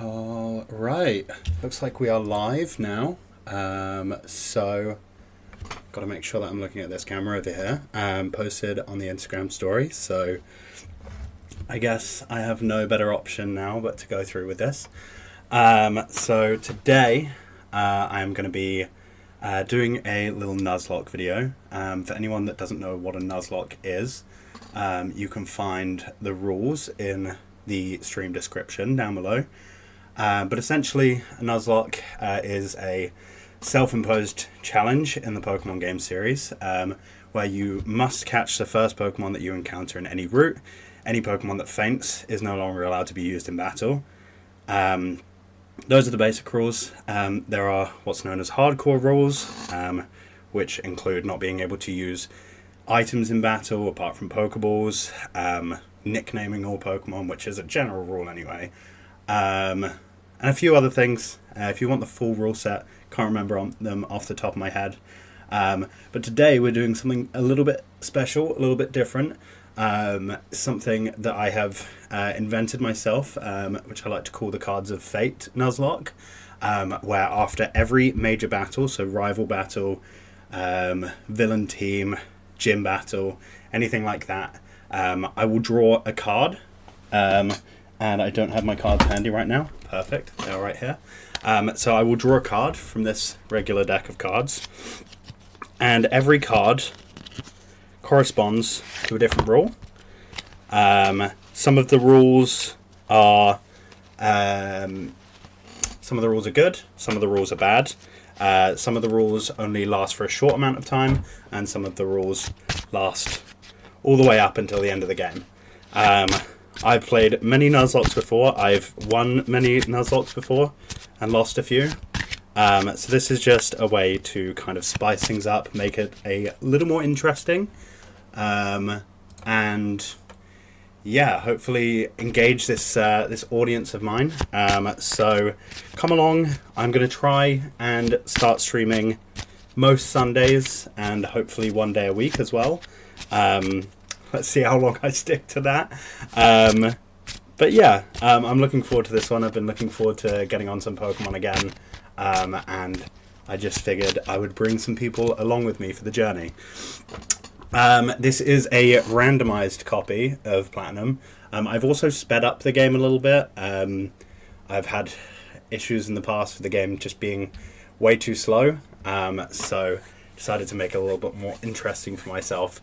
All right, looks like we are live now. So got to make sure that I'm looking at this camera over here. Posted on the Instagram story. So I guess I have no better option now but to go through with this. So today I am going to be doing a little Nuzlocke video. For anyone that doesn't know what a Nuzlocke is, you can find the rules in the stream description down below. But essentially, a Nuzlocke is a self-imposed challenge in the Pokemon game series, where you must catch the first Pokemon that you encounter in any route. Any Pokemon that faints is no longer allowed to be used in battle. Those are the basic rules. There are what's known as hardcore rules, which include not being able to use items in battle apart from Pokeballs, nicknaming all Pokemon, which is a general rule anyway, and a few other things. If you want the full rule set, can't remember them off the top of my head. But today we're doing something a little bit special, a little bit different. Something that I have invented myself, which I like to call the Cards of Fate Nuzlocke, where after every major battle, so rival battle, villain team, gym battle, anything like that, I will draw a card, and I don't have my cards handy right now. Perfect, they're right here. So I will draw a card from this regular deck of cards, and every card corresponds to a different rule. Some of the rules are good, some of the rules are bad. Some of the rules only last for a short amount of time, and some of the rules last all the way up until the end of the game. I've played many Nuzlockes before. I've won many Nuzlockes before and lost a few. So this is just a way to kind of spice things up, make it a little more interesting, and yeah, hopefully engage this this audience of mine. So come along. I'm going to try and start streaming most Sundays and hopefully one day a week as well. Let's see how long I stick to that. But yeah, I'm looking forward to this one. I've been looking forward to getting on some Pokemon again. And I just figured I would bring some people along with me for the journey. This is a randomized copy of Platinum. I've also sped up the game a little bit. I've had issues in the past with the game just being way too slow. So decided to make it a little bit more interesting for myself.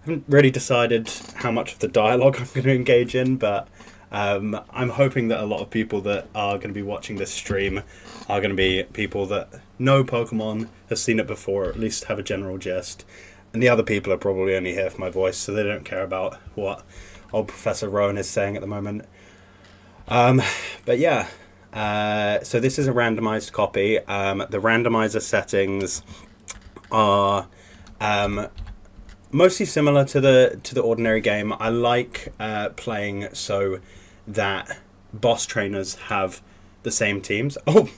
I haven't really decided how much of the dialogue I'm going to engage in, but I'm hoping that a lot of people that are going to be watching this stream are going to be people that know Pokemon, have seen it before, or at least have a general gist. And the other people are probably only here for my voice, so they don't care about what old Professor Rowan is saying at the moment. But yeah, so this is a randomized copy. The randomizer settings are mostly similar to the ordinary game. I like playing so that boss trainers have the same teams. Oh,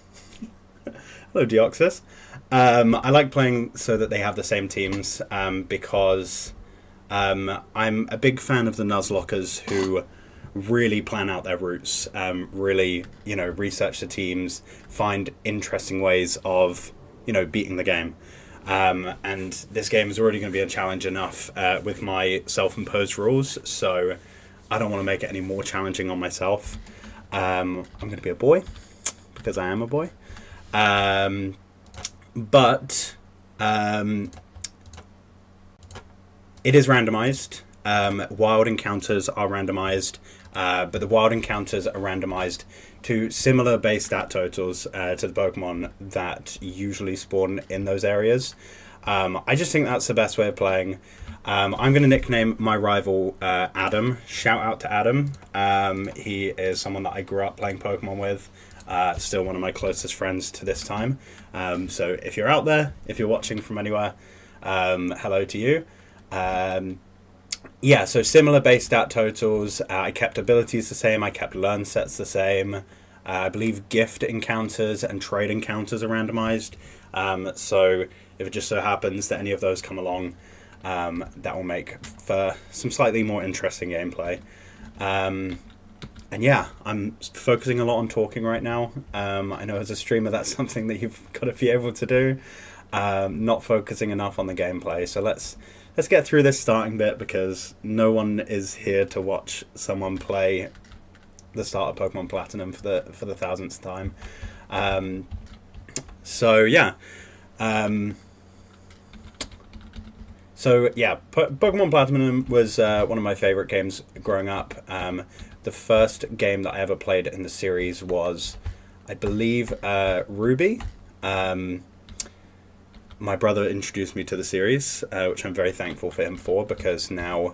hello, Deoxys. I like playing so that they have the same teams because I'm a big fan of the Nuzlockers who really plan out their routes, really, research the teams, find interesting ways of, beating the game. And this game is already going to be a challenge enough with my self-imposed rules, so I don't want to make it any more challenging on myself. I'm going to be a boy, because I am a boy. But it is randomized. Wild encounters are randomized, but the wild encounters are randomized to similar base stat totals to the Pokemon that usually spawn in those areas. I just think that's the best way of playing. I'm going to nickname my rival Adam. Shout out to Adam. He is someone that I grew up playing Pokemon with. Still one of my closest friends to this time. So if you're out there, if you're watching from anywhere, hello to you. Yeah, so similar base stat totals. I kept abilities the same. I kept learn sets the same. I believe gift encounters and trade encounters are randomized. So if it just so happens that any of those come along, that will make for some slightly more interesting gameplay. And yeah, I'm focusing a lot on talking right now. I know as a streamer that's something that you've got to be able to do. Not focusing enough on the gameplay. So let's get through this starting bit because no one is here to watch someone play the start of Pokemon Platinum for the 1000th time. So yeah. Pokemon Platinum was one of my favorite games growing up. The first game that I ever played in the series was, I believe, Ruby. My brother introduced me to the series, which I'm very thankful for him for, because now,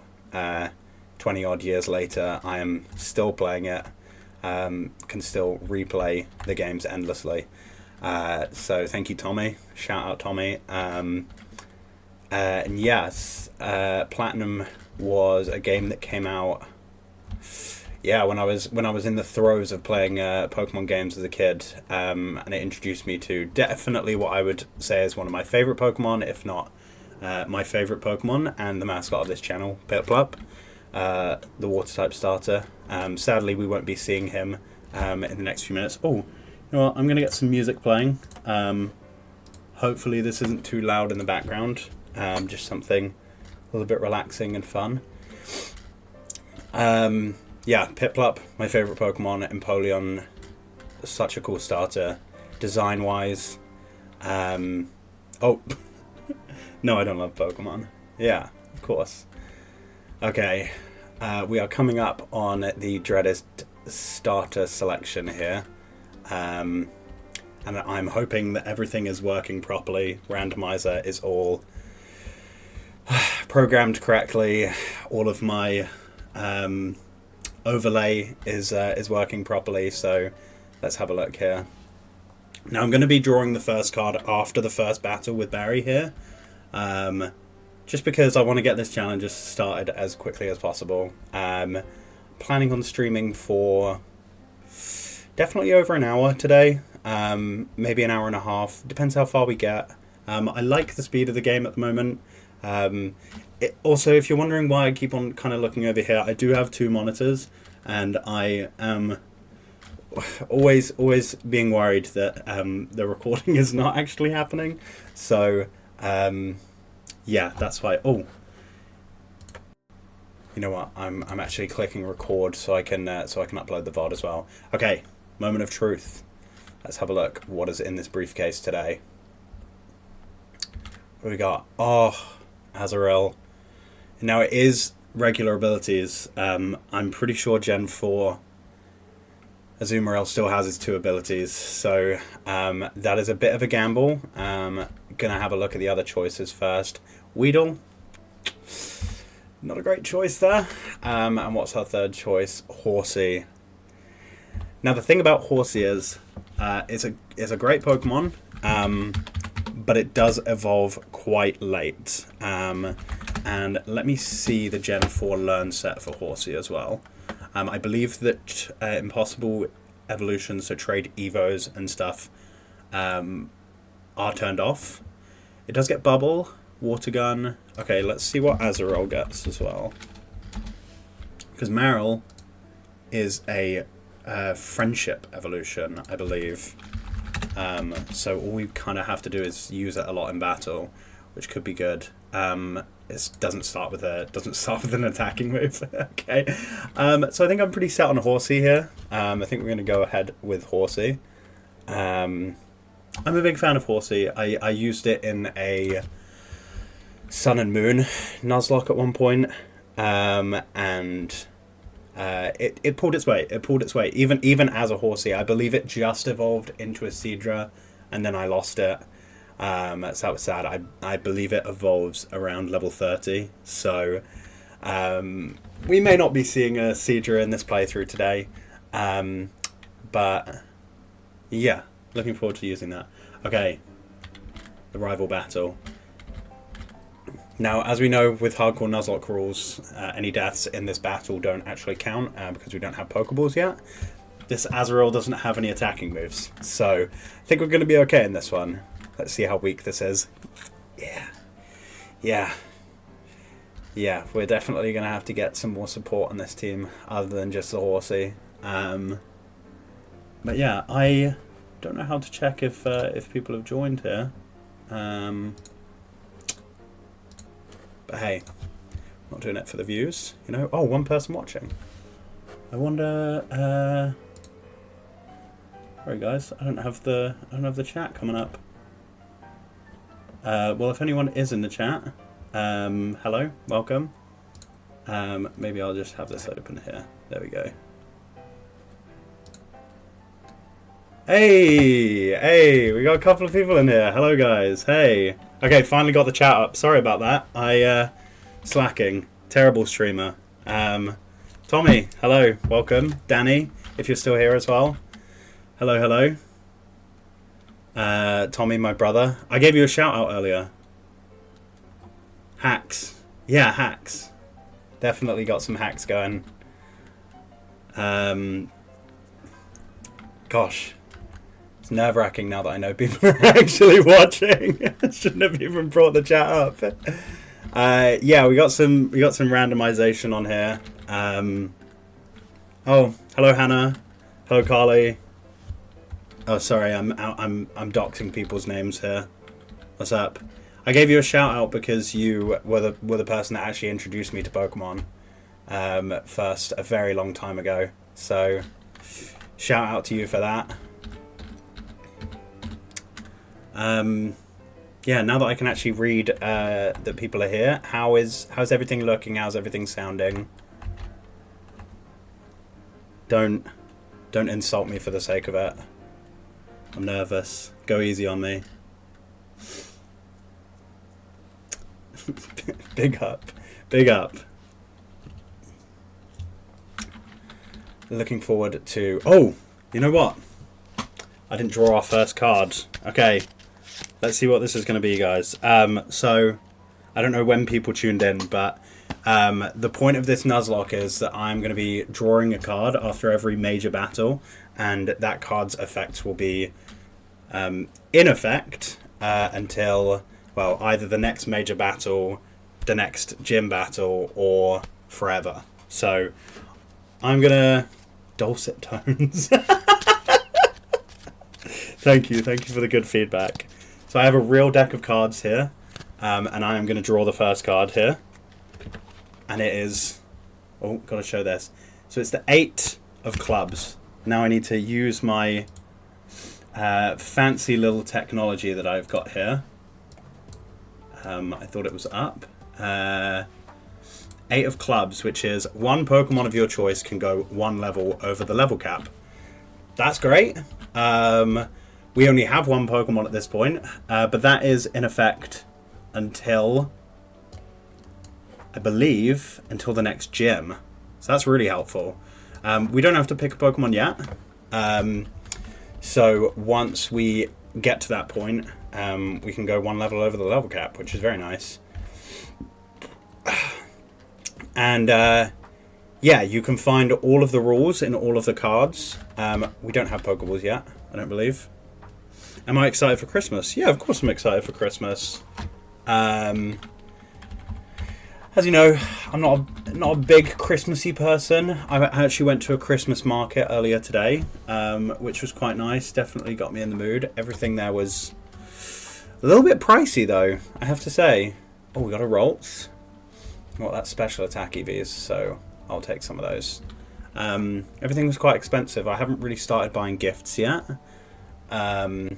20 odd years later, I am still playing it, can still replay the games endlessly. So thank you, Tommy. Shout out, Tommy. And yes, Platinum was a game that came out, when I was in the throes of playing Pokemon games as a kid, and it introduced me to definitely what I would say is one of my favorite Pokemon, if not my favorite Pokemon, and the mascot of this channel, Piplup, the water type starter. Sadly, we won't be seeing him in the next few minutes. Oh, you know what? I'm gonna get some music playing. Hopefully, this isn't too loud in the background. Just something a little bit relaxing and fun. Yeah, Piplup, my favourite Pokemon. Empoleon, such a cool starter. Design-wise. Oh. No, I don't love Pokemon. Yeah, of course. Okay. We are coming up on the dreaded starter selection here. And I'm hoping that everything is working properly. Randomizer is all programmed correctly. All of my overlay is working properly, so let's have a look here. Now I'm going to be drawing the first card after the first battle with Barry here, just because I want to get this challenge started as quickly as possible. Planning on streaming for definitely over an hour today, maybe an hour and a half, depends how far we get. I like the speed of the game at the moment. Also, if you're wondering why I keep on kind of looking over here, I do have two monitors, and I am always being worried that the recording is not actually happening. So, yeah, that's why. Oh, you know what? I'm actually clicking record so I can upload the VOD as well. Okay, moment of truth. Let's have a look. What is in this briefcase today? What do we got? Oh, Azrael. Now it is regular abilities. I'm pretty sure Gen 4 Azumarill still has his two abilities, so that is a bit of a gamble. Gonna have a look at the other choices first. Weedle, not a great choice there. And what's our third choice? Horsey. Now the thing about Horsey is it's a great Pokemon, but it does evolve quite late. And let me see the Gen 4 learn set for Horsey as well. I believe that impossible evolutions, so trade evos and stuff, are turned off. It does get Bubble, Water Gun. Okay, let's see what Azrael gets as well. Because Marill is a friendship evolution, I believe. So all we kind of have to do is use it a lot in battle, which could be good. It doesn't start with an attacking move. Okay, so I think I'm pretty set on Horsey here. I think we're going to go ahead with Horsey. I'm a big fan of Horsey. I used it in a Sun and Moon Nuzlocke at one point, and it pulled its weight. It pulled its weight. Even as a Horsey, I believe it just evolved into a Seadra, and then I lost it. That was sad. I believe it evolves around level 30, so we may not be seeing a Seadra in this playthrough today, but yeah, looking forward to using that. Okay, the rival battle. Now, as we know with hardcore Nuzlocke rules, any deaths in this battle don't actually count because we don't have Pokeballs yet. This Azrael doesn't have any attacking moves, so I think we're going to be okay in this one. Let's see how weak this is. Yeah, we're definitely going to have to get some more support on this team other than just the Horsey. But yeah, I don't know how to check if people have joined here. But hey, not doing it for the views, you know. Oh, one person watching. I wonder. Sorry guys, I don't have the chat coming up. Well, if anyone is in the chat, hello, welcome. Maybe I'll just have this open here. There we go. Hey, we got a couple of people in here. Hello guys, hey. Okay, finally got the chat up. Sorry about that. Slacking. Terrible streamer. Tommy, hello, welcome. Danny, if you're still here as well. Hello. Tommy, my brother. I gave you a shout out earlier. Hacks. Yeah, hacks. Definitely got some hacks going. Gosh. It's nerve-wracking now that I know people are actually watching. I shouldn't have even brought the chat up. Yeah, we got some randomization on here. Oh, hello Hannah. Hello Carly. Oh, sorry, I'm doxing people's names here. What's up? I gave you a shout out because you were the person that actually introduced me to Pokemon first a very long time ago. So shout out to you for that. Yeah, now that I can actually read that people are here, how's everything looking? How's everything sounding? Don't insult me for the sake of it. I'm nervous. Go easy on me. Big up. Looking forward to... Oh, you know what? I didn't draw our first card. Okay, let's see what this is going to be, guys. So, I don't know when people tuned in, but the point of this Nuzlocke is that I'm going to be drawing a card after every major battle, and that card's effects will be in effect until, well, either the next major battle, the next gym battle, or forever. So, I'm going to... Dulcet tones. Thank you for the good feedback. So I have a real deck of cards here, and I am going to draw the first card here. And it is... Oh, got to show this. So it's the 8 of clubs. Now I need to use my fancy little technology that I've got here. I thought it was up. 8 of clubs, which is one Pokemon of your choice can go one level over the level cap. That's great. We only have one Pokemon at this point, but that is in effect until, I believe, until the next gym. So that's really helpful. We don't have to pick a Pokemon yet. So once we get to that point, we can go one level over the level cap, which is very nice. And yeah, you can find all of the rules in all of the cards. We don't have Pokeballs yet, I don't believe. Am I excited for Christmas? Yeah, of course I'm excited for Christmas. As you know, I'm not a big Christmassy person. I actually went to a Christmas market earlier today, which was quite nice. Definitely got me in the mood. Everything there was a little bit pricey, though, I have to say. Oh, we got a Roltz. Got that special attack EVs, so I'll take some of those. Everything was quite expensive. I haven't really started buying gifts yet. But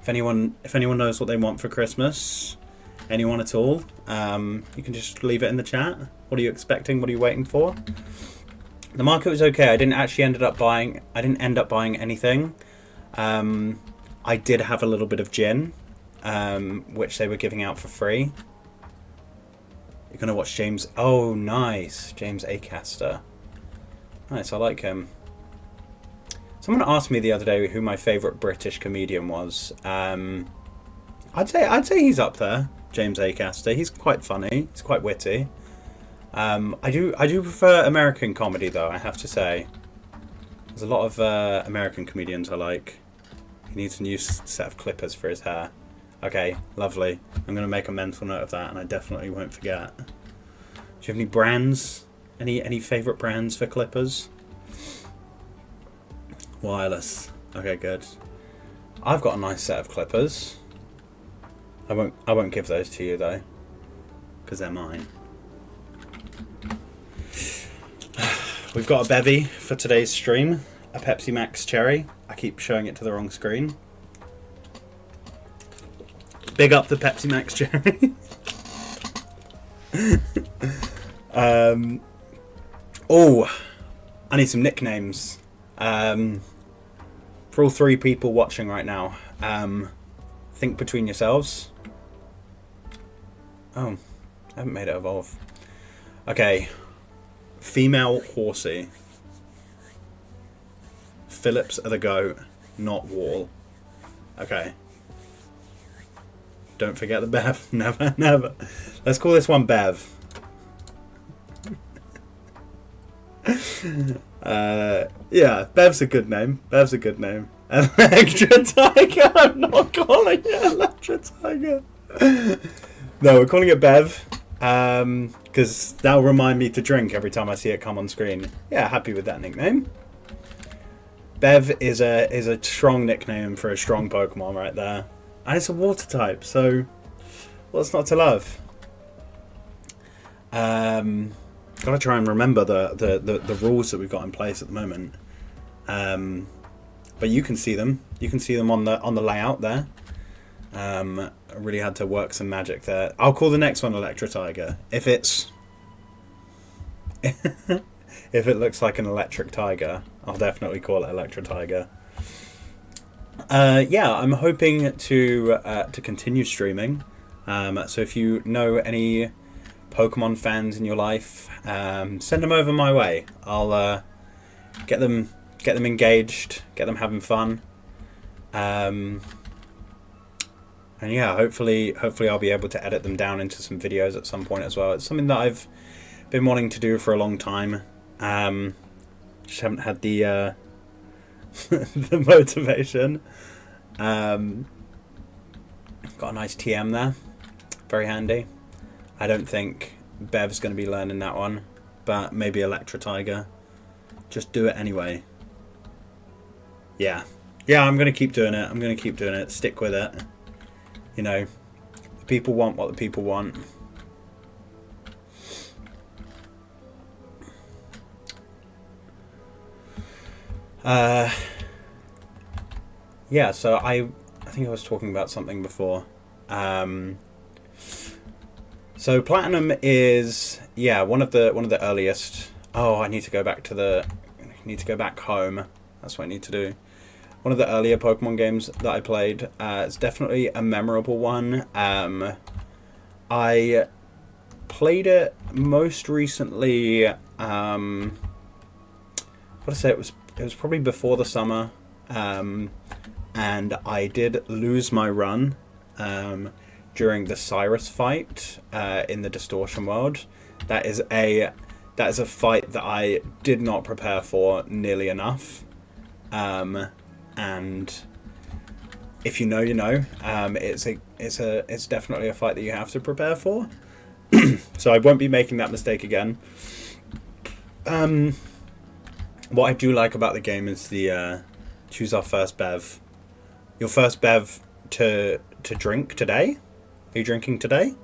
if anyone knows what they want for Christmas, anyone at all, you can just leave it in the chat. What are you expecting? What are you waiting for? The market was okay. I didn't end up buying anything. I did have a little bit of gin, which they were giving out for free. You're going to watch James... Oh, nice. James Acaster. Nice, I like him. Someone asked me the other day who my favourite British comedian was. I'd say he's up there, James Acaster. He's quite funny. He's quite witty. I do prefer American comedy, though, I have to say. There's a lot of American comedians I like. He needs a new set of clippers for his hair. Okay, lovely. I'm going to make a mental note of that, and I definitely won't forget. Do you have any brands? Any favourite brands for clippers? Wireless. Okay, good. I've got a nice set of clippers. I won't give those to you though, because they're mine. We've got a bevy for today's stream. A Pepsi Max Cherry. I keep showing it to the wrong screen. Big up the Pepsi Max Cherry. Oh, I need some nicknames. For all 3 people watching right now, think between yourselves. Oh, I haven't made it evolve. Okay. Female horsey. Phillips are the goat, not Wall. Okay. Don't forget the Bev. Never, never. Let's call this one Bev. Yeah, Bev's a good name. Bev's a good name. Electra Tiger. I'm not calling it Electra Tiger. No, we're calling it Bev. Because that'll remind me to drink every time I see it come on screen. Yeah, happy with that nickname. Bev is a strong nickname for a strong Pokemon right there. And it's a water type, so what's not to love? Gotta try and remember the rules that we've got in place at the moment. But you can see them. You can see them on the layout there. I really had to work some magic there. I'll call the next one Electra Tiger. If it's if it looks like an electric tiger, I'll definitely call it Electra Tiger. Yeah, I'm hoping to continue streaming. So if you know any Pokemon fans in your life, send them over my way. I'll get them engaged, get them having fun. And yeah, hopefully I'll be able to edit them down into some videos at some point as well. It's something that I've been wanting to do for a long time. Just haven't had the the motivation. Got a nice TM there, very handy. I don't think Bev's going to be learning that one, but maybe Electra Tiger. Just do it anyway. Yeah, I'm going to keep doing it. I'm going to keep doing it. Stick with it. You know, the people want what the people want. Yeah, so I think I was talking about something before. So Platinum is one of the earliest. Oh, I need to go back home. That's what I need to do. One of the earlier Pokemon games that I played. It's definitely a memorable one. I played it most recently. What to say? It was probably before the summer. And I did lose my run during the Cyrus fight in the Distortion World. That is a fight that I did not prepare for nearly enough. And if you know, you know. It's definitely a fight that you have to prepare for. So I won't be making that mistake again. What I do like about the game is the choose our first bev. Your first bev to drink today? Are you drinking today?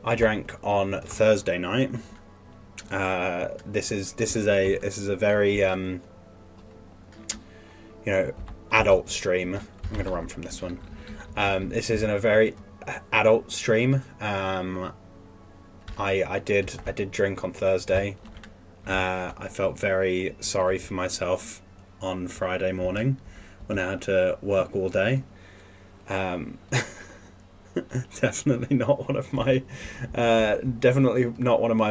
I drank on Thursday night. This is a very adult stream. I'm gonna run from this one. This isn't a very adult stream. I did drink on Thursday. I felt very sorry for myself on Friday morning when I had to work all day. Definitely not one of my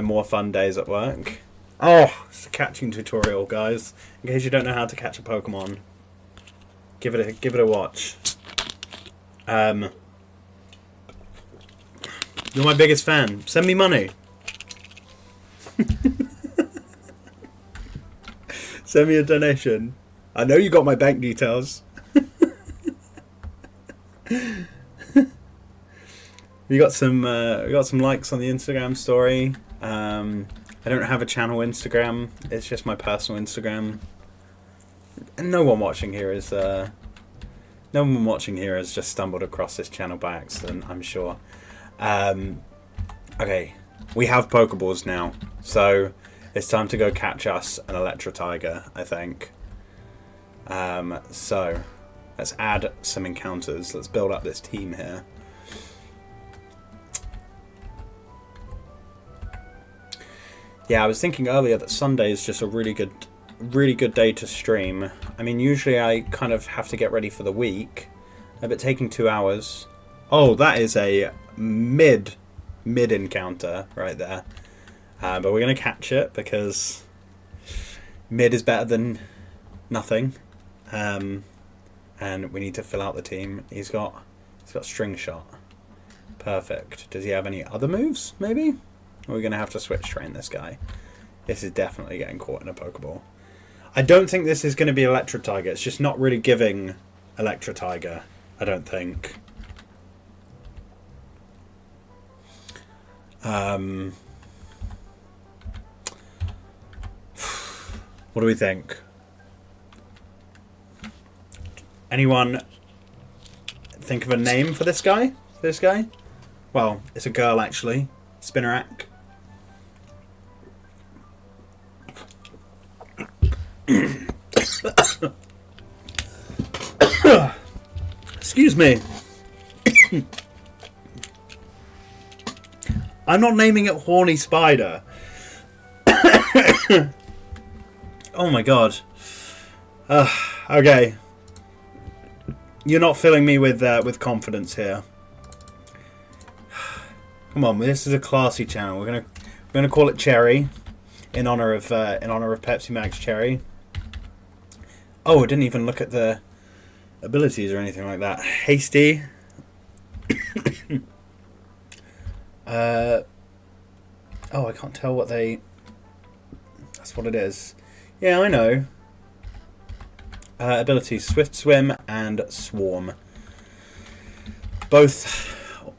more fun days at work. Oh, it's a catching tutorial, guys. In case you don't know how to catch a Pokemon, give it a watch. You're my biggest fan. Send me money. Send me a donation. I know you got my bank details. We got some likes on the Instagram story. I don't have a channel Instagram. It's just my personal Instagram. And no one watching here has just stumbled across this channel by accident, I'm sure. Okay, we have Pokeballs now, so it's time to go catch us an Electro Tiger, I think. So let's add some encounters. Let's build up this team here. Yeah, I was thinking earlier that Sunday is just a really good day to stream. I mean, usually I kind of have to get ready for the week, but taking 2 hours. Oh, that is a mid encounter right there. But we're gonna catch it because mid is better than nothing. And we need to fill out the team. He's got string shot. Perfect. Does he have any other moves? Maybe. We're going to have to switch train this guy. This is definitely getting caught in a Pokeball. I don't think this is going to be Electro Tiger. It's just not really giving Electro Tiger, I don't think. What do we think? Anyone think of a name for this guy? Well, it's a girl actually. Spinnerack. Excuse me. I'm not naming it Horny Spider. Oh my god. Okay. You're not filling me with confidence here. Come on, this is a classy channel. We're gonna call it Cherry, in honor of Pepsi Max Cherry. Oh, I didn't even look at the abilities or anything like that. Hasty. Oh, I can't tell what they. That's what it is. Yeah, I know. Abilities: Swift Swim and Swarm. Both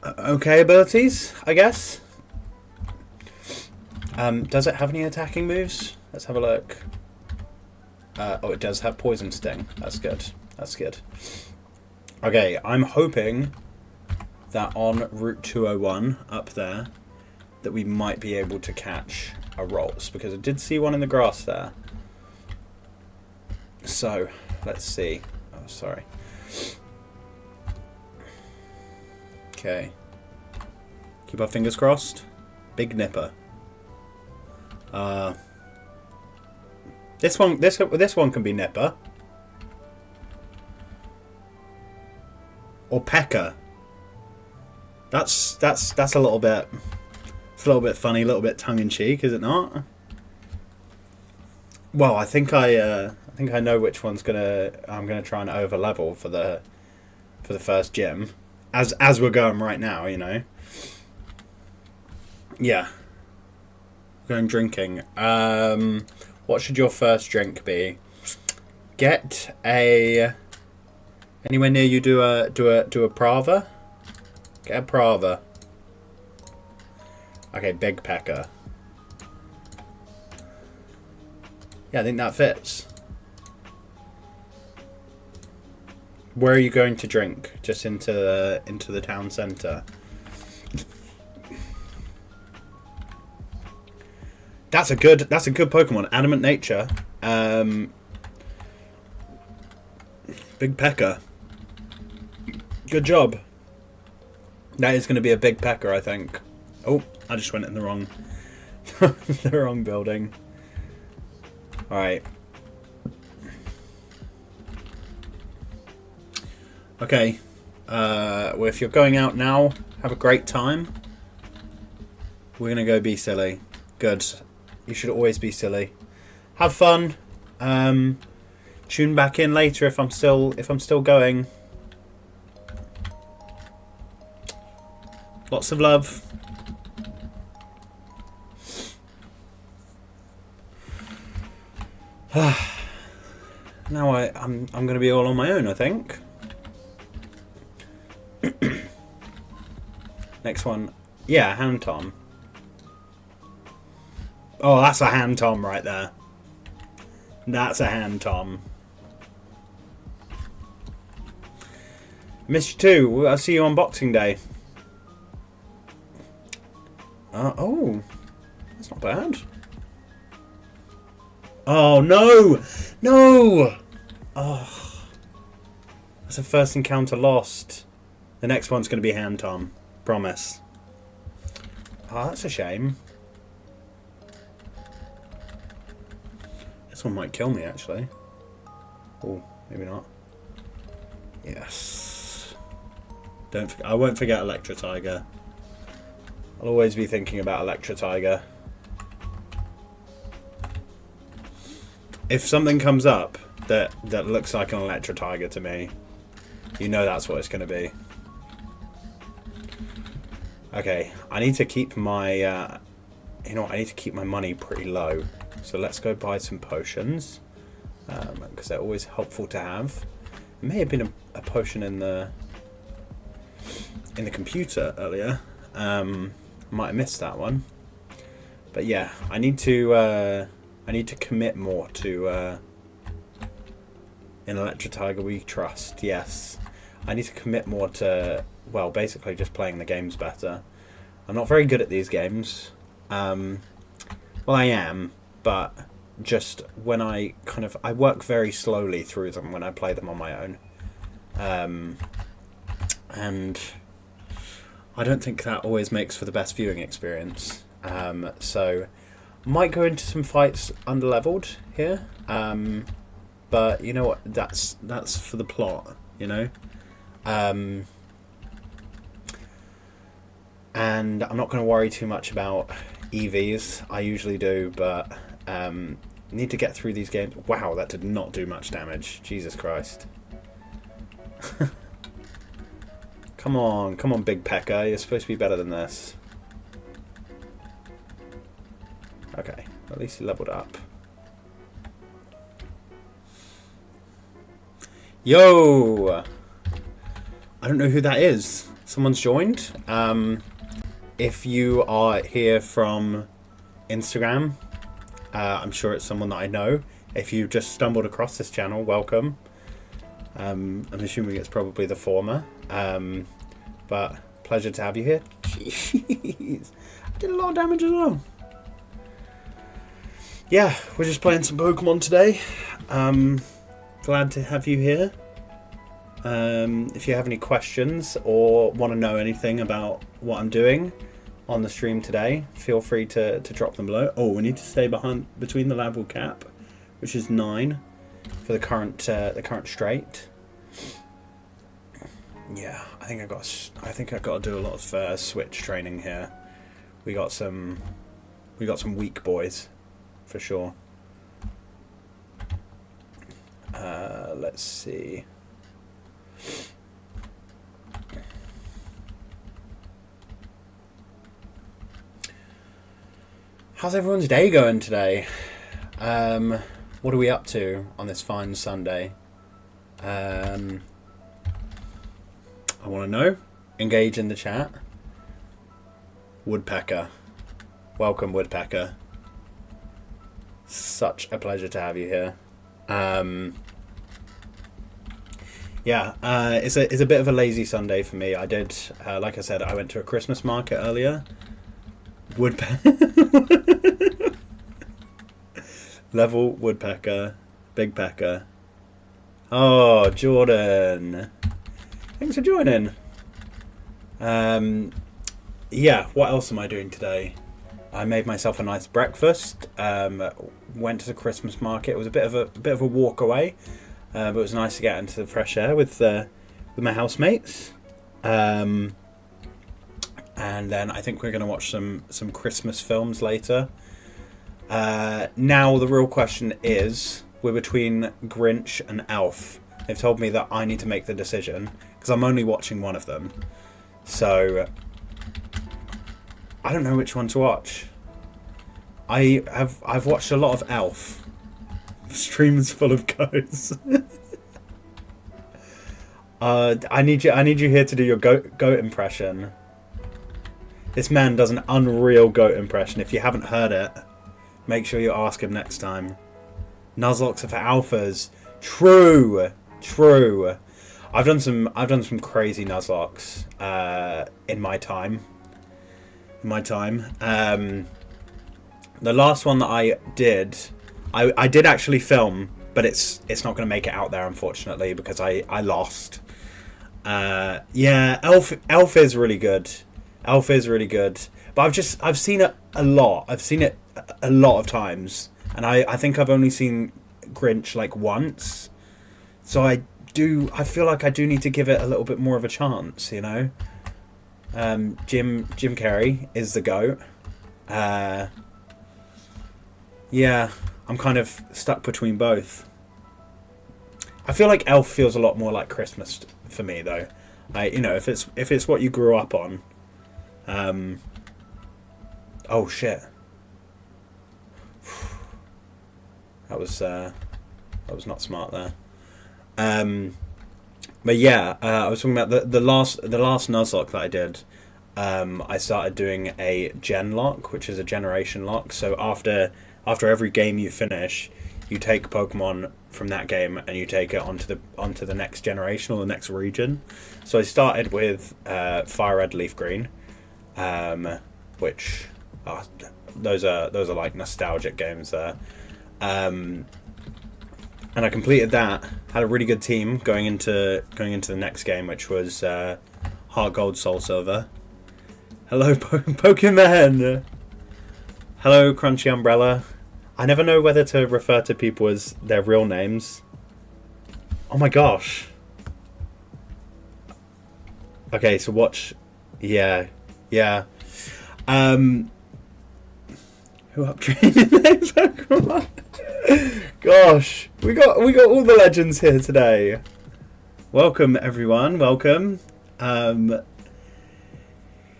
okay abilities, I guess. Does it have any attacking moves? Let's have a look. Oh, it does have Poison Sting. That's good. That's good. Okay, I'm hoping that on Route 201 up there that we might be able to catch a Rolls, because I did see one in the grass there. So, let's see. Oh, sorry. Okay. Keep our fingers crossed. Big Nipper. This one can be Nipper. Or Pecker. That's a little bit. It's a little bit funny, a little bit tongue in cheek, is it not? Well, I think I know which one's I'm gonna try and over level for the first gym, as we're going right now, you know. Yeah. Going drinking. What should your first drink be? Get a. Anywhere near you do a Prava? Get a Prava. Okay, Big Pecker. Yeah, I think that fits. Where are you going to drink? Just into the town centre. That's a good Pokemon. Adamant Nature. Big Pecker. Good job. That is going to be a Big Pecker, I think. Oh, I just went in the wrong the wrong building. Alright. Okay. Well, if you're going out now, have a great time. We're going to go be silly. Good. You should always be silly. Have fun. Tune back in later if I'm still going. Lots of love. Now I'm going to be all on my own, I think. Next one. Yeah, hand tom. Oh, that's a hand tom right there. That's a hand tom. Missed you too. I'll see you on Boxing Day. Oh, that's not bad. Oh, no! No! Oh. That's a first encounter lost. The next one's going to be hand tom. Promise. Oh, that's a shame. This one might kill me, actually. Oh, maybe not. Yes. I won't forget Electro Tiger. I'll always be thinking about Electro Tiger. If something comes up that looks like an Electro Tiger to me, you know that's what it's going to be. Okay, I need to keep my, you know what, I need to keep my money pretty low. So let's go buy some potions, because they're always helpful to have. There may have been a potion in the computer earlier. Might have missed that one. But yeah, I need to commit more to in Electro Tiger We Trust. Yes, I need to commit more to, well, basically just playing the games better. I'm not very good at these games. Well, I am, but just when I work very slowly through them when I play them on my own. And I don't think that always makes for the best viewing experience. So might go into some fights underleveled here. But you know what? That's for the plot, you know. And I'm not going to worry too much about EVs. I usually do, but need to get through these games. Wow, that did not do much damage. Jesus Christ. Come on, Big Pekka. You're supposed to be better than this. Okay, at least he leveled up. Yo! I don't know who that is. Someone's joined. If you are here from Instagram, I'm sure it's someone that I know. If you just stumbled across this channel, welcome. I'm assuming it's probably the former. But pleasure to have you here. Jeez. I did a lot of damage as well. Yeah, we're just playing some Pokemon today. Glad to have you here. If you have any questions or want to know anything about what I'm doing on the stream today, feel free to drop them below. Oh, we need to stay between the level cap, which is 9 for the current straight. Yeah, I think I've got to do a lot of switch training here. We got some weak boys, for sure. Let's see. How's everyone's day going today? What are we up to on this fine Sunday? I want to know. Engage in the chat. Woodpecker. Welcome, Woodpecker. Such a pleasure to have you here. Yeah, it's a bit of a lazy Sunday for me. I did, like I said, I went to a Christmas market earlier. Woodpecker. Level Woodpecker. Big Pecker. Oh, Jordan. Thanks for joining. Yeah, what else am I doing today? I made myself a nice breakfast. Went to the Christmas market. It was a bit of a walk away, but it was nice to get into the fresh air with my housemates. And then I think we're going to watch some Christmas films later. Now the real question is, we're between Grinch and Elf. They've told me that I need to make the decision because I'm only watching one of them. So I don't know which one to watch. I've watched a lot of Elf. Streams full of goats. I need you here to do your goat impression. This man does an unreal goat impression. If you haven't heard it, make sure you ask him next time. Nuzlocke are for alphas. True. I've done some crazy Nuzlocke in my time. The last one that I did actually film, but it's not going to make it out there, unfortunately, because I lost. Yeah, Elf is really good. Elf is really good, but I've seen it a lot. I've seen it a lot of times, and I think I've only seen Grinch like once. So I feel like I do need to give it a little bit more of a chance, you know. Jim Carrey is the GOAT. Yeah, I'm kind of stuck between both. I feel like Elf feels a lot more like Christmas for me, though. You know, if it's what you grew up on. Oh shit. That was not smart there. But yeah, I was talking about the last Nuzlocke that I did. I started doing a gen lock, which is a generation lock. So after every game you finish, you take Pokemon from that game and you take it onto the next generation or the next region. So I started with Fire Red, Leaf Green, which those are like nostalgic games there. And I completed that. Had a really good team going into the next game, which was Heart Gold, Soul Silver. Hello, Pokemon. Hello, Crunchy Umbrella. I never know whether to refer to people as their real names. Oh my gosh. Okay, so watch. Yeah. Who upgraded their Pokemon? Gosh, we got all the legends here today. Welcome everyone. Welcome.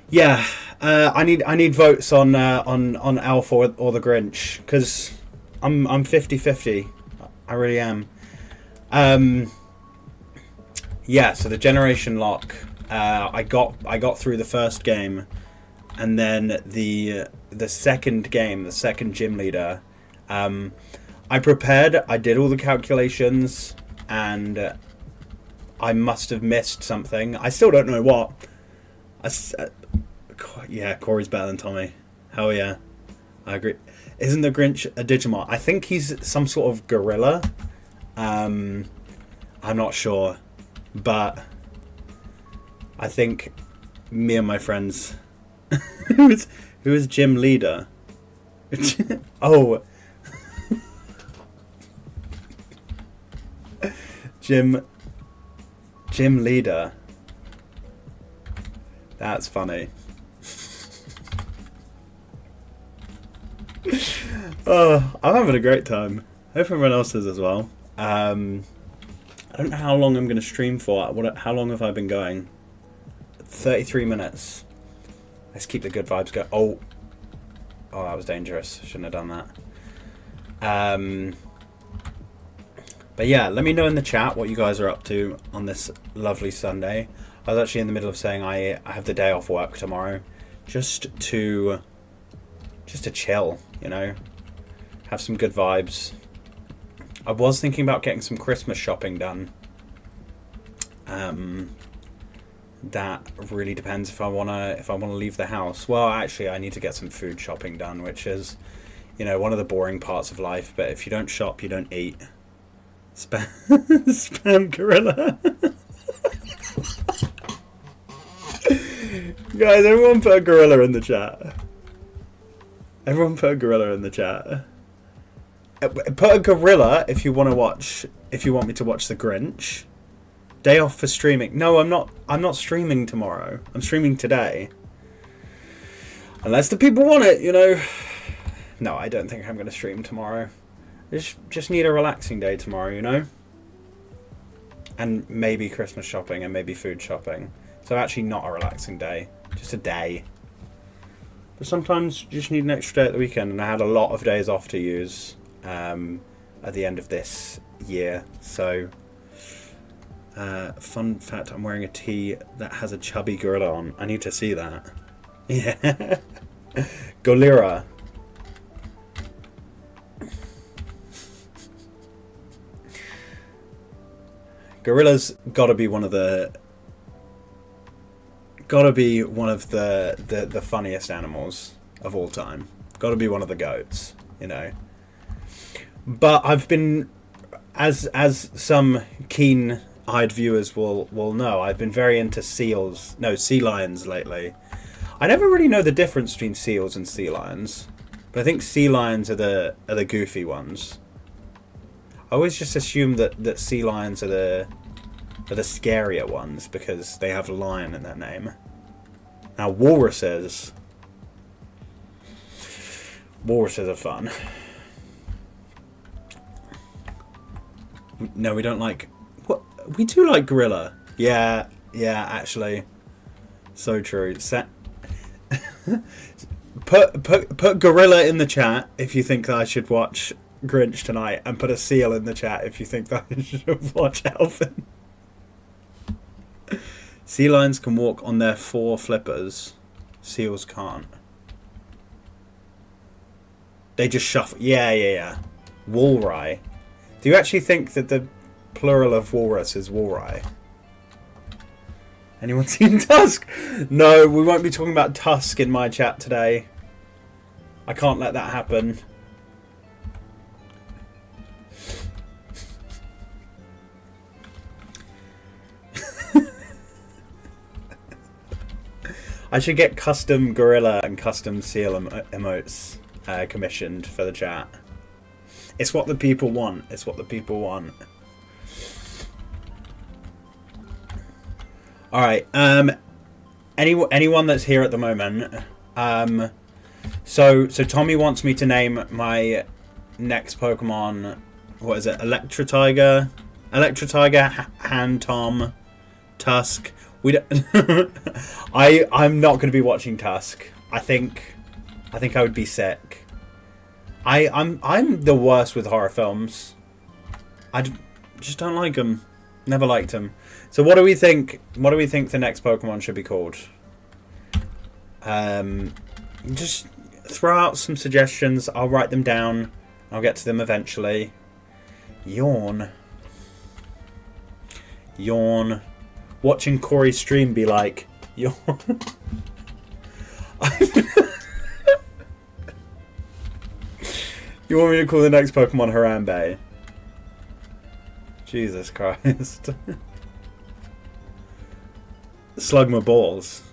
Yeah. I need votes on Alpha or the Grinch, because I'm 50-50. I really am. Yeah. So the generation lock. I got through the first game, and then the second game, the second gym leader. I prepared. I did all the calculations, and I must have missed something. I still don't know what. Yeah, Corey's better than Tommy. Hell yeah. I agree. Isn't the Grinch a Digimon? I think he's some sort of gorilla. I'm not sure. But I think me and my friends... who is Gym Leader? Oh. Gym Leader. That's funny. Oh, I'm having a great time. Hope everyone else is as well. I don't know how long I'm going to stream for. How long have I been going? 33 minutes. Let's keep the good vibes going. Oh, that was dangerous. Shouldn't have done that. But yeah, let me know in the chat what you guys are up to on this lovely Sunday. I was actually in the middle of saying I have the day off work tomorrow, just to chill, you know, have some good vibes. I was thinking about getting some Christmas shopping done. That really depends if I wanna leave the house. Well, actually, I need to get some food shopping done, which is, you know, one of the boring parts of life. But if you don't shop, you don't eat. Spam gorilla. Guys, everyone put a gorilla in the chat. Everyone put a gorilla in the chat. Put a gorilla if you want to watch. If you want me to watch the Grinch. Day off for streaming. No, I'm not. I'm not streaming tomorrow. I'm streaming today. Unless the people want it, you know. No, I don't think I'm going to stream tomorrow. Just need a relaxing day tomorrow, you know. And maybe Christmas shopping and maybe food shopping. So actually not a relaxing day. Just a day. But sometimes you just need an extra day at the weekend, and I had a lot of days off to use at the end of this year. So, fun fact, I'm wearing a tee that has a chubby gorilla on. I need to see that. Yeah. Golira. Gorilla's gotta be one of the funniest animals of all time. Gotta be one of the goats, you know. But I've been, as some keen-eyed viewers will know, I've been very into sea lions lately. I never really know the difference between seals and sea lions, but I think sea lions are the goofy ones. I always just assume that sea lions are the scarier ones because they have lion in their name. Now walruses are fun. No, we don't like. What? We do like gorilla. Yeah, actually, so true. Put gorilla in the chat if you think that I should watch Grinch tonight, and put a seal in the chat if you think that I should watch Elfin. Sea lions can walk on their 4 flippers. Seals can't. They just shuffle. Yeah. Walrus. Do you actually think that the plural of walrus is walrus? Anyone seen Tusk? No, we won't be talking about Tusk in my chat today. I can't let that happen. I should get custom gorilla and custom seal emotes commissioned for the chat. It's what the people want. It's what the people want. All right. Anyone that's here at the moment. So Tommy wants me to name my next Pokemon. What is it? Electrotiger, Hand Tom, Tusk. We don't. I'm not going to be watching Tusk. I think I would be sick. I'm the worst with horror films. I just don't like them. Never liked them. So what do we think? What do we think the next Pokemon should be called? Just throw out some suggestions. I'll write them down. I'll get to them eventually. Yawn. Watching Corey stream be like, yawn. You want me to call the next Pokemon Harambe? Jesus Christ. Slug my balls.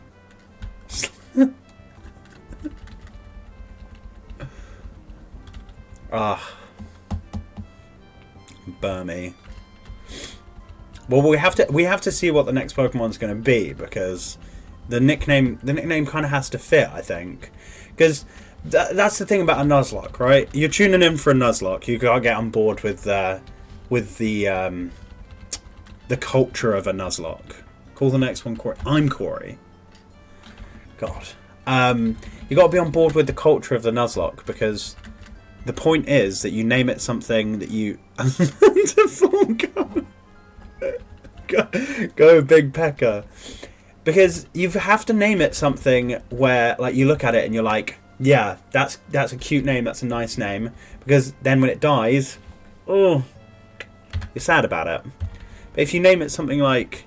Burmy. Well, we have to see what the next Pokemon's going to be, because the nickname kind of has to fit, I think. Because that's the thing about a Nuzlocke, right? You're tuning in for a Nuzlocke. You gotta get on board with the culture of a Nuzlocke. Call the next one Corey. I'm Corey. God. You gotta be on board with the culture of the Nuzlocke, because the point is that you name it something that you. Go Big Pecker. Because you have to name it something where, like, you look at it and you're like, yeah, that's a cute name, that's a nice name. Because then when it dies, oh, you're sad about it. But if you name it something like,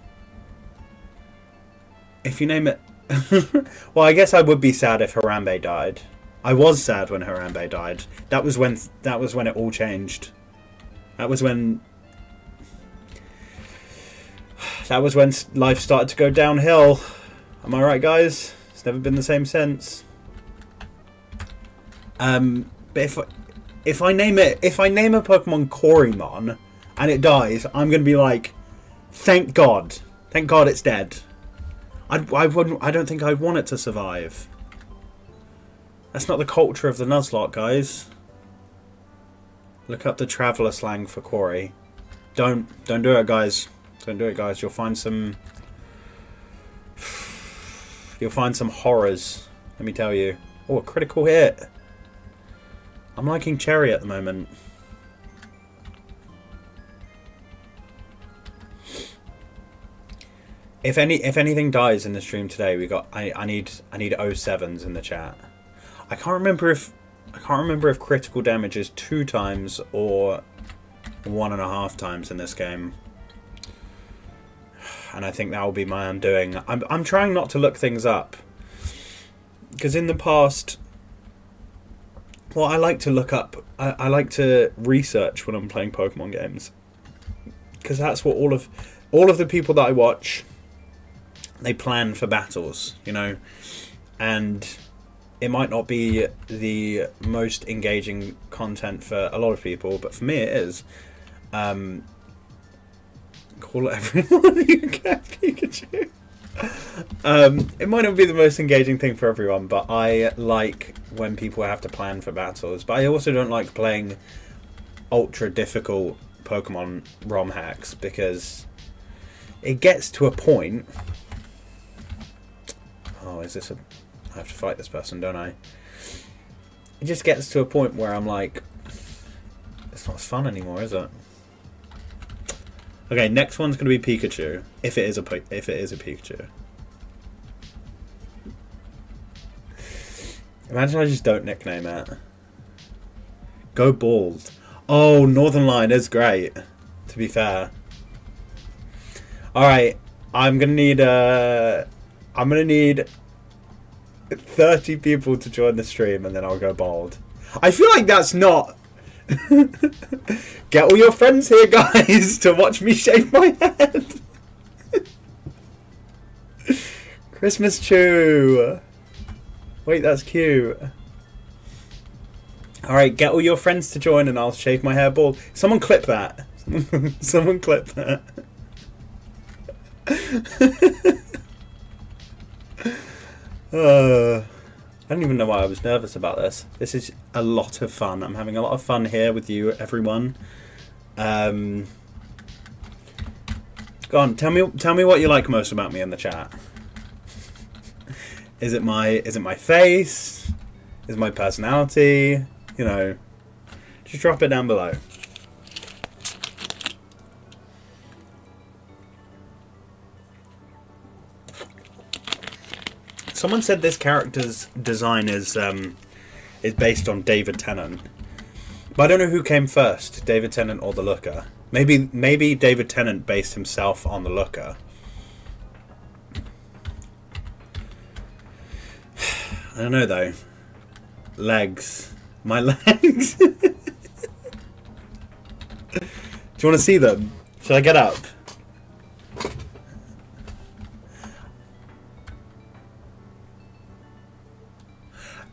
well, I guess I would be sad if Harambe died. I was sad when Harambe died. That was when it all changed. That was when life started to go downhill. Am I right, guys? It's never been the same since. But if I name a Pokemon Corymon and it dies, I'm gonna be like, thank God it's dead. I don't think I'd want it to survive. That's not the culture of the Nuzlocke, guys. Look up the traveller slang for Corey. Don't do it, guys. Don't do it, guys. You'll find some horrors. Let me tell you. Oh, a critical hit. I'm liking Cherry at the moment. If anything dies in the stream today, I need O sevens in the chat. I can't remember if critical damage is 2 times or 1.5 times in this game. And I think that will be my undoing. I'm trying not to look things up, because in the past, well, I like to look up. I like to research when I'm playing Pokemon games, because that's what all of the people that I watch, they plan for battles, you know, and it might not be the most engaging content for a lot of people, but for me it is. Call everyone you get Pikachu. It might not be the most engaging thing for everyone, but I like when people have to plan for battles. But I also don't like playing ultra difficult Pokemon ROM hacks, because it gets to a point. Oh, is this a... I have to fight this person, don't I? It just gets to a point where I'm like, it's not as fun anymore, is it? Okay, next one's going to be Pikachu, if it is a Pikachu. Imagine I just don't nickname it. Go bald. Oh, Northern Line is great, to be fair. Alright, I'm going to need 30 people to join the stream, and then I'll go bald. I feel like that's not... Get all your friends here, guys, to watch me shave my head. Christmas Chew. Wait, that's cute. Alright, get all your friends to join and I'll shave my hair bald. Someone clip that. Someone clip that. I don't even know why I was nervous about this. This is a lot of fun. I'm having a lot of fun here with you, everyone. Go on, tell me what you like most about me in the chat. Is it my face? Is it my personality? You know, just drop it down below. Someone said this character's design is based on David Tennant, but I don't know who came first, David Tennant or the Looker. Maybe David Tennant based himself on the Looker. I don't know though. Legs, my legs. Do you want to see them? Should I get up?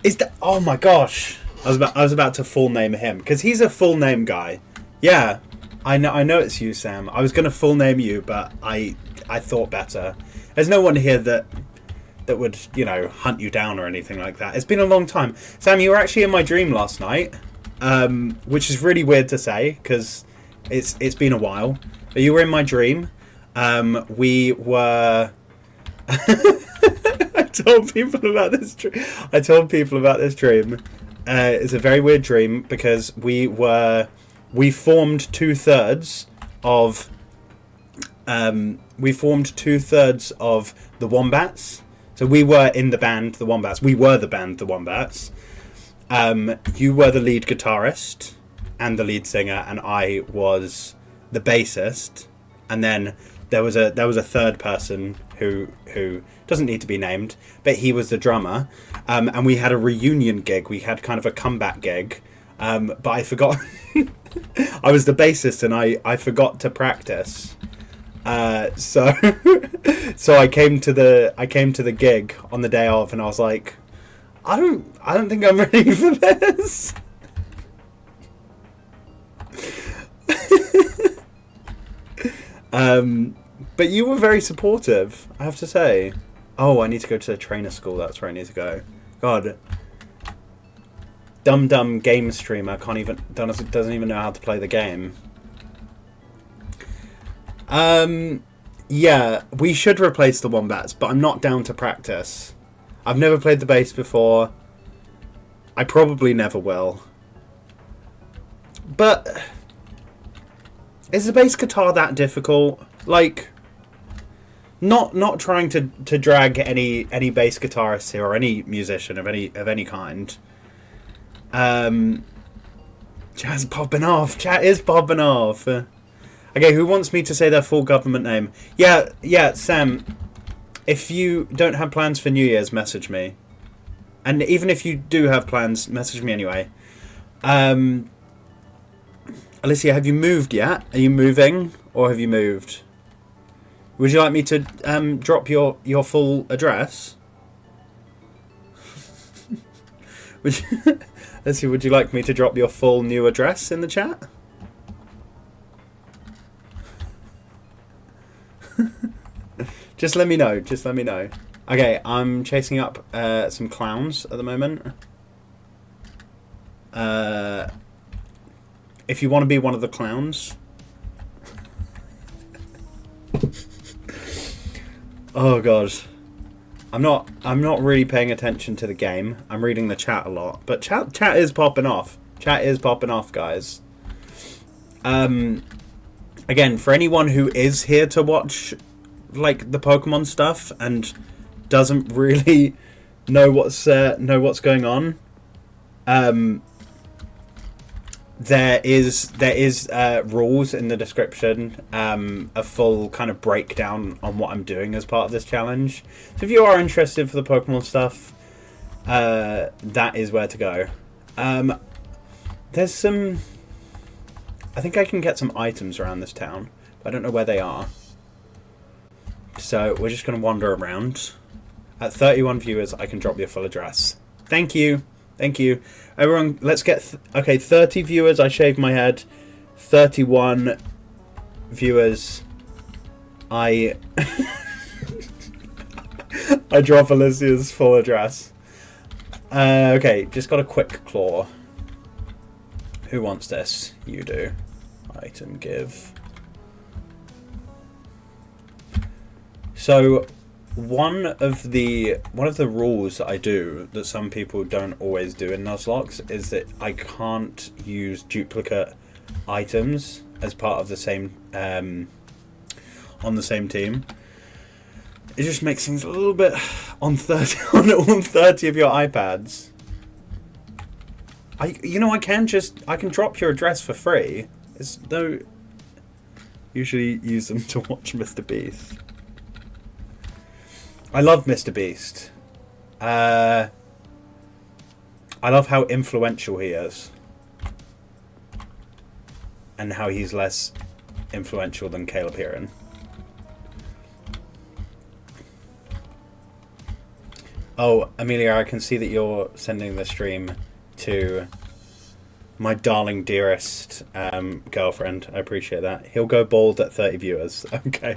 Is that? Oh my gosh! I was about to full name him, because he's a full name guy. Yeah, I know it's you, Sam. I was gonna full name you, but I thought better. There's no one here that would, you know, hunt you down or anything like that. It's been a long time. Sam, you were actually in my dream last night, which is really weird to say because it's been a while. But you were in my dream. We were. I told people about this dream. It's a very weird dream because we formed 2/3 of the Wombats. So we were in the band The Wombats. We were the band The Wombats. You were the lead guitarist and the lead singer, and I was the bassist. And then there was a third person who doesn't need to be named, but he was the drummer. And we had a reunion gig. We had kind of a comeback gig. But I forgot. I was the bassist, and I forgot to practice. So I came to the gig on the day of, and I was like, I don't think I'm ready for this. But you were very supportive, I have to say. Oh, I need to go to the trainer school. That's where I need to go. God. Dumb game streamer doesn't even know how to play the game. Yeah, we should replace the Wombats, but I'm not down to practice. I've never played the bass before. I probably never will. But is the bass guitar that difficult? Like, Not trying to drag any bass guitarist here or any musician of any kind. Chat's popping off. Chat is popping off. Okay, who wants me to say their full government name? Yeah, Sam. If you don't have plans for New Year's, message me. And even if you do have plans, message me anyway. Alicia, have you moved yet? Are you moving, or have you moved? Would you like me to drop your full address? Let's see, would you like me to drop your full new address in the chat? Just let me know. Just let me know. Okay, I'm chasing up some clowns at the moment. If you want to be one of the clowns. Oh god. I'm not really paying attention to the game. I'm reading the chat a lot, but chat is popping off. Chat is popping off, guys. Again, for anyone who is here to watch like the Pokemon stuff and doesn't really know what's going on, there is rules in the description, a full kind of breakdown on what I'm doing as part of this challenge. So if you are interested for the Pokemon stuff, that is where to go. There's some... I think I can get some items around this town, but I don't know where they are. So we're just going to wander around. At 31 viewers, I can drop your full address. Thank you. Thank you. Everyone, let's get... okay, 30 viewers, I shaved my head. 31 viewers, I drop Alicia's full address. Okay, just got a quick claw. Who wants this? You do. Item give. So... One of the rules that I do that some people don't always do in Nuzlocke is that I can't use duplicate items as part of the same on the same team. It just makes things a little bit on 30 on 30 of your iPads. I can drop your address for free. It's no. Usually use them to watch Mr. Beast. I love Mr. Beast. I love how influential he is. And how he's less influential than Caleb Heron. Oh, Amelia, I can see that you're sending the stream to my darling, dearest girlfriend. I appreciate that. He'll go bald at 30 viewers. Okay.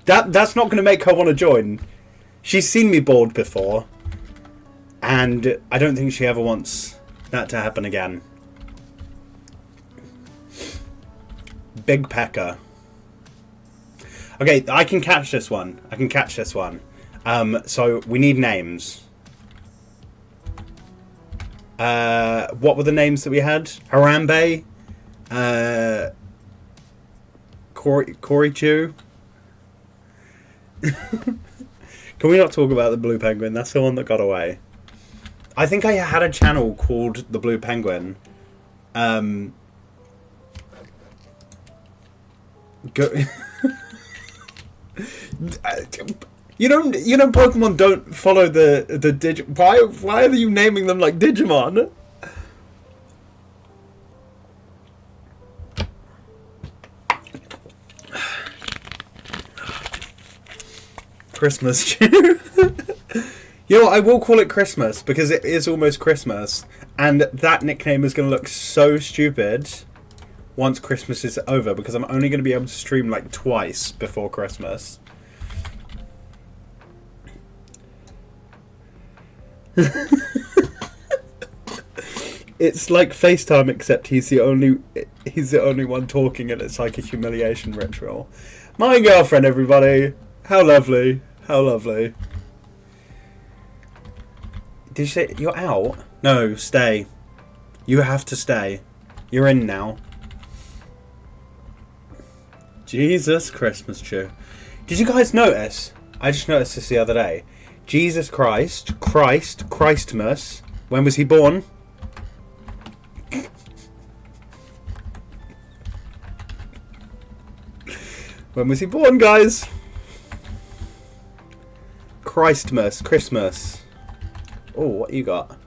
That's not going to make her want to join. She's seen me bald before, and I don't think she ever wants that to happen again. Big Pecker. Okay, I can catch this one. So we need names. What were the names that we had? Harambe, Korichu. Can we not talk about the Blue Penguin? That's the one that got away. I think I had a channel called the Blue Penguin. You know, Pokemon don't follow the Why are you naming them like Digimon? Christmas chew. You know what, I will call it Christmas because it is almost Christmas, and that nickname is going to look so stupid once Christmas is over because I'm only going to be able to stream like twice before Christmas. It's like FaceTime, except he's the only one talking, and it's like a humiliation ritual. My girlfriend, everybody. How lovely. How lovely. Did you say you're out? No, stay. You have to stay. You're in now. Jesus Christmas chew. Did you guys notice? I just noticed this the other day. Jesus Christ, Christmas. When was he born? When was he born, guys? Christmas. Oh, what you got?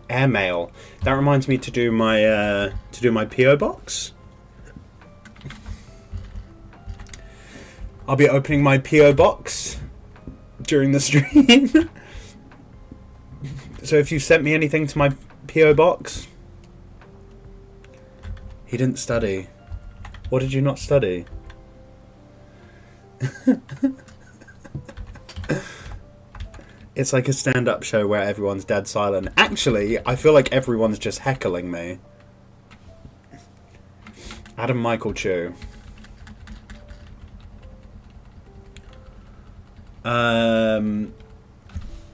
Airmail. That reminds me to do my PO box. I'll be opening my PO box during the stream. So if you sent me anything to my PO box, he didn't study. What did you not study? It's like a stand-up show where everyone's dead silent. Actually, I feel like everyone's just heckling me. Adam Michael Chu.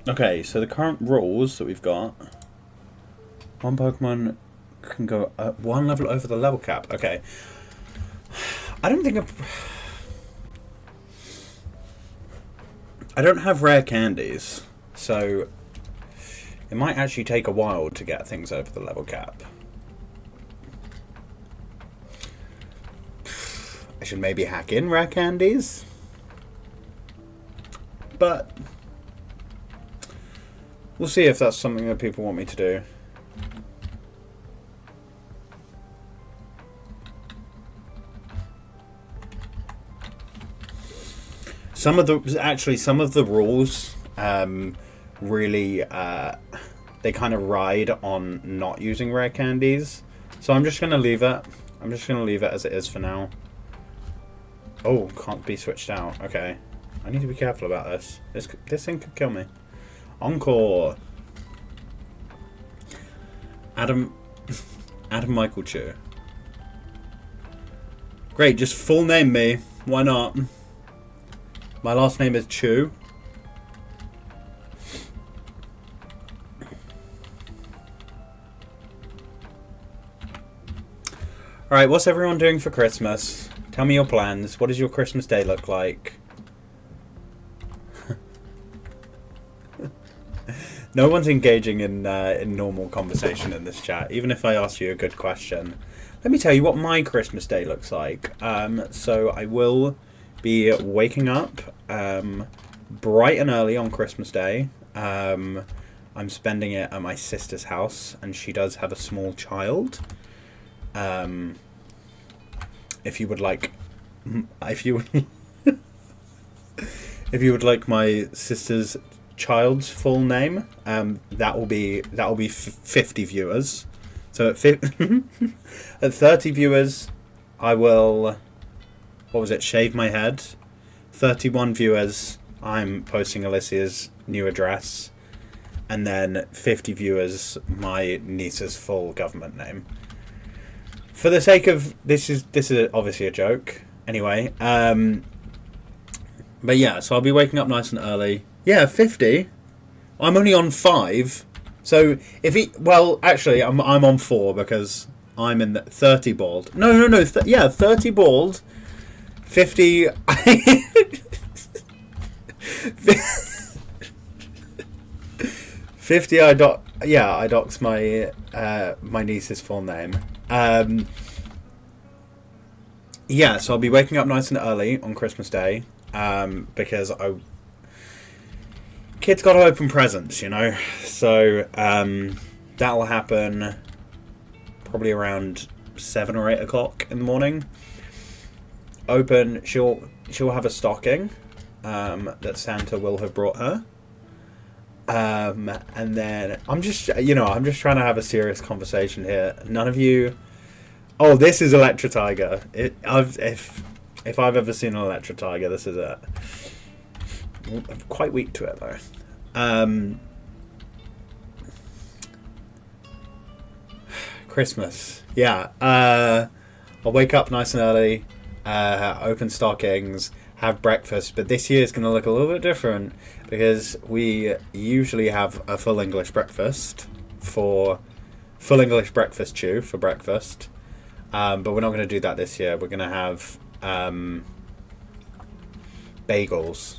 Okay, so the current rules that we've got. One Pokemon can go one level over the level cap. Okay. I don't think I don't have rare candies, so it might actually take a while to get things over the level cap. I should maybe hack in rare candies, but we'll see if that's something that people want me to do. Some of the rules really they kind of ride on not using rare candies, so I'm just gonna leave it. I'm just gonna leave it as it is for now. Oh, can't be switched out. Okay, I need to be careful about this. This thing could kill me. Encore. Adam Michael Chu. Great, just full name me. Why not? My last name is Chu. Alright, what's everyone doing for Christmas? Tell me your plans. What does your Christmas day look like? No one's engaging in normal conversation in this chat, even if I ask you a good question. Let me tell you what my Christmas day looks like. So I will be waking up bright and early on Christmas Day. I'm spending it at my sister's house, and she does have a small child. If you would like my sister's child's full name, that will be 50 viewers. So at 30 viewers, I will, shave my head. 31 viewers, I'm posting Alicia's new address. And then 50 viewers, my niece's full government name. For the sake of, this is obviously a joke. Anyway, but yeah, so I'll be waking up nice and early. Yeah, 50. I'm only on 5. So if actually, I'm on 4 because I'm in the 30 bald. No. 30 bald. 50. 50. I dox my my niece's full name. Yeah, so I'll be waking up nice and early on Christmas Day because kids got to open presents, you know. So that'll happen probably around 7 or 8 o'clock in the morning. She'll have a stocking that Santa will have brought her. And then I'm just trying to have a serious conversation here. None of you. Oh, this is Electra Tiger. If I've ever seen an Electra Tiger, this is it. I'm quite weak to it though. Christmas. Yeah. I'll wake up nice and early, open stockings, have breakfast, but this year is going to look a little bit different because we usually have a full English breakfast chew for breakfast. But we're not going to do that this year. We're going to have bagels.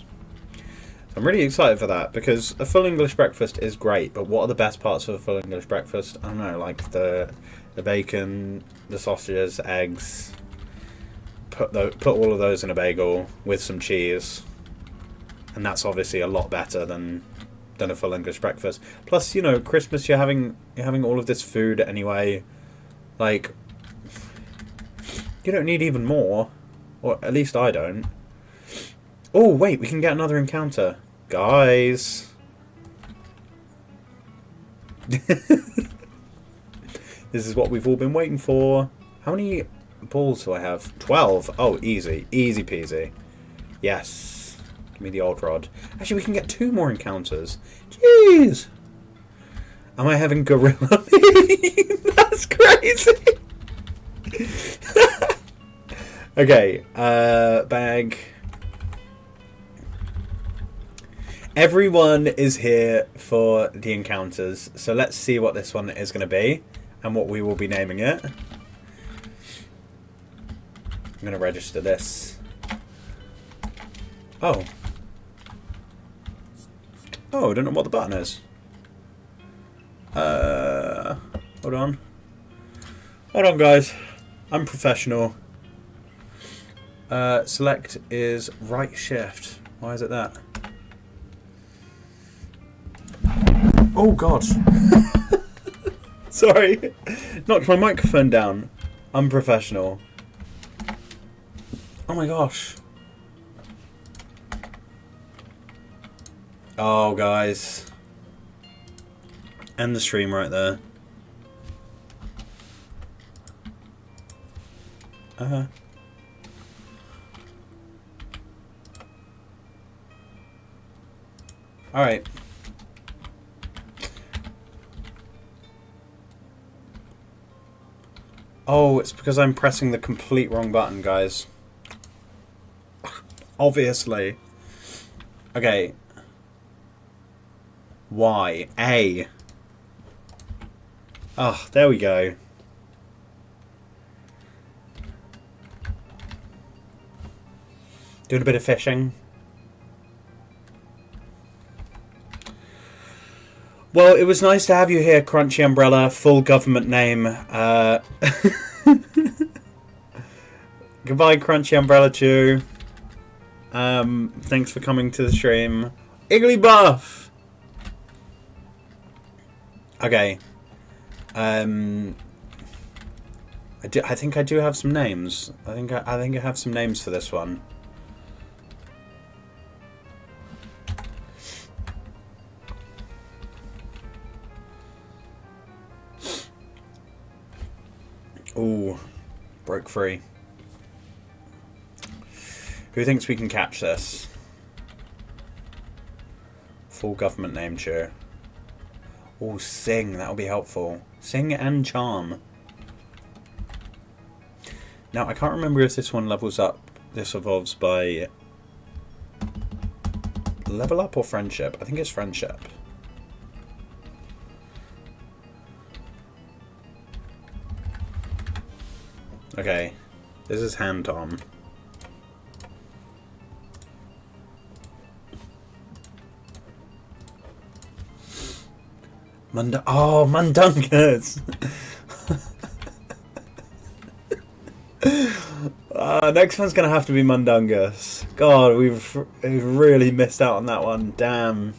I'm really excited for that because a full English breakfast is great, but what are the best parts of a full English breakfast? I don't know, like the bacon, the sausages, eggs. Put all of those in a bagel with some cheese, and that's obviously a lot better than a full English breakfast. Plus, you know, Christmas, you're having all of this food anyway. Like, you don't need even more, or at least I don't. Oh wait, we can get another encounter, guys. This is what we've all been waiting for. How many balls do I have? 12. Oh, easy. Easy peasy. Yes. Give me the old rod. Actually, we can get 2 more encounters. Jeez. Am I having gorilla meat? That's crazy. Okay. Bag. Everyone is here for the encounters. So let's see what this one is going to be and what we will be naming it. I'm going to register this. Oh. Oh, I don't know what the button is. Hold on. Hold on, guys. I'm professional. Select is right shift. Why is it that? Oh, God. Sorry. Knocked my microphone down. Unprofessional. Oh my gosh. Oh, guys. End the stream right there. Alright. Oh, it's because I'm pressing the complete wrong button, guys. Obviously. Okay. Y. A. Oh, there we go. Doing a bit of fishing. Well, it was nice to have you here, Crunchy Umbrella. Full government name. Goodbye, Crunchy Umbrella Chew. Thanks for coming to the stream. Igglybuff! Okay. I think I do have some names. I think I have some names for this one. Ooh, broke free. Who thinks we can catch this? Full government name, cheer. Ooh, Sing, that'll be helpful. Sing and Charm. Now, I can't remember if this one levels up. This evolves by level up or friendship. I think it's friendship. Okay, this is Hand Tom. Mundungus! Next one's gonna have to be Mundungus. God, we've really missed out on that one. Damn.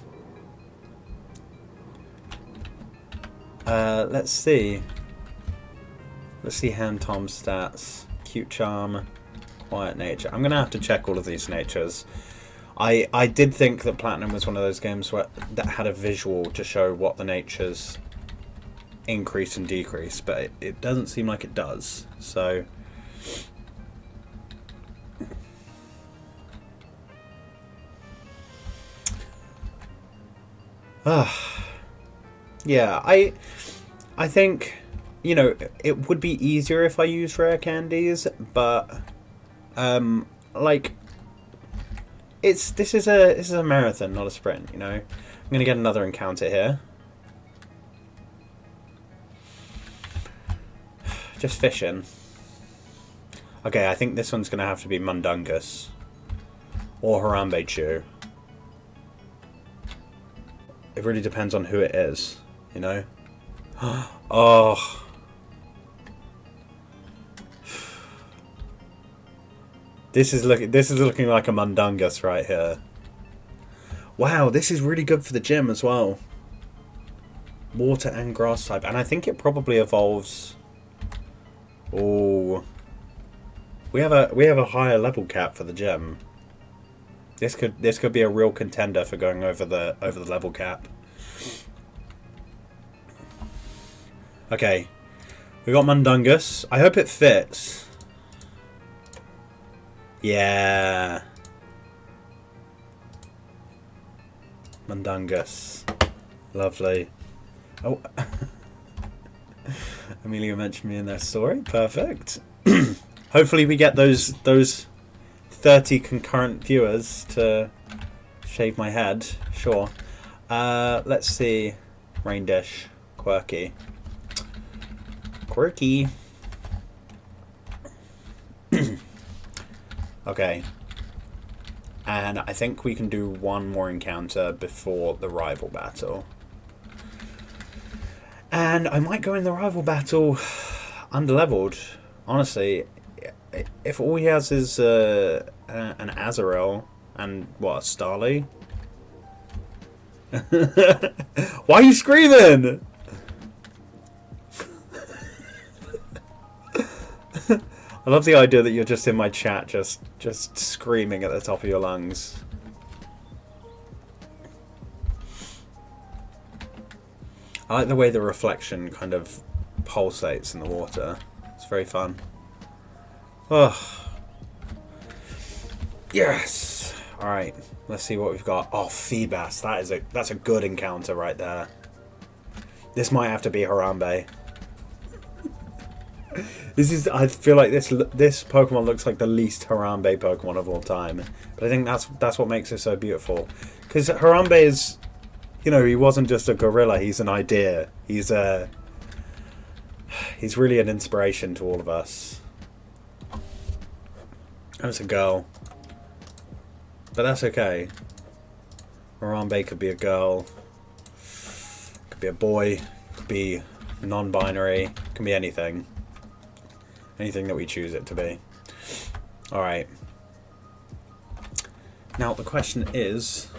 Let's see. Let's see Hand Tom's stats. Cute Charm, Quiet Nature. I'm gonna have to check all of these natures. I did think that Platinum was one of those games that had a visual to show what the natures increase and decrease, but it doesn't seem like it does. So yeah, I think, you know, it would be easier if I used rare candies, but like, this is a marathon, not a sprint, you know. I'm gonna get another encounter here. Just fishing. Okay, I think this one's going to have to be Mundungus. Or Harambe Chew. It really depends on who it is, you know? Oh. This is looking like a Mundungus right here. Wow, this is really good for the gym as well. Water and grass type, and I think it probably evolves. Oh, we have a higher level cap for the gym. This could be a real contender for going over the level cap. Okay, we got Mundungus. I hope it fits. Yeah. Mundungus. Lovely. Oh. Amelia mentioned me in their story. Perfect. Hopefully we get those 30 concurrent viewers to shave my head. Sure. Let's see. Rain dish. Quirky. Quirky. Okay. And I think we can do one more encounter before the rival battle. And I might go in the rival battle underleveled. Honestly, if all he has is an Azrael and what, a Starly? Why are you screaming? I love the idea that you're just in my chat, just screaming at the top of your lungs. I like the way the reflection kind of pulsates in the water. It's very fun. Oh. Yes! Alright, let's see what we've got. Oh, Feebas. That's a good encounter right there. This might have to be Harambe. I feel like this Pokemon looks like the least Harambe Pokemon of all time. But I think that's what makes it so beautiful. Because Harambe is, you know, he wasn't just a gorilla, he's an idea. He's really an inspiration to all of us. And it's a girl. But that's okay. Harambe could be a girl. Could be a boy. Could be non-binary. Can be anything. Anything that we choose it to be. Alright. Now the question is...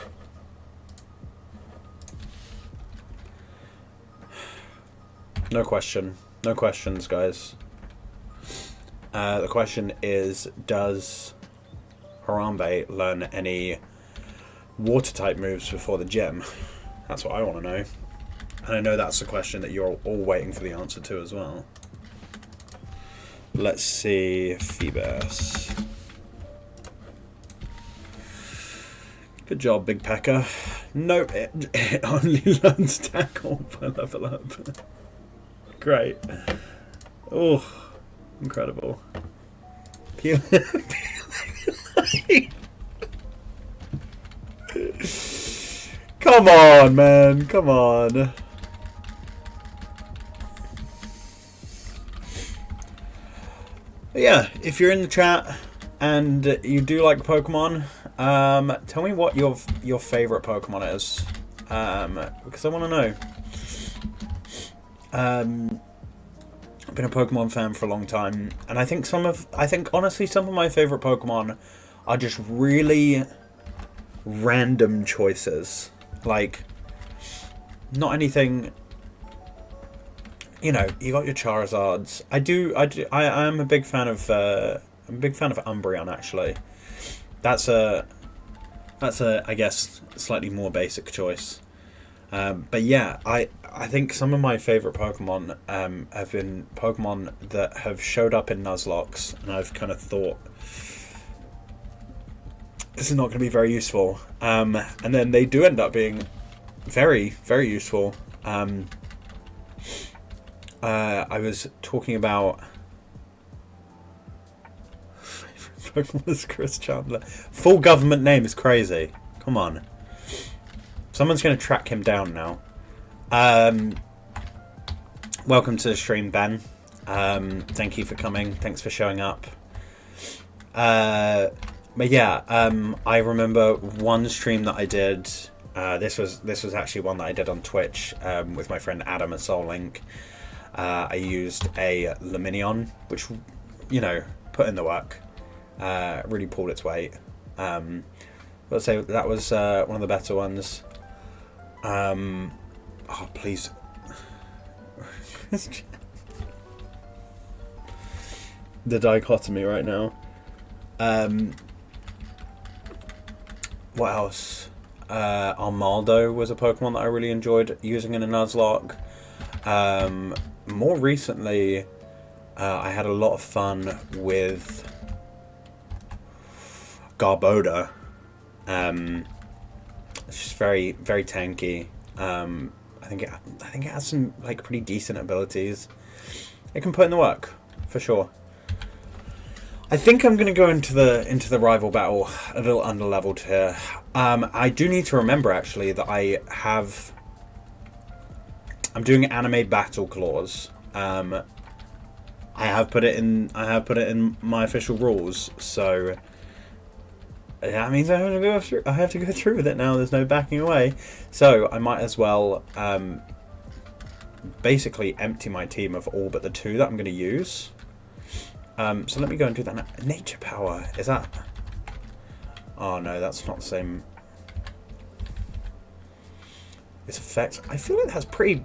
No question. No questions, guys. The question is, does Harambe learn any water-type moves before the gym? That's what I want to know. And I know that's the question that you're all waiting for the answer to as well. Let's see, Feebas. Good job, Big Pecker. Nope, it only learns tackle by level up. Great. Oh, incredible. Come on, man. Come on. But yeah, if you're in the chat and you do like Pokemon, tell me what your favorite Pokemon is, because I want to know. I've been a Pokemon fan for a long time, and I think honestly some of my favorite Pokemon are just really random choices, like not anything. You know, you got your Charizards. I am a big fan of Umbreon actually. That's a I guess slightly more basic choice. But yeah, I think some of my favourite Pokemon have been Pokemon that have showed up in Nuzlocke, and I've kind of thought this is not going to be very useful. And then they do end up being very, very useful. I was talking about Pokemon is Chris Chandler. Full government name is crazy. Come on. Someone's going to track him down now. Welcome to the stream, Ben. Thank you for coming. Thanks for showing up. But yeah, I remember one stream that I did. This was actually one that I did on Twitch with my friend Adam at SoulLink. I used a Luminion, which, you know, put in the work. Really pulled its weight. Let's say that was one of the better ones. Oh, please. The dichotomy right now. What else? Armaldo was a Pokemon that I really enjoyed using in a Nuzlocke. More recently, I had a lot of fun with Garbodor. It's just very, very tanky. I think it has some like pretty decent abilities. It can put in the work for sure. I think I'm going to go into the rival battle a little underleveled here. I do need to remember actually that I'm doing anime battle clause. I have put it in my official rules, so that means I have to go through with it now. There's no backing away. So I might as well basically empty my team of all but the 2 that I'm going to use. So let me go and do that now. Nature Power, is that... Oh no, that's not the same. Its effects, I feel like that's pretty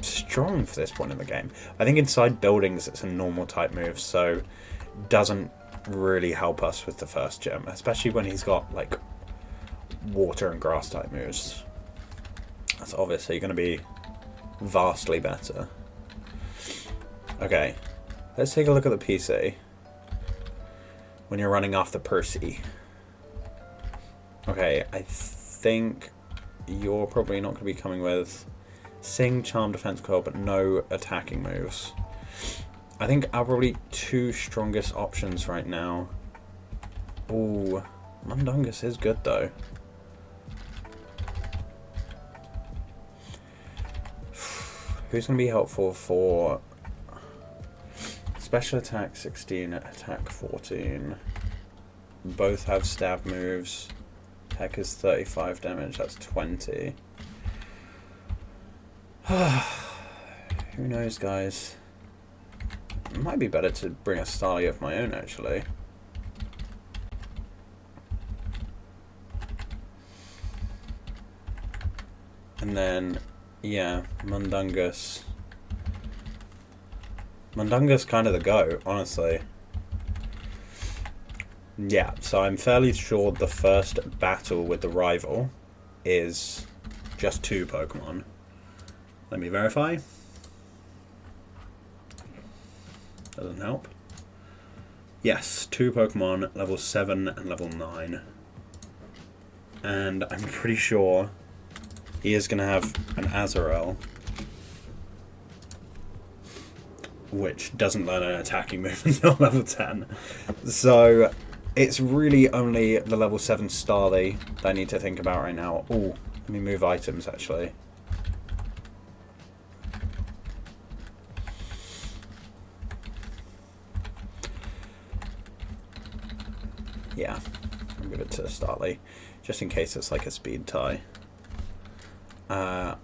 strong for this point in the game. I think inside buildings it's a normal type move, so doesn't really help us with the first gem, especially when he's got like water and grass type moves. That's obviously going to be vastly better. Okay, let's take a look at the PC when you're running off the Percy. Okay, I think you're probably not going to be coming with Sing, Charm, Defense, Coil, but no attacking moves. I think our probably 2 strongest options right now. Ooh, Mundungus is good though. Who's going to be helpful for special attack 16, attack 14? Both have stab moves. Attack is 35 damage, that's 20. Who knows, guys? It might be better to bring a Starly of my own, actually. And then, yeah, Mundungus. Mundungus kind of the go, honestly. Yeah, so I'm fairly sure the first battle with the rival is just 2 Pokemon. Let me verify. Doesn't help. Yes, 2 Pokemon, level 7 and level 9. And I'm pretty sure he is going to have an Azrael, which doesn't learn an attacking move until level 10. So it's really only the level 7 Starly that I need to think about right now. Oh, let me move items actually. Yeah, I'll give it to Starly, just in case it's like a speed tie. I'm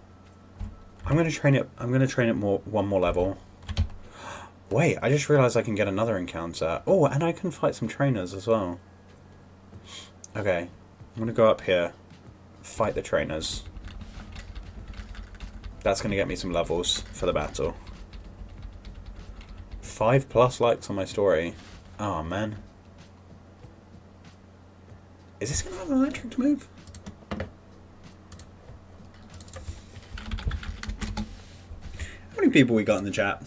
gonna train it. I'm gonna train it one more level. Wait, I just realised I can get another encounter. Oh, and I can fight some trainers as well. Okay, I'm gonna go up here, fight the trainers. That's gonna get me some levels for the battle. 5+ likes on my story. Oh man. Is this going to have an electric move? How many people we got in the chat?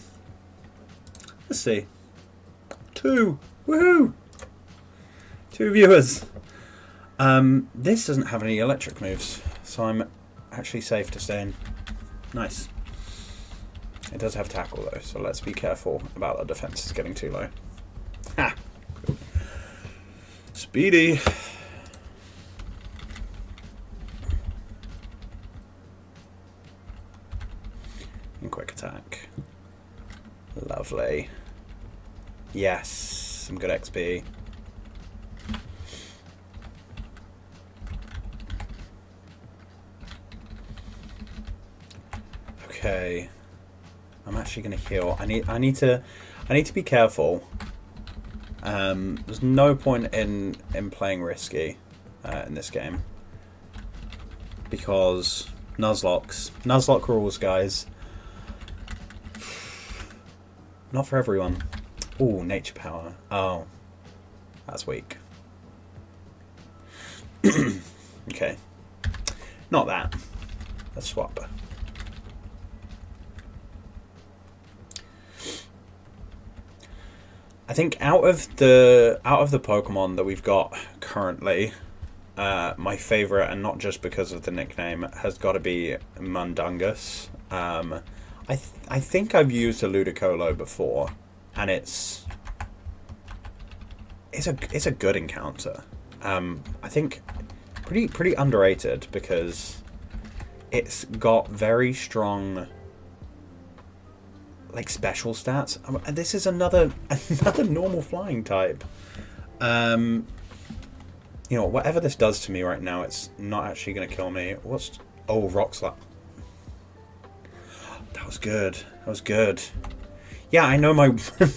Let's see. 2! Woohoo! 2 viewers. This doesn't have any electric moves, so I'm actually safe to stay in. Nice. It does have tackle though, so let's be careful about the defenses getting too low. Ha! Speedy! And quick attack. Lovely. Yes. some good XP. Okay. I'm actually gonna heal. I need to be careful. There's no point in playing risky in this game. Because Nuzlocke rules, guys. Not for everyone. Ooh, nature power. Oh. That's weak. Okay. Not that. Let's swap. I think out of the Pokemon that we've got currently, my favourite, and not just because of the nickname, has got to be Mundungus. I think I've used a Ludicolo before, and it's a good encounter. I think pretty underrated because it's got very strong like special stats. This is another normal flying type. You know, whatever this does to me right now, it's not actually going to kill me. Rock Slap. That was good. That was good. Yeah, I know my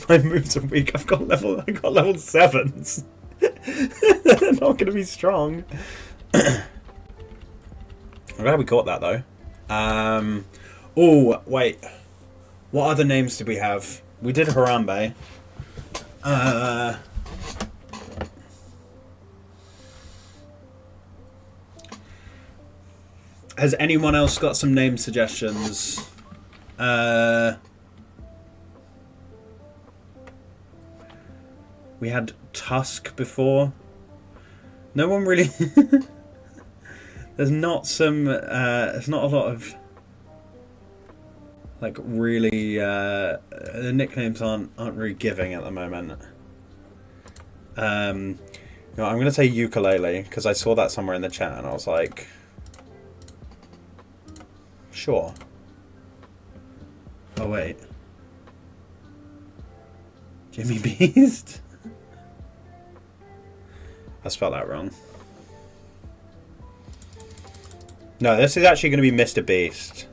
my moves are weak. I got level 7s. They're not going to be strong. I'm glad we caught that though. Oh wait, what other names did we have? We did Harambe. Has anyone else got some name suggestions? We had Tusk before. No one really... There's not a lot of... Like, really... the nicknames aren't really giving at the moment. No, I'm going to say ukulele, because I saw that somewhere in the chat, and I was like... Sure. Oh, wait. Jimmy Beast? I spelled that wrong. No, this is actually going to be Mr. Beast.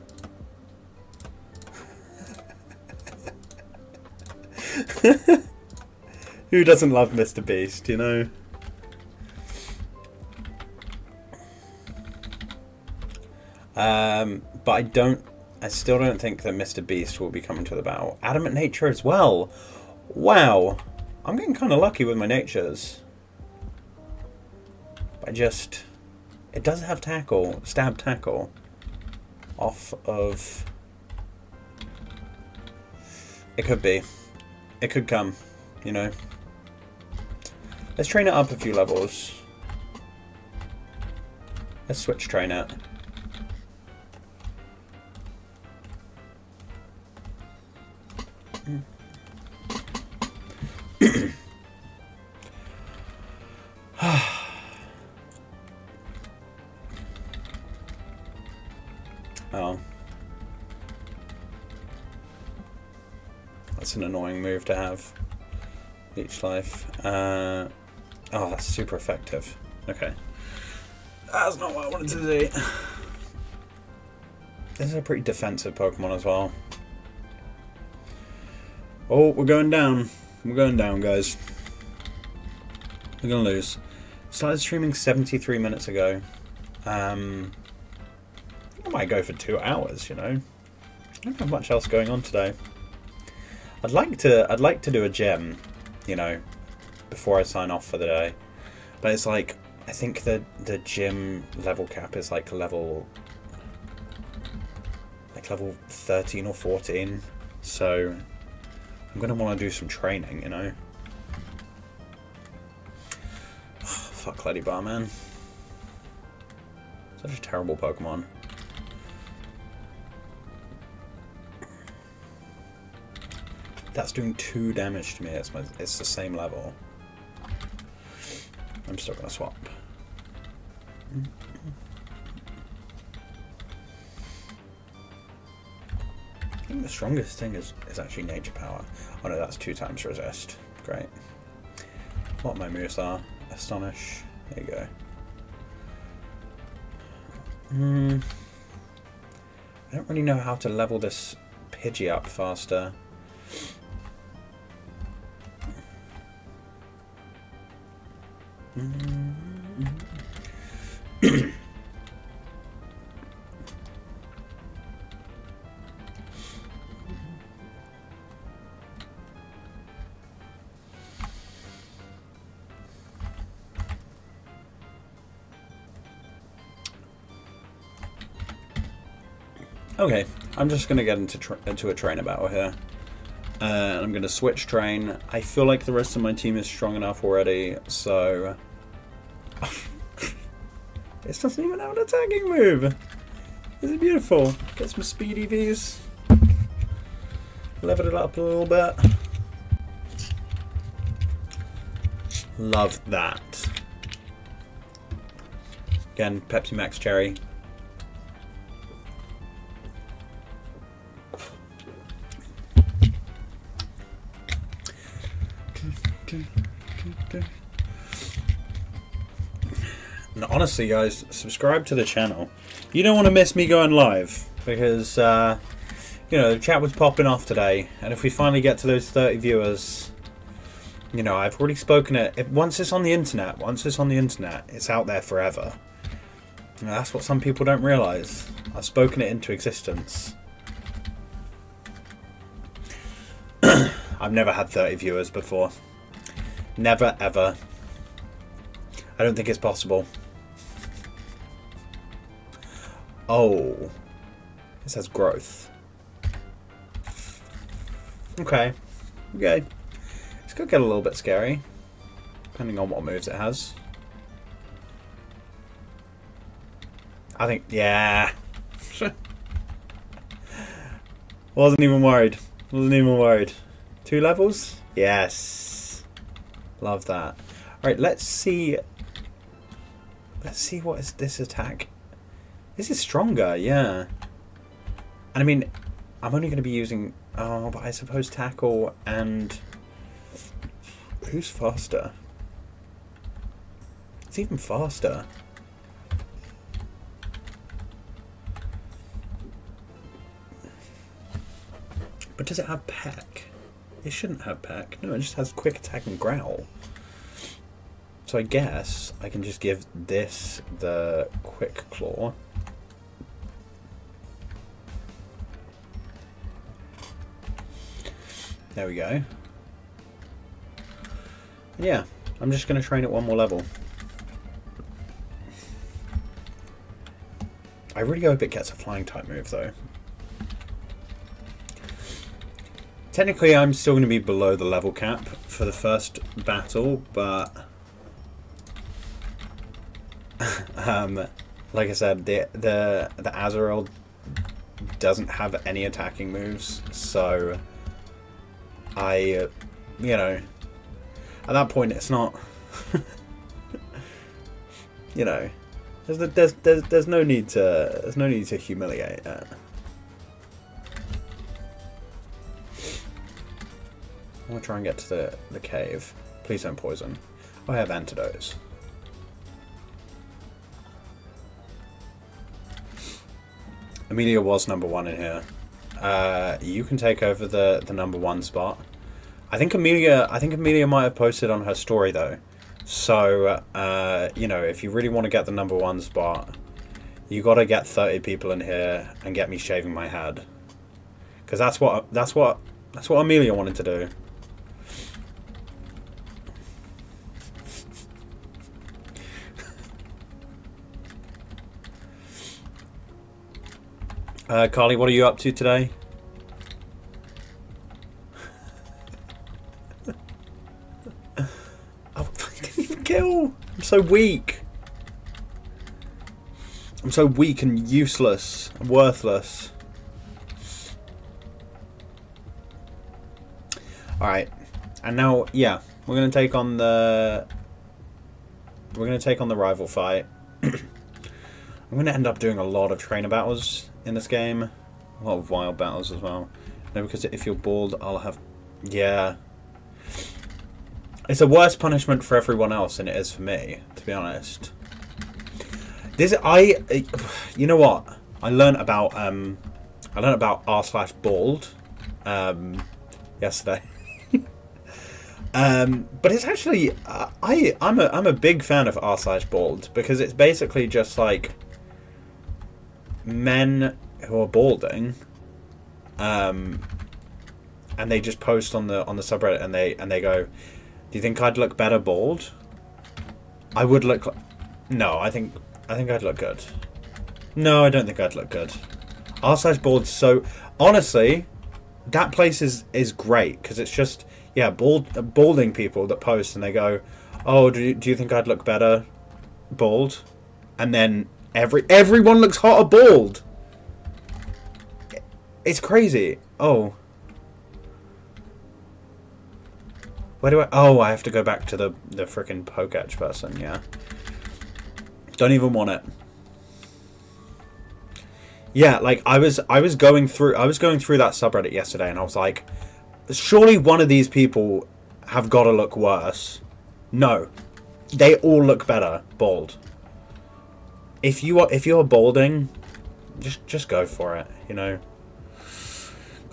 Who doesn't love Mr. Beast, you know? But I still don't think that Mr. Beast will be coming to the battle. Adamant Nature as well. Wow. I'm getting kind of lucky with my natures. It does have tackle, stab tackle, off of, it could be, it could come, you know. Let's train it up a few levels. Let's switch train it. Oh. That's an annoying move to have. Each life. Oh, that's super effective. Okay. That's not what I wanted to do. This is a pretty defensive Pokemon as well. Oh, we're going down. We're going down, guys. We're going to lose. Started streaming 73 minutes ago. I might go for 2 hours, you know. I don't have much else going on today. I'd like to do a gym, you know, before I sign off for the day. But it's like, I think the gym level cap is like level 13 or 14. So I'm gonna want to do some training, you know. Fuck Ledybar, man. Such a terrible Pokemon. That's doing 2 damage to me. It's the same level. I'm still gonna swap. I think the strongest thing is actually nature power. Oh no, that's 2 times resist. Great. what my moves are. Astonish. There you go. I don't really know how to level this Pidgey up faster. Okay, I'm just going to get into a trainer battle here. I'm going to switch train. I feel like the rest of my team is strong enough already, so... This doesn't even have an attacking move! Is it beautiful? Get some speedy Vs. Level it up a little bit. Love that. Again, Pepsi Max Cherry. And honestly, guys, subscribe to the channel. You don't want to miss me going live because, you know, the chat was popping off today, and if we finally get to those 30 viewers, you know, I've already spoken it. Once it's on the internet, it's out there forever. And that's what some people don't realise. I've spoken it into existence. I've never had 30 viewers before. Never, ever. I don't think it's possible. Oh. It says growth. Okay. Okay. This could get a little bit scary. Depending on what moves it has. I think, yeah. Wasn't even worried. 2 levels? Yes. Love that. Alright, let's see. Let's see what is this attack. This is stronger, yeah. And I mean, I'm only going to be using... Oh, but I suppose tackle and... Who's faster? It's even faster. But does it have peck? It shouldn't have peck. No, it just has quick attack and growl. So I guess I can just give this the quick claw. There we go. And yeah, I'm just going to train it one more level. I really hope it gets a flying type move though. Technically, I'm still going to be below the level cap for the first battle, but like I said, the Azrael doesn't have any attacking moves, so I, you know, at that point it's not, you know, there's no need to humiliate it. I want to try and get to the cave. Please don't poison. Oh, I have antidotes. Amelia was number 1 in here. You can take over the number 1 spot. I think Amelia might have posted on her story though. So you know, if you really want to get the number 1 spot, you got to get 30 people in here and get me shaving my head. Because that's what Amelia wanted to do. Carly, what are you up to today? Oh, I didn't even kill! I'm so weak! I'm so weak and useless and worthless. Alright. And now, yeah, we're gonna take on the rival fight. I'm going to end up doing a lot of trainer battles in this game. A lot of wild battles as well. No, because if you're bald, I'll have... Yeah. It's a worse punishment for everyone else than it is for me, to be honest. You know what? I learnt about r/bald yesterday. But it's actually I'm a big fan of r/bald because it's basically just like men who are balding, and they just post on the subreddit and they go, "Do you think I'd look better bald?" I would look. No, I think I'd look good. No, I don't think I'd look good. r/bald. So honestly, that place is great because it's just balding people that post and they go, "Oh, do you think I'd look better bald?" And then everyone looks hotter bald. It's crazy. Oh. Where do I... Oh, I have to go back to the frickin' Poketch person, yeah. Don't even want it. Yeah, like, I was going through that subreddit yesterday and I was like, surely one of these people have got to look worse. No. They all look better bald. If you're balding, just go for it, you know.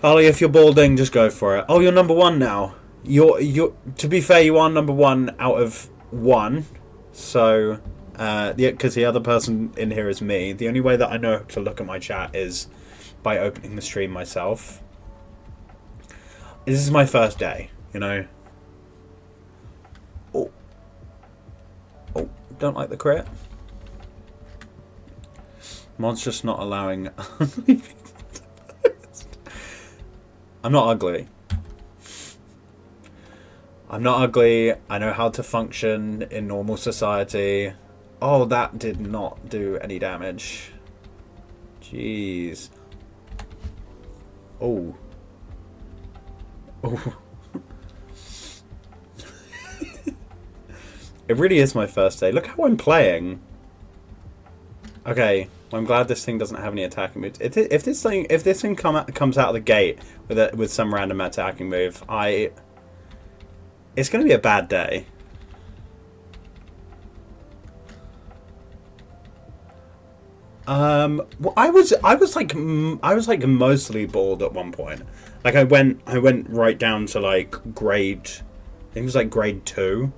Carly, if you're balding, just go for it. Oh, you're number 1 now. You're to be fair, you are number 1 out of 1. So, because the other person in here is me. The only way that I know to look at my chat is by opening the stream myself. This is my first day, you know. Oh, don't like the crit. Mod's just not allowing. I'm not ugly. I'm not ugly. I know how to function in normal society. Oh, that did not do any damage. Jeez. Oh. Oh. It really is my first day. Look how I'm playing. Okay, well, I'm glad this thing doesn't have any attacking moves. If this thing comes out of the gate with some random attacking move, it's going to be a bad day. Well, I was like mostly bald at one point. Like I went right down to like grade, I think it was like grade 2,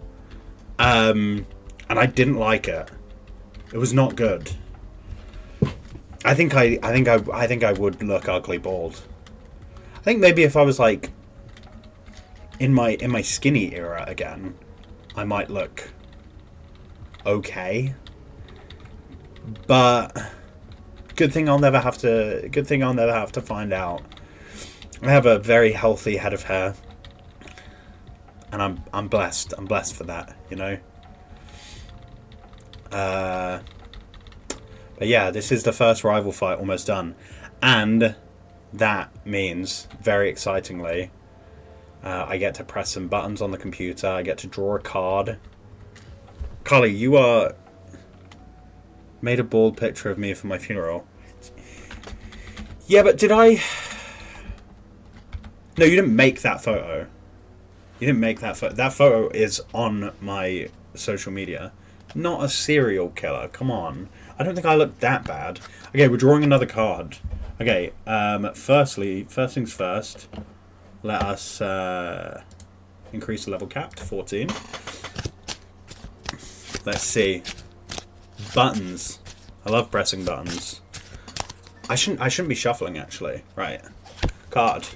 and I didn't like it. It was not good. I think I would look ugly bald. I think maybe if I was like in my skinny era again, I might look okay. But good thing I'll never have to find out. I have a very healthy head of hair, and I'm blessed. I'm blessed for that, you know. But yeah, this is the first rival fight almost done, and that means, very excitingly, I get to press some buttons on the computer. I get to draw a card. Carly, you are made a bald picture of me for my funeral. Yeah, but did I? No, you didn't make that photo. You didn't make that photo. That photo is on my social media. Not a serial killer. Come on. I don't think I look that bad. Okay, we're drawing another card. Okay, first things first. Let us increase the level cap to 14. Let's see. Buttons. I love pressing buttons. I shouldn't be shuffling, actually. Right. Card.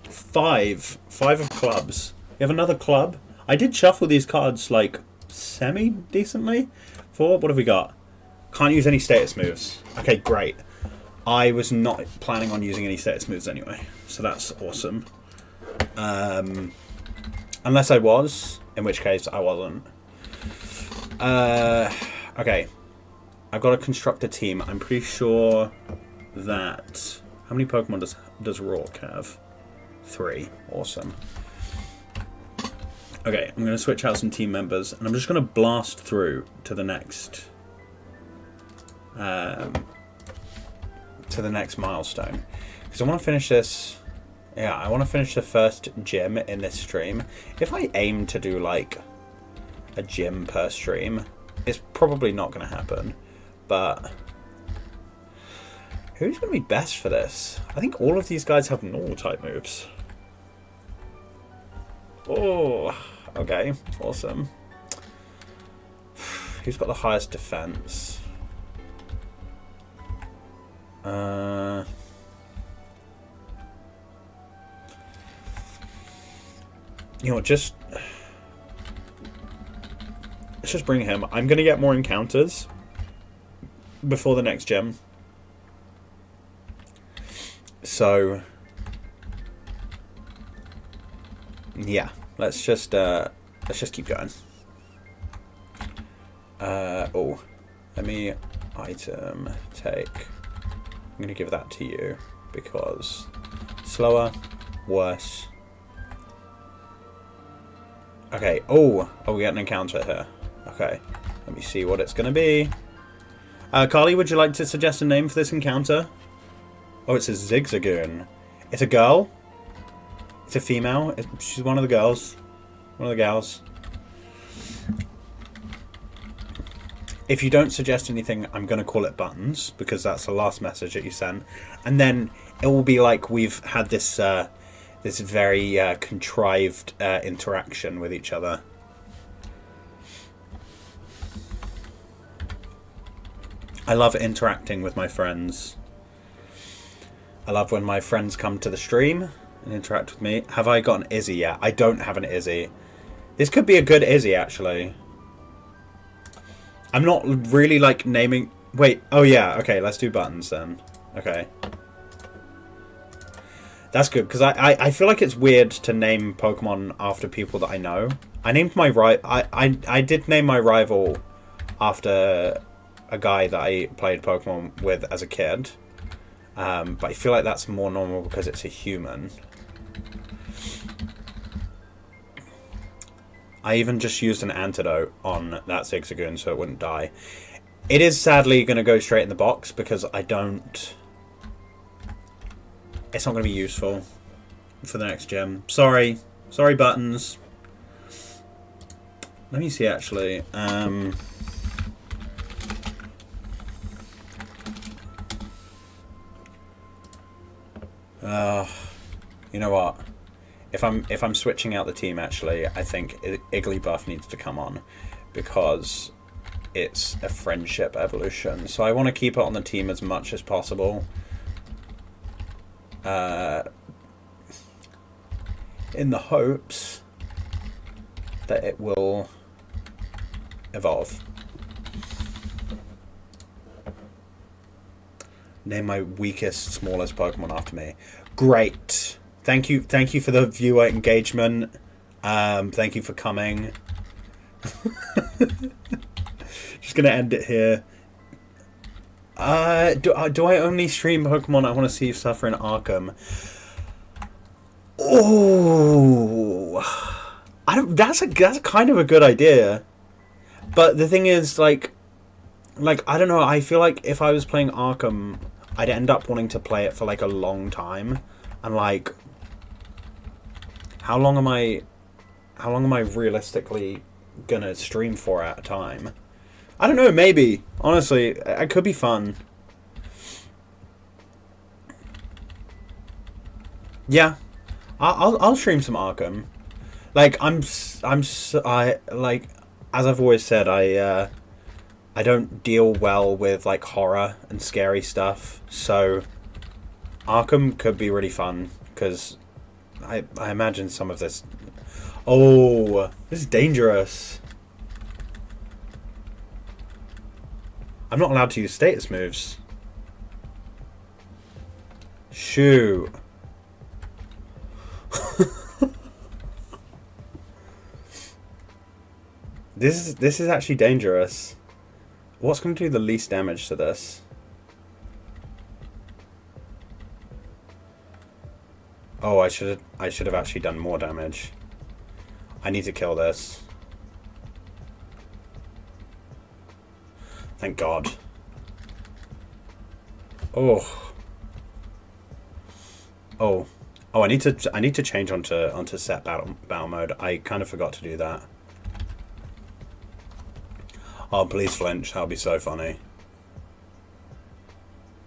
5 of clubs. You have another club. I did shuffle these cards like semi-decently. 4. What have we got? Can't use any status moves. Okay, great. I was not planning on using any status moves anyway, so that's awesome. Unless I was, in which case I wasn't. Okay. I've got to construct a team. I'm pretty sure that... How many Pokemon does Rourke have? 3. Awesome. Okay, I'm going to switch out some team members, and I'm just going to blast through to the next... to the next milestone. Because I want to finish this Yeah, I want to finish the first gym in this stream. If I aim to do, like, a gym per stream, it's probably not going to happen. But who's going to be best for this? I think all of these guys have normal type moves. Oh, okay. Awesome. Who's got the highest defense? You know, let's just bring him. I'm going to get more encounters before the next gem. So, yeah, let's just keep going. Oh, let me item take. I'm going to give that to you because slower, worse. Okay. Oh, we got an encounter here. Okay, let me see what it's going to be. Carly, would you like to suggest a name for this encounter? Oh, it's a Zigzagoon. It's a girl. It's a female. She's one of the girls. One of the gals. If you don't suggest anything, I'm going to call it Buttons, because that's the last message that you sent. And then it will be like we've had this this very contrived interaction with each other. I love interacting with my friends. I love when my friends come to the stream and interact with me. Have I got an Izzy yet? I don't have an Izzy. This could be a good Izzy, actually. I'm not really, like, naming... Wait, oh yeah, okay, let's do Buttons then. Okay. That's good, because I feel like it's weird to name Pokemon after people that I know. I named my I did name my rival after a guy that I played Pokemon with as a kid. But I feel like that's more normal because it's a human. I even just used an antidote on that Zigzagoon so it wouldn't die. It is sadly going to go straight in the box because I don't... It's not going to be useful for the next gym. Sorry. Sorry, Buttons. Let me see, actually. You know what? If I'm switching out the team, actually, I think Igglybuff needs to come on because it's a friendship evolution. So I want to keep it on the team as much as possible. In the hopes that it will evolve. Name my weakest, smallest Pokemon after me. Great. Thank you for the viewer engagement. Thank you for coming. Just gonna end it here. Do I only stream Pokemon I want to see suffer in Arkham? Oh, that's kind of a good idea. But the thing is, like I don't know. I feel like if I was playing Arkham, I'd end up wanting to play it for like a long time, and like, how long am I realistically gonna stream for at a time? I don't know. Maybe honestly, it could be fun. Yeah, I'll stream some Arkham. Like I like, as I've always said, I don't deal well with like horror and scary stuff, so Arkham could be really fun because I imagine some of this. Oh, this is dangerous. I'm not allowed to use status moves. Shoot. This is actually dangerous. What's going to do the least damage to this? Oh, I should have actually done more damage. I need to kill this. Thank God. Oh. Oh. Oh, I need to change onto set battle mode. I kind of forgot to do that. Oh, please flinch. That would be so funny.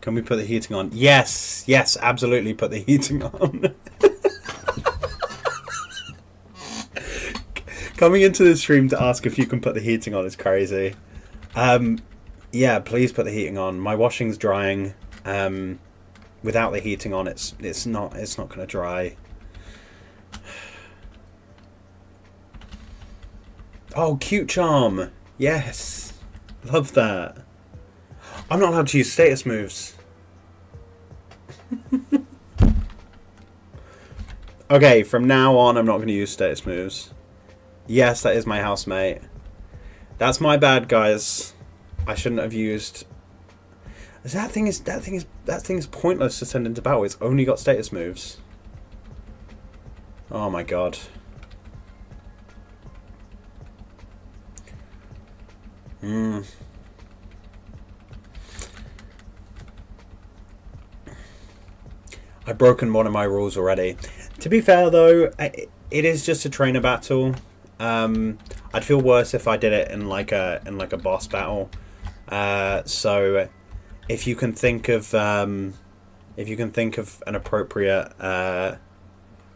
Can we put the heating on? Yes, yes, absolutely. Put the heating on. Coming into the stream to ask if you can put the heating on is crazy. Yeah, please put the heating on. My washing's drying. Without the heating on, it's not going to dry. Oh, cute charm. Yes, love that. I'm not allowed to use status moves. Okay, from now on, I'm not going to use status moves. Yes, that is my housemate. That's my bad, guys. I shouldn't have used. That thing is pointless to send into battle. It's only got status moves. Oh my god. I've broken one of my rules already. To be fair though, it is just a trainer battle. I'd feel worse if I did it in like a boss battle. So if you can think of an appropriate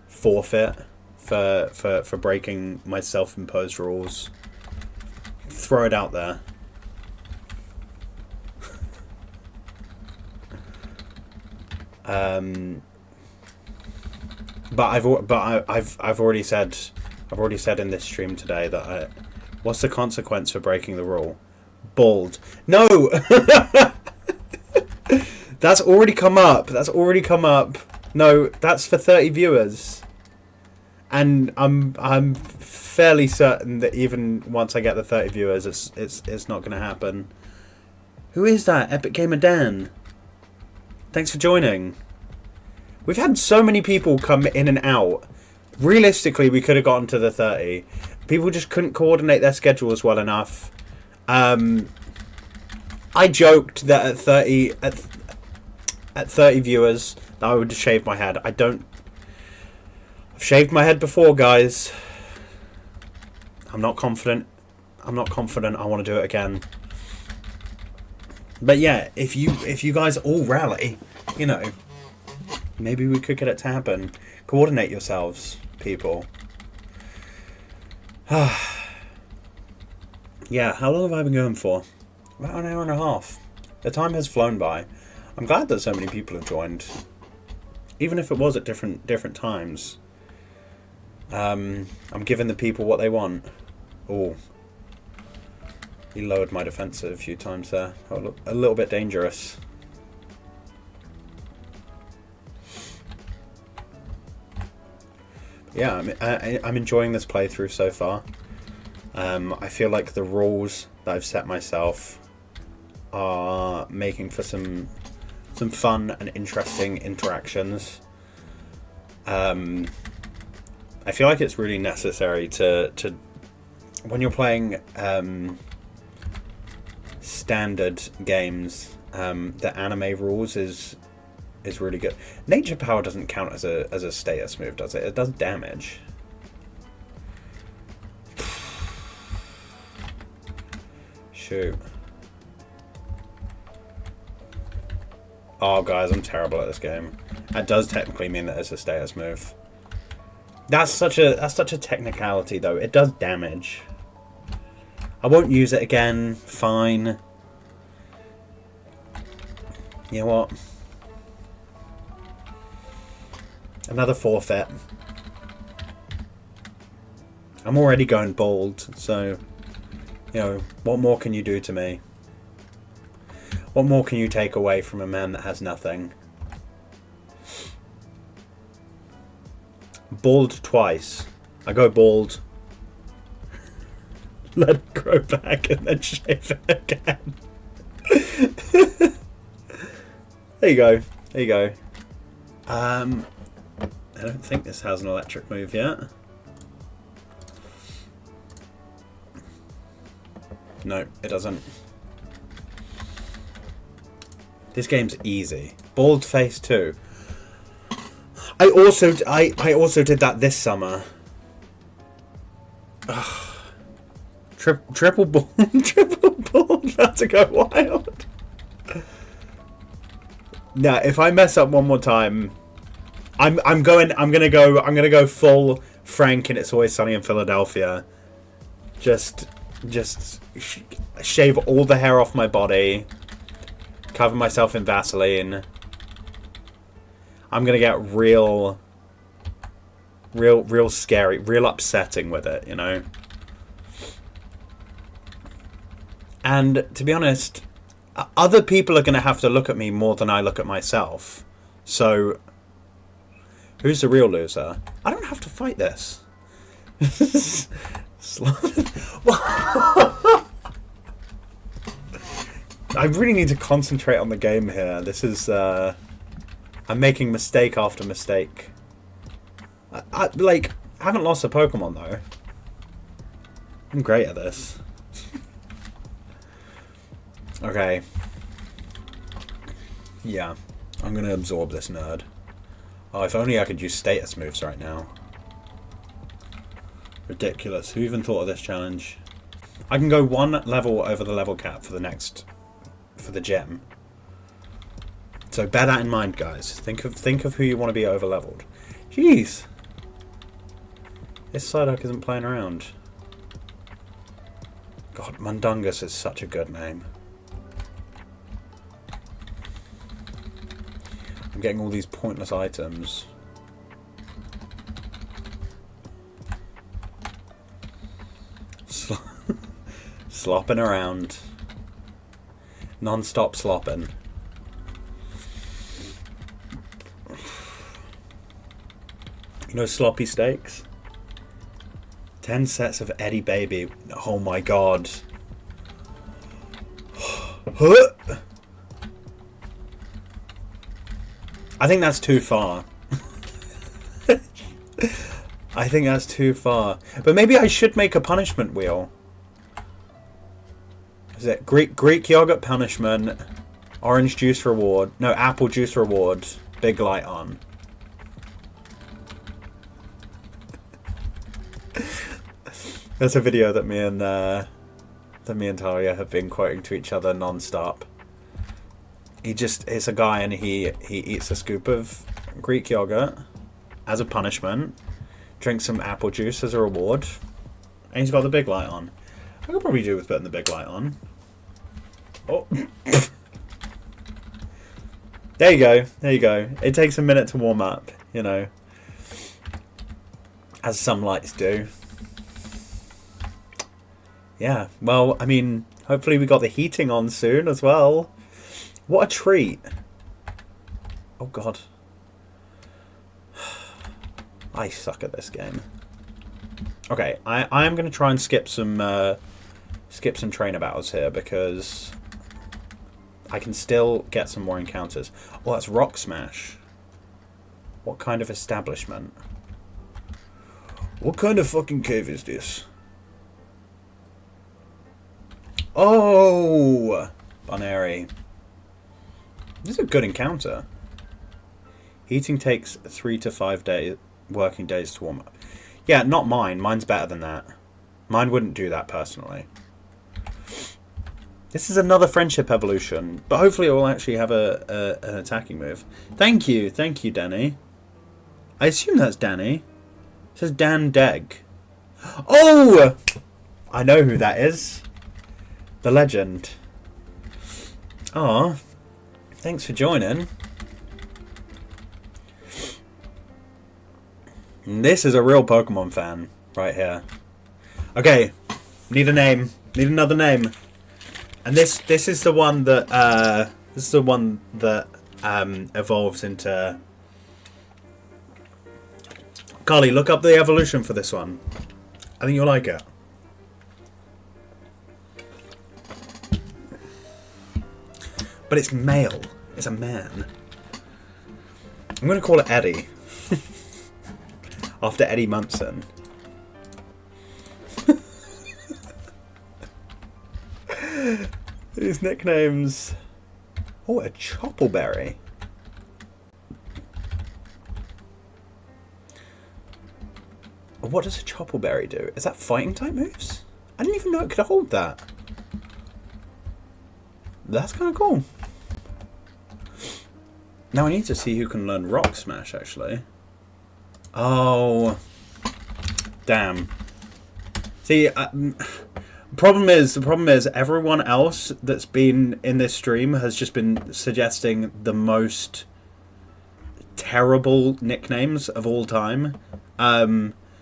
forfeit for breaking my self-imposed rules, throw it out there. But I've already said in this stream today that what's the consequence for breaking the rule? Bald. No. That's already come up. No, that's for 30 viewers. And I'm fairly certain that even once I get the 30 viewers, it's not going to happen. Who is that? Epic Gamer Dan. Thanks for joining. We've had so many people come in and out. Realistically, we could have gotten to the 30. People just couldn't coordinate their schedules well enough. I joked that at 30 viewers that I would shave my head. I've shaved my head before, guys. I'm not confident. I want to do it again. But yeah, if you guys all rally, you know, maybe we could get it to happen. Coordinate yourselves, people. Yeah, how long have I been going for? About an hour and a half. The time has flown by. I'm glad that so many people have joined. Even if it was at different times. I'm giving the people what they want. Oh. He lowered my defense a few times there. A little bit dangerous. Yeah, I'm enjoying this playthrough so far. I feel like the rules that I've set myself are making for some fun and interesting interactions. I feel like it's really necessary to when you're playing standard games, the anime rules is really good. Nature Power doesn't count as a status move, does it? It does damage. Shoot. Oh, guys, I'm terrible at this game. That does technically mean that it's a status move. That's such a technicality, though. It does damage. I won't use it again. Fine. You know what? Another forfeit. I'm already going bald, so, you know, what more can you do to me? What more can you take away from a man that has nothing? Bald twice. I go bald. Let it grow back and then shave it again. There you go. There you go. I don't think this has an electric move yet. No, it doesn't. This game's easy. Bald face too. I also did that this summer. Triple ball, triple ball, about to go wild. Now, if I mess up one more time, I'm gonna go full Frank and It's Always Sunny in Philadelphia. Just shave all the hair off my body, cover myself in Vaseline. I'm gonna get real scary, real upsetting with it, you know. And to be honest, other people are going to have to look at me more than I look at myself. So, who's the real loser? I don't have to fight this. I really need to concentrate on the game here. This is... I'm making mistake after mistake. I haven't lost a Pokemon, though. I'm great at this. Okay. Yeah. I'm gonna absorb this nerd. Oh, if only I could use status moves right now. Ridiculous. Who even thought of this challenge? I can go one level over the level cap for the gem. So bear that in mind, guys. Think of who you want to be over leveled. Jeez. This Psyduck isn't playing around. God, Mundungus is such a good name. I'm getting all these pointless items. Slopping around. Non-stop slopping. You know sloppy steaks? 10 sets of Eddie Baby. Oh my god. I think that's too far. I think that's too far. But maybe I should make a punishment wheel. Is it Greek yogurt punishment, orange juice reward, no, apple juice reward, big light on. That's a video that me and Talia have been quoting to each other non-stop. It's a guy and he eats a scoop of Greek yogurt as a punishment, drinks some apple juice as a reward, and he's got the big light on. I could probably do with putting the big light on. Oh. There you go. There you go. It takes a minute to warm up, you know. As some lights do. Yeah, well, I mean, hopefully we got the heating on soon as well. What a treat. Oh, God. I suck at this game. Okay, I am going to try and skip some trainer battles here because I can still get some more encounters. Oh, that's Rock Smash. What kind of establishment? What kind of fucking cave is this? Oh! Bonairy. This is a good encounter. Heating takes 3 to 5 working days to warm up. Yeah, not mine. Mine's better than that. Mine wouldn't do that personally. This is another friendship evolution, but hopefully it will actually have an attacking move. Thank you, Danny. I assume that's Danny. It says Dan Deg. Oh! I know who that is. The legend. Aw. Thanks for joining. This is a real Pokemon fan right here. Okay, need a name. Need another name. And this is the one that evolves into. Carly, look up the evolution for this one. I think you'll like it. But it's male. It's a man. I'm going to call it Eddie. After Eddie Munson. These nicknames. Oh, a Choppleberry. What does a Choppleberry do? Is that fighting type moves? I didn't even know it could hold that. That's kind of cool. Now I need to see who can learn Rock Smash, actually. Oh. Damn. See, the problem is everyone else that's been in this stream has just been suggesting the most terrible nicknames of all time.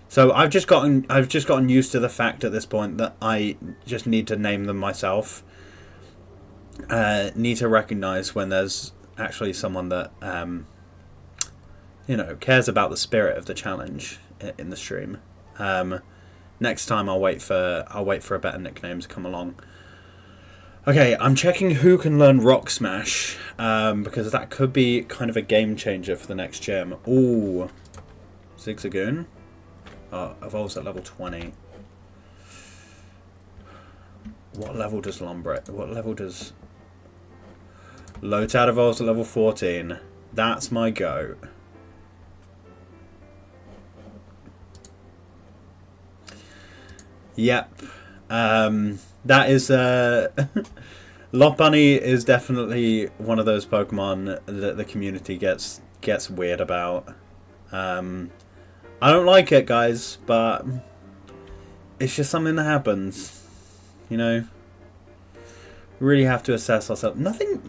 So I've just gotten used to the fact at this point that I just need to name them myself. Need to recognize when there's actually someone that cares about the spirit of the challenge in the stream. Next time I'll wait for a better nickname to come along. Okay, I'm checking who can learn Rock Smash, because that could be kind of a game changer for the next gym. Ooh, Zigzagoon. Evolves at level 20. What level does Lombre? What level does Lotad evolves at level 14? That's my goat. Yep. That is Lot Bunny is definitely one of those Pokemon that the community gets weird about. I don't like it, guys, but it's just something that happens. You know, we really have to assess ourselves. Nothing.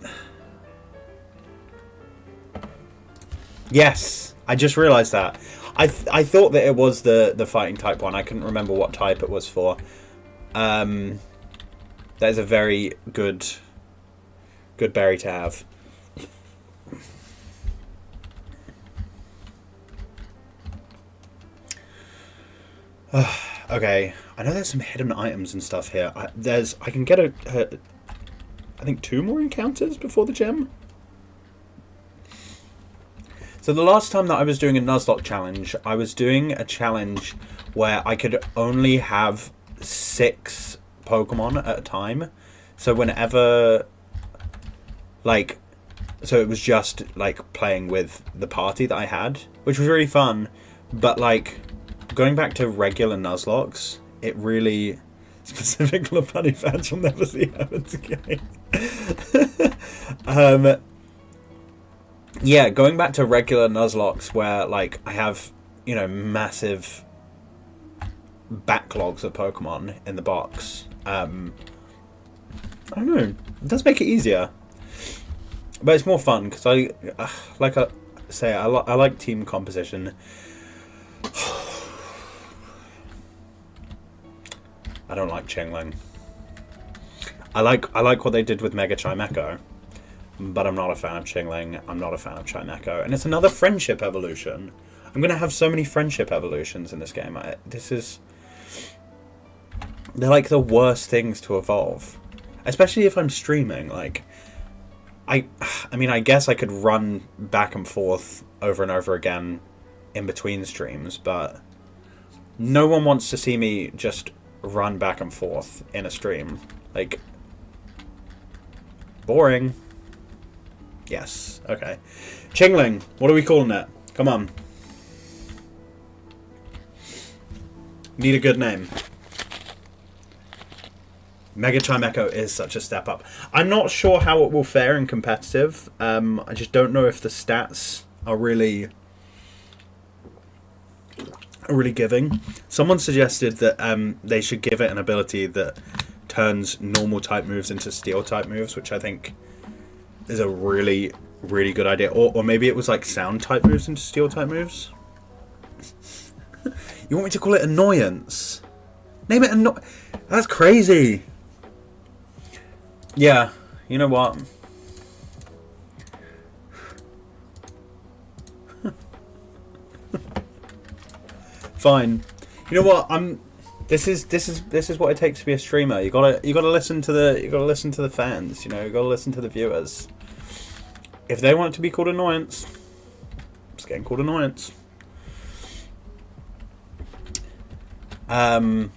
Yes, I just realised that. I thought that it was the fighting type one. I couldn't remember what type it was for. That is a very good berry to have. Okay, I know there's some hidden items and stuff here. I can get I think 2 more encounters before the gym. So the last time that I was doing a Nuzlocke challenge, I was doing a challenge where I could only have 6 Pokemon at a time. So whenever, so it was just playing with the party that I had, which was really fun. But going back to regular Nuzlockes, it really specific Lopunny fans will never see happens again. Yeah, going back to regular Nuzlocke where I have, massive backlogs of Pokemon in the box. I don't know. It does make it easier, but it's more fun because I like team composition. I don't like Chingling. I like what they did with Mega Chimecho, but I'm not a fan of Chingling. I'm not a fan of Chimecho, and it's another friendship evolution. I'm gonna have so many friendship evolutions in this game. They're like the worst things to evolve, especially if I'm streaming. I mean, I guess I could run back and forth over and over again in between streams, but no one wants to see me just run back and forth in a stream. Boring. Yes. Okay. Chingling. What are we calling it? Come on. Need a good name. Mega Chimecho is such a step up. I'm not sure how it will fare in competitive. I just don't know if the stats are really giving. Someone suggested that they should give it an ability that turns normal type moves into steel type moves, which I think is a really, really good idea. Or maybe it was sound type moves into steel type moves. You want me to call it Annoyance? Name it That's crazy. Yeah, you know what? Fine. You know what? This is what it takes to be a streamer. You gotta listen to the fans. You gotta listen to the viewers. If they want it to be called Annoyance, it's getting called Annoyance. But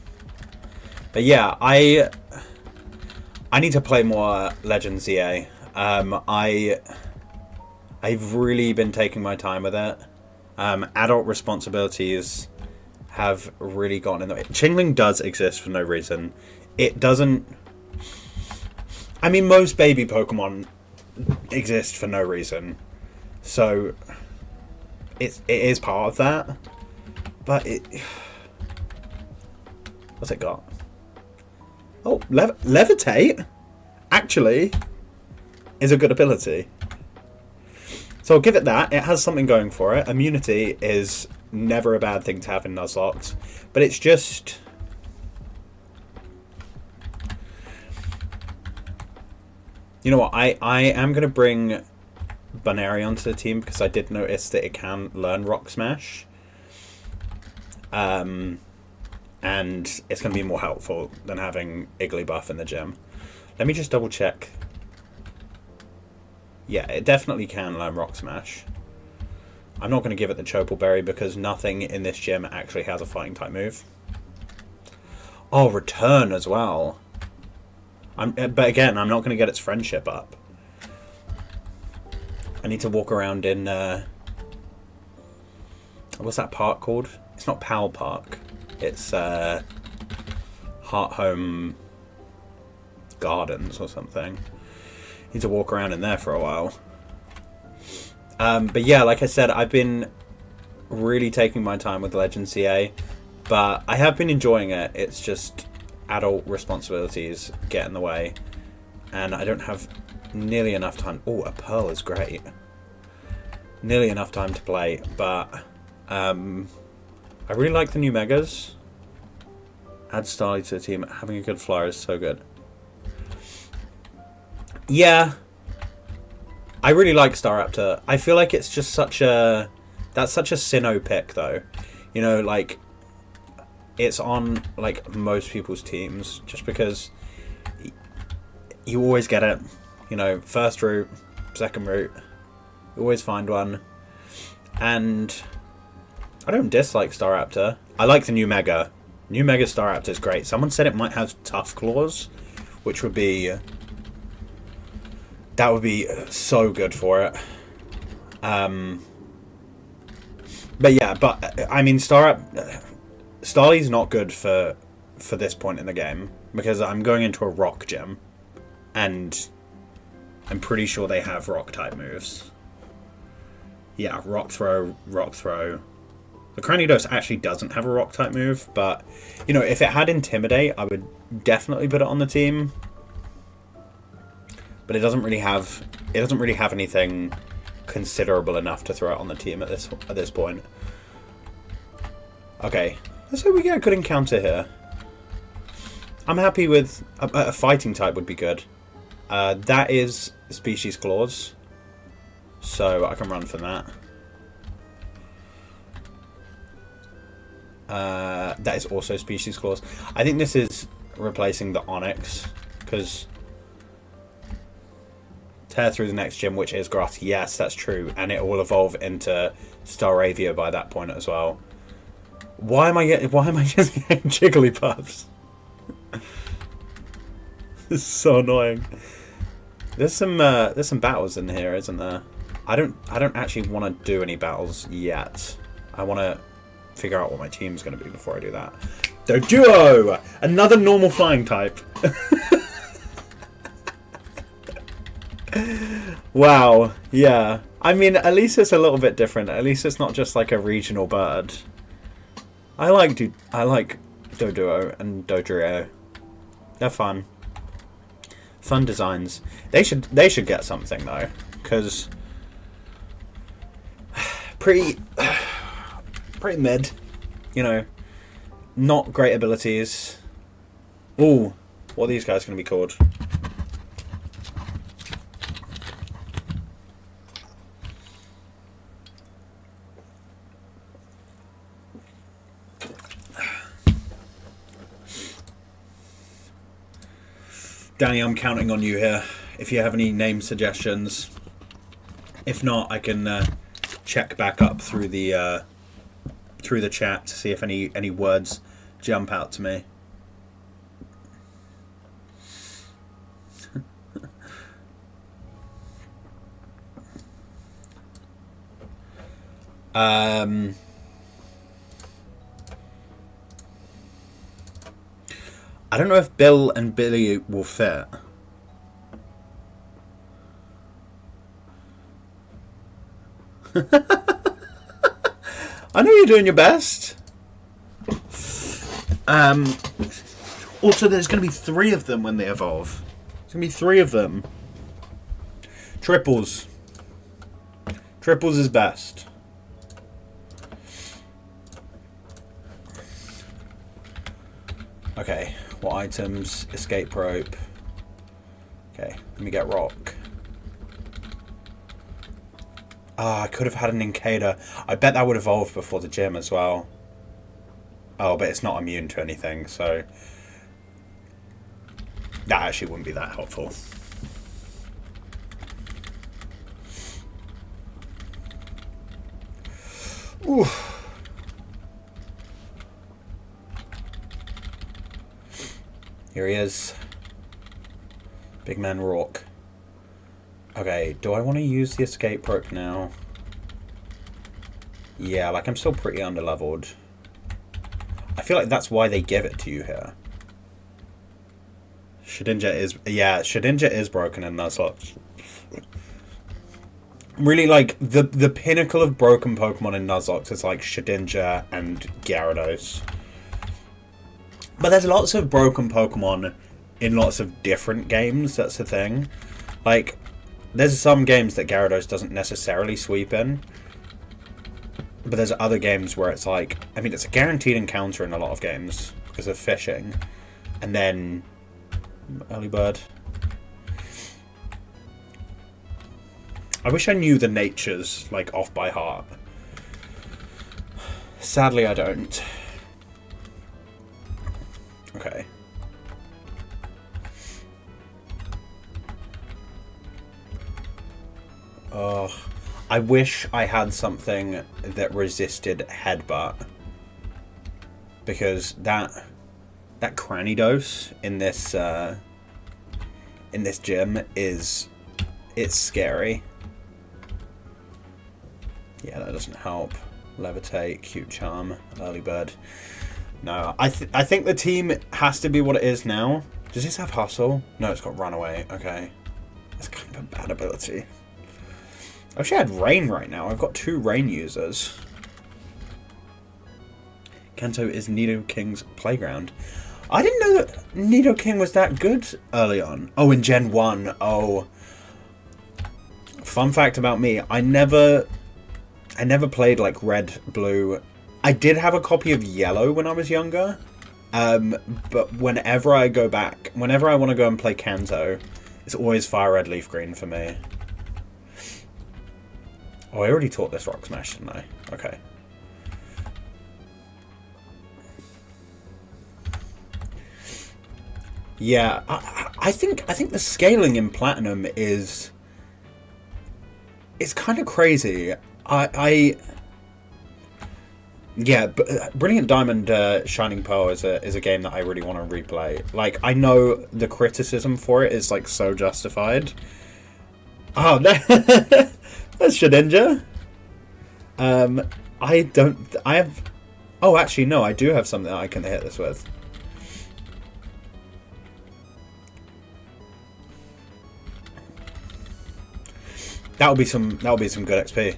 yeah, I need to play more Legends EA. I've really been taking my time with it. Adult responsibilities have really gotten in the way. Chingling does exist for no reason. It doesn't... I mean, most baby Pokemon exist for no reason. So, it is part of that. But it... What's it got? Oh, Levitate, actually, is a good ability. So I'll give it that. It has something going for it. Immunity is never a bad thing to have in Nuzlocke. But it's just... You know what? I am going to bring Bunary onto the team because I did notice that it can learn Rock Smash. And it's going to be more helpful than having Igglybuff in the gym. Let me just double check. Yeah, it definitely can learn Rock Smash. I'm not going to give it the Chopal Berry because nothing in this gym actually has a fighting type move. Oh, Return as well. But again, I'm not going to get its friendship up. I need to walk around in... what's that park called? It's not Pal Park. It's Heart Home Gardens or something. Need to walk around in there for a while. But yeah, like I said, I've been really taking my time with Legend CA, but I have been enjoying it. It's just adult responsibilities get in the way, and I don't have nearly enough time. Oh, a Pearl is great. Nearly enough time to play, but I really like the new Megas. Add Starly to the team. Having a good flyer is so good. Yeah, I really like Staraptor. I feel like it's just such a... That's such a Sinnoh pick, though. You know, like, it's on, like, most people's teams, just because you always get it. You know, first route, second route, you always find one. And I don't dislike Staraptor. I like the new Mega. New Mega Staraptor is great. Someone said it might have Tough Claws, which would be... That would be so good for it. But yeah, I mean, Starly's not good for this point in the game, because I'm going into a rock gym, and I'm pretty sure they have rock type moves. Yeah, rock throw, rock throw. The Cranidos actually doesn't have a rock type move, but you know, if it had Intimidate, I would definitely put it on the team. But it doesn't really have anything considerable enough to throw it on the team at this point. Okay, let's hope we get a good encounter here. I'm happy with a fighting type would be good. That is Species Claws, so I can run for that. That is also Species Claws. I think this is replacing the Onyx, because tear through the next gym, which is grass. Yes, that's true, and it will evolve into Staravia by that point as well. Why am I just getting Jigglypuffs? This is so annoying. There's some battles in here, isn't there? I don't actually want to do any battles yet. I want to figure out what my team's going to be before I do that. Doduo! Another normal flying type. Wow, yeah. I mean, at least it's a little bit different. At least it's not just like a regional bird. I like Doduo and Dodrio. They're fun. Fun designs. They should get something though, because pretty mid. You know, not great abilities. Ooh, what are these guys going to be called? Danny, I'm counting on you here. If you have any name suggestions, if not, I can check back up through the chat to see if any words jump out to me. don't know if Bill and Billy will fit. I know you're doing your best. Also, there's going to be 3 of them when they evolve. There's going to be 3 of them. Triples. Triples is best. Okay, what items? Escape rope. Okay, let me get rock. Ah, I could have had an Incader. I bet that would evolve before the gym as well. Oh, but it's not immune to anything, so... that actually wouldn't be that helpful. Ooh. Here he is. Big man Rourke. Okay, do I want to use the escape rope now? Yeah, like I'm still pretty underleveled. I feel like that's why they give it to you here. Shedinja is... yeah, Shedinja is broken in Nuzlocke. Really, like, the pinnacle of broken Pokemon in Nuzlocke is, like, Shedinja and Gyarados. But there's lots of broken Pokemon in lots of different games, that's the thing. Like, there's some games that Gyarados doesn't necessarily sweep in. But there's other games where it's like... I mean, it's a guaranteed encounter in a lot of games because of fishing. And then... early bird. I wish I knew the natures, like, off by heart. Sadly, I don't. Okay. Oh, I wish I had something that resisted headbutt. Because that cranny dose in this gym is... it's scary. Yeah, that doesn't help. Levitate, cute charm, early bird. No, I think the team has to be what it is now. Does this have hustle? No, it's got runaway. Okay. That's kind of a bad ability. I wish I had rain right now. I've got 2 rain users. Kanto is Nidoking's playground. I didn't know that Nidoking was that good early on. Oh, in Gen 1. Oh. Fun fact about me, I never played like red, blue. I did have a copy of yellow when I was younger. But whenever I go back, whenever I want to go and play Kanto, it's always fire red, leaf green for me. Oh, I already taught this rock smash, didn't I? Okay. Yeah, I think the scaling in Platinum is kind of crazy. Yeah, but Brilliant Diamond, Shining Pearl is a game that I really want to replay. Like, I know the criticism for it is like so justified. Oh, no. That's Shedinja. I have... oh, actually, no, I do have something that I can hit this with. That'll be some good XP.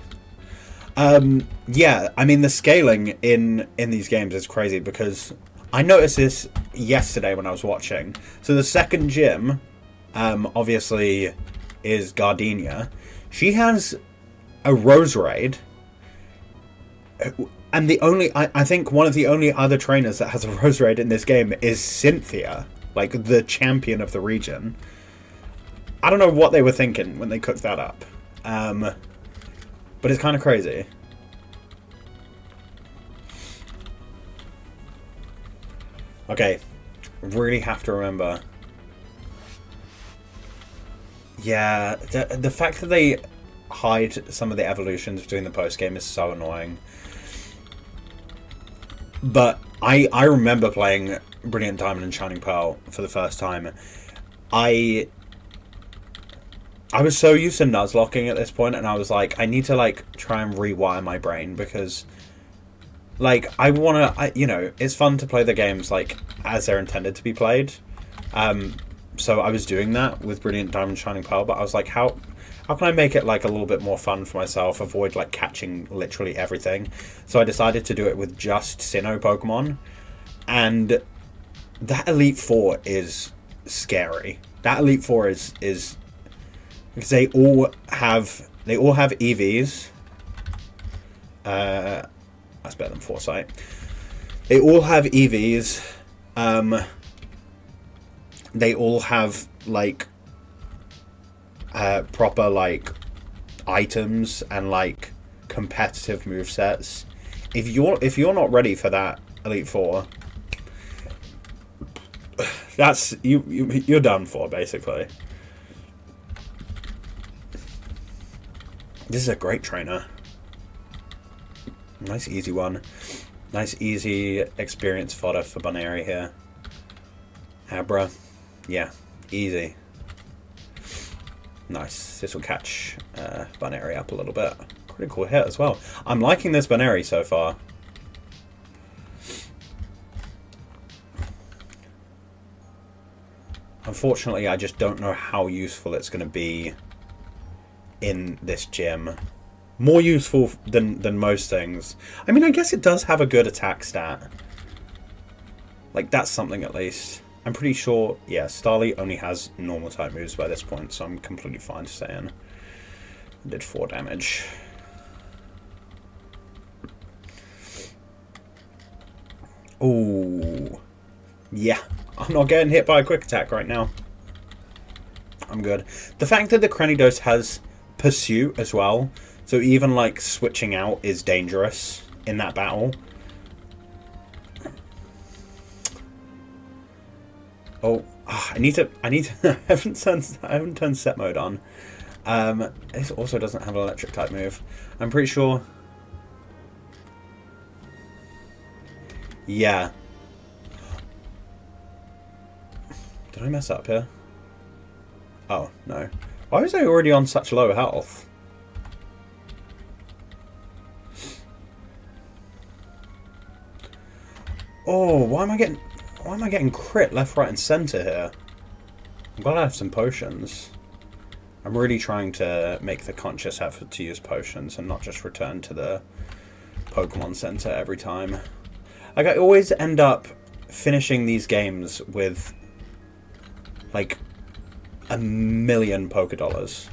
Yeah, I mean, the scaling in these games is crazy because I noticed this yesterday when I was watching. So the second gym, obviously, is Gardenia. She has a Roserade, and the only I think one of the only other trainers that has a Roserade in this game is Cynthia, like the champion of the region. I don't know what they were thinking when they cooked that up. But it's kind of crazy. Okay, really have to remember. Yeah, the fact that they hide some of the evolutions between the post game is so annoying. But I remember playing Brilliant Diamond and Shining Pearl for the first time. I was so used to Nuzlocking at this point, and I was like, I need to like try and rewire my brain because Like, you know, it's fun to play the games, like, as they're intended to be played. So I was doing that with Brilliant Diamond Shining Pearl, but I was like, how can I make it, like, a little bit more fun for myself, avoid, like, catching literally everything? So I decided to do it with just Sinnoh Pokemon, and that Elite Four is scary. That Elite Four is because they all have EVs. That's better than Foresight. They all have EVs. They all have like proper like items and like competitive movesets. If you're not ready for that Elite Four, that's you're done for, basically. This is a great trainer. Nice easy one. Nice easy experience fodder for Baneri here. Abra. Yeah, easy. Nice. This will catch Baneri up a little bit. Critical hit as well. I'm liking this Baneri so far. Unfortunately, I just don't know how useful it's going to be in this gym. More useful than most things. I mean, I guess it does have a good attack stat. Like, that's something at least. I'm pretty sure, yeah, Starly only has normal type moves by this point, so I'm completely fine staying. Did 4 damage. Ooh. Yeah. I'm not getting hit by a quick attack right now. I'm good. The fact that the Cranidos has Pursuit as well, so even like switching out is dangerous in that battle. Oh, I need to I haven't turned set mode on. This also doesn't have an electric type move. I'm pretty sure. Yeah. Did I mess up here? Oh, no. Why was I already on such low health? Oh, why am I getting crit left, right, and center here? I'm glad I have some potions. I'm really trying to make the conscious effort to use potions and not just return to the Pokemon Center every time. Like, I always end up finishing these games with like 1,000,000 Pokédollars.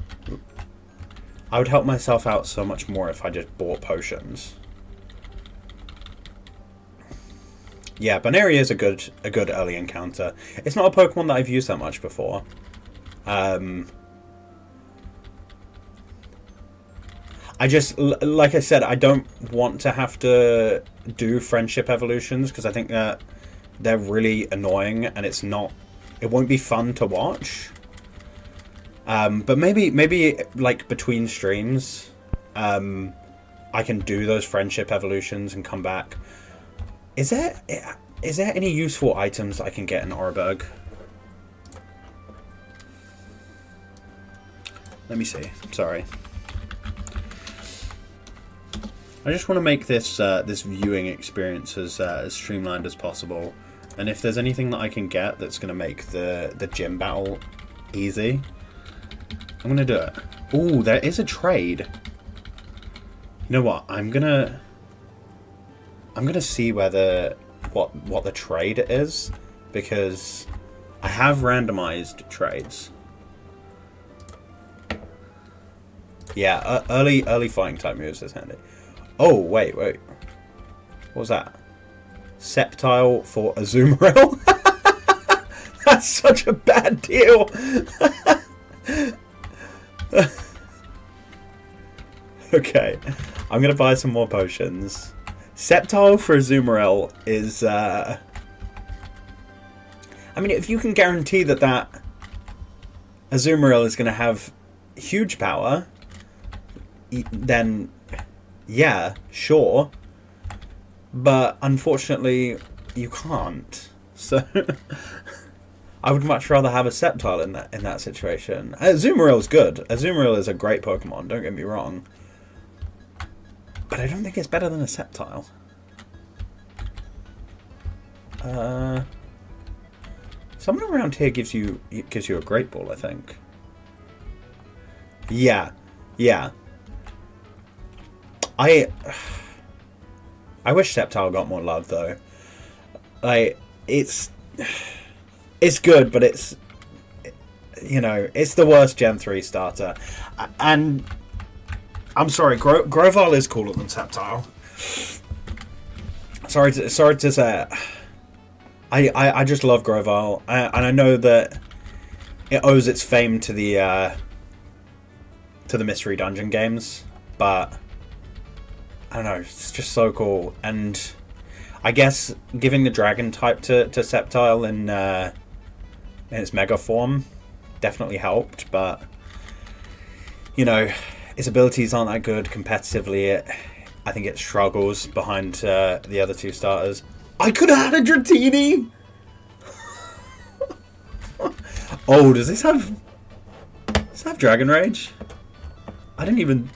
I would help myself out so much more if I just bought potions. Yeah, Baneri is a good early encounter. It's not a Pokemon that I've used that much before. I just, like I said, I don't want to have to do friendship evolutions because I think that they're really annoying and it won't be fun to watch. But maybe like between streams, I can do those friendship evolutions and come back. Is there any useful items I can get in Oreburgh? Let me see. Sorry. I just want to make this this viewing experience as streamlined as possible. And if there's anything that I can get that's going to make the gym battle easy, I'm going to do it. Ooh, there is a trade. You know what? I'm gonna see whether what the trade is, because I have randomized trades. Yeah, early fighting type moves is handy. Oh wait. What was that? Sceptile for Azumarill? That's such a bad deal. Okay, I'm gonna buy some more potions. Sceptile for Azumarill is, I mean, if you can guarantee that Azumarill is gonna have huge power, then yeah, sure. But unfortunately, you can't. So I would much rather have a Sceptile in that situation. Azumarill's good. Azumarill is a great Pokemon, don't get me wrong. But I don't think it's better than a Sceptile. Someone around here gives you a great ball, I think. Yeah, yeah. I wish Sceptile got more love though. Like it's good, but it's, you know, it's the worst Gen 3 starter. And I'm sorry, Grovyle is cooler than Sceptile. Sorry to say it. I just love Grovyle, and I know that it owes its fame to the Mystery Dungeon games, but I don't know, it's just so cool. And I guess giving the Dragon type to Sceptile in its Mega form definitely helped, but you know, its abilities aren't that good competitively. I think it struggles behind the other two starters. I could have had a Dratini! Oh, does this have Dragon Rage? I didn't even...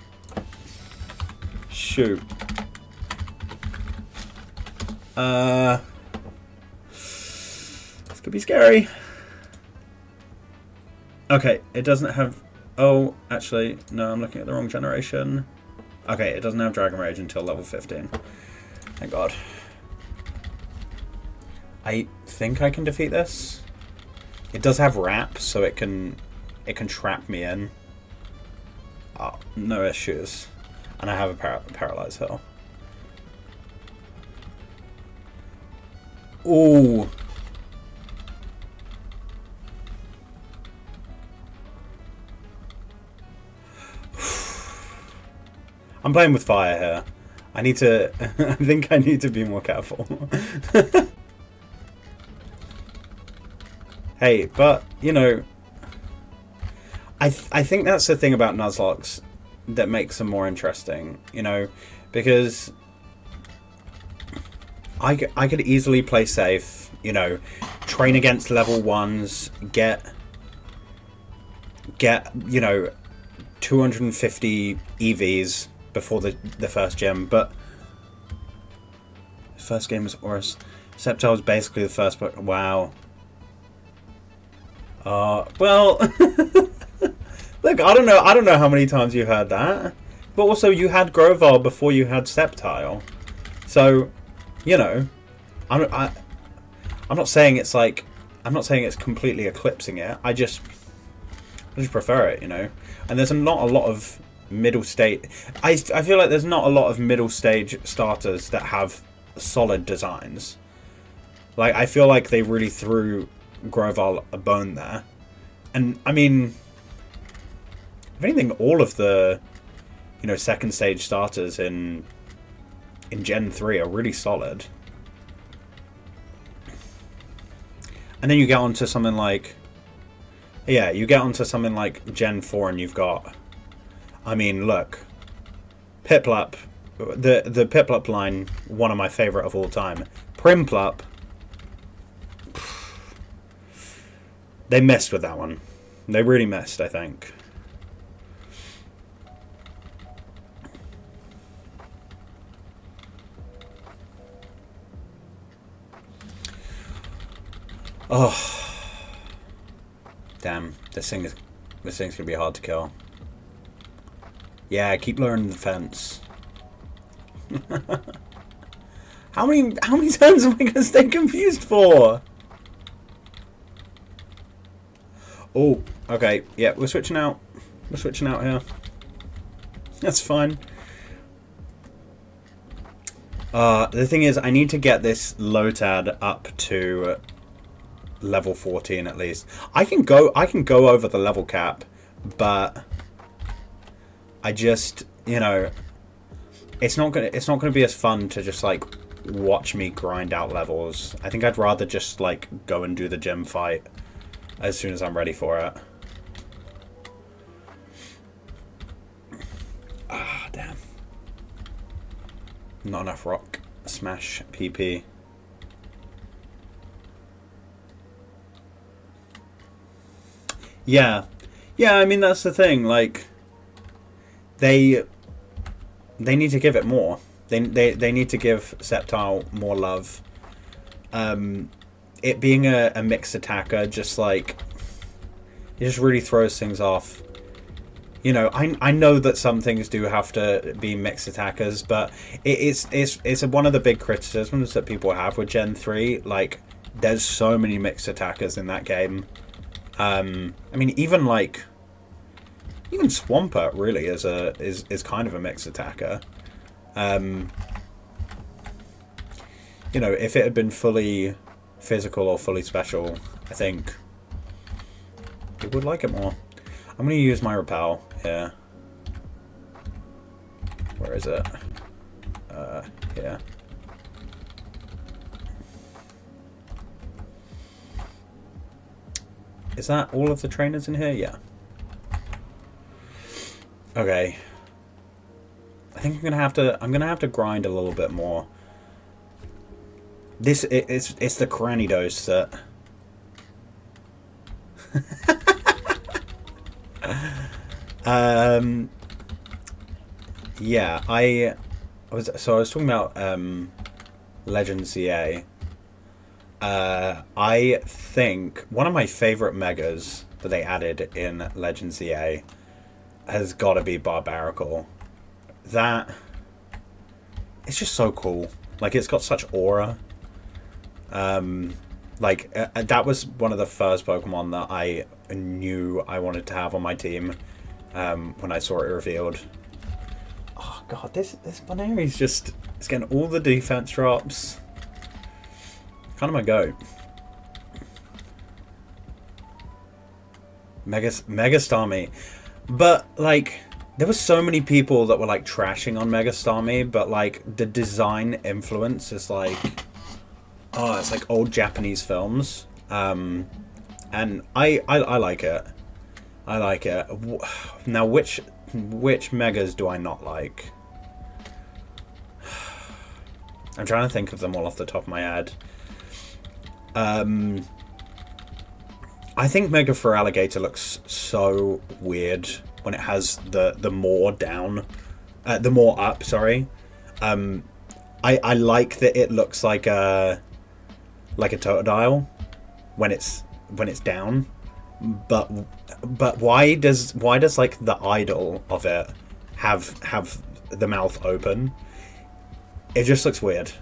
Shoot. This could be scary. Okay, it doesn't have... Oh, actually, no, I'm looking at the wrong generation. Okay, it doesn't have Dragon Rage until level 15. Thank God. I think I can defeat this. It does have Wrap, so it can trap me in. Oh, no issues. And I have a Paralyze Hill. Ooh. I'm playing with fire here. I need to... I think I need to be more careful. Hey, but, you know... I think that's the thing about Nuzlocks that makes them more interesting, you know? Because... I could easily play safe, you know, train against level 1s, get you know, 250 EVs before the first gem, but the first game was Oris. Sceptile was basically the first book. Wow. Well, look, I don't know how many times you heard that, but also you had Grovyle before you had Sceptile, so, you know, I'm not saying it's like, I'm not saying it's completely eclipsing it. I just prefer it, you know. And there's not a lot of middle stage. I feel like there's not a lot of middle stage starters that have solid designs. Like, I feel like they really threw Grovyle a bone there. And I mean, if anything, all of the, you know, second stage starters in Gen 3 are really solid. And then you get onto something like, yeah, you get onto something like Gen 4 and you've got, I mean, look, Piplup, the Piplup line, one of my favourite of all time. Primplup, they missed with that one. They really missed, I think. Oh, damn! This thing's gonna be hard to kill. Yeah, keep lowering the fence. How many turns am I gonna stay confused for? Oh, okay. Yeah, we're switching out. We're switching out here. That's fine. The thing is, I need to get this Lotad up to level 14 at least. I can go over the level cap, but I just, you know, it's not gonna be as fun to just like watch me grind out levels. I think I'd rather just like go and do the gym fight as soon as I'm ready for it. Ah, damn. Not enough rock smash PP. Yeah. Yeah, I mean, that's the thing, like, they need to give it more. They need to give Sceptile more love. It being a mixed attacker just like it just really throws things off. You know, I know that some things do have to be mixed attackers, but it's one of the big criticisms that people have with Gen 3. Like, there's so many mixed attackers in that game. I mean, even Swampert really is kind of a mixed attacker. You know, if it had been fully physical or fully special, I think it would like it more. I'm going to use my repel here. Where is it? Here. Is that all of the trainers in here? Yeah. Okay. I think I'm gonna have to grind a little bit more. It's the Cranidos that yeah, I was talking about Legend ZA. I think one of my favorite megas that they added in Legend ZA has got to be Barbarical. That it's just so cool. Like, it's got such aura. That was one of the first Pokemon that I knew I wanted to have on my team when I saw it revealed. Oh god, this Baneri's just, it's getting all the defense drops. Kind of my goat. Megastarmie. But like, there were so many people that were like trashing on Megastarmie, but like the design influence is like, oh, it's like old Japanese films. And I like it. I like it. Now, which megas do I not like? I'm trying to think of them all off the top of my head. I think Mega for Alligator looks so weird when it has the more down, the more up. Sorry. I like that it looks like a Totodile when it's down, but why does like the idol of it have the mouth open? It just looks weird.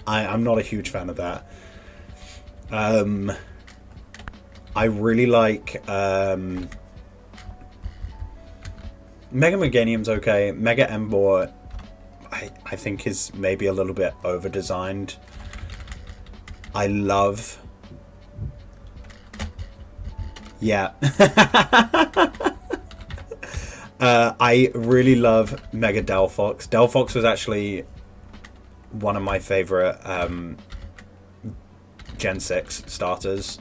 I'm not a huge fan of that. I really like Mega Meganium's okay. Mega Embor I think is maybe a little bit over designed. I love, yeah. I really love Mega Delphox. Delphox was actually one of my favorite Gen 6 starters,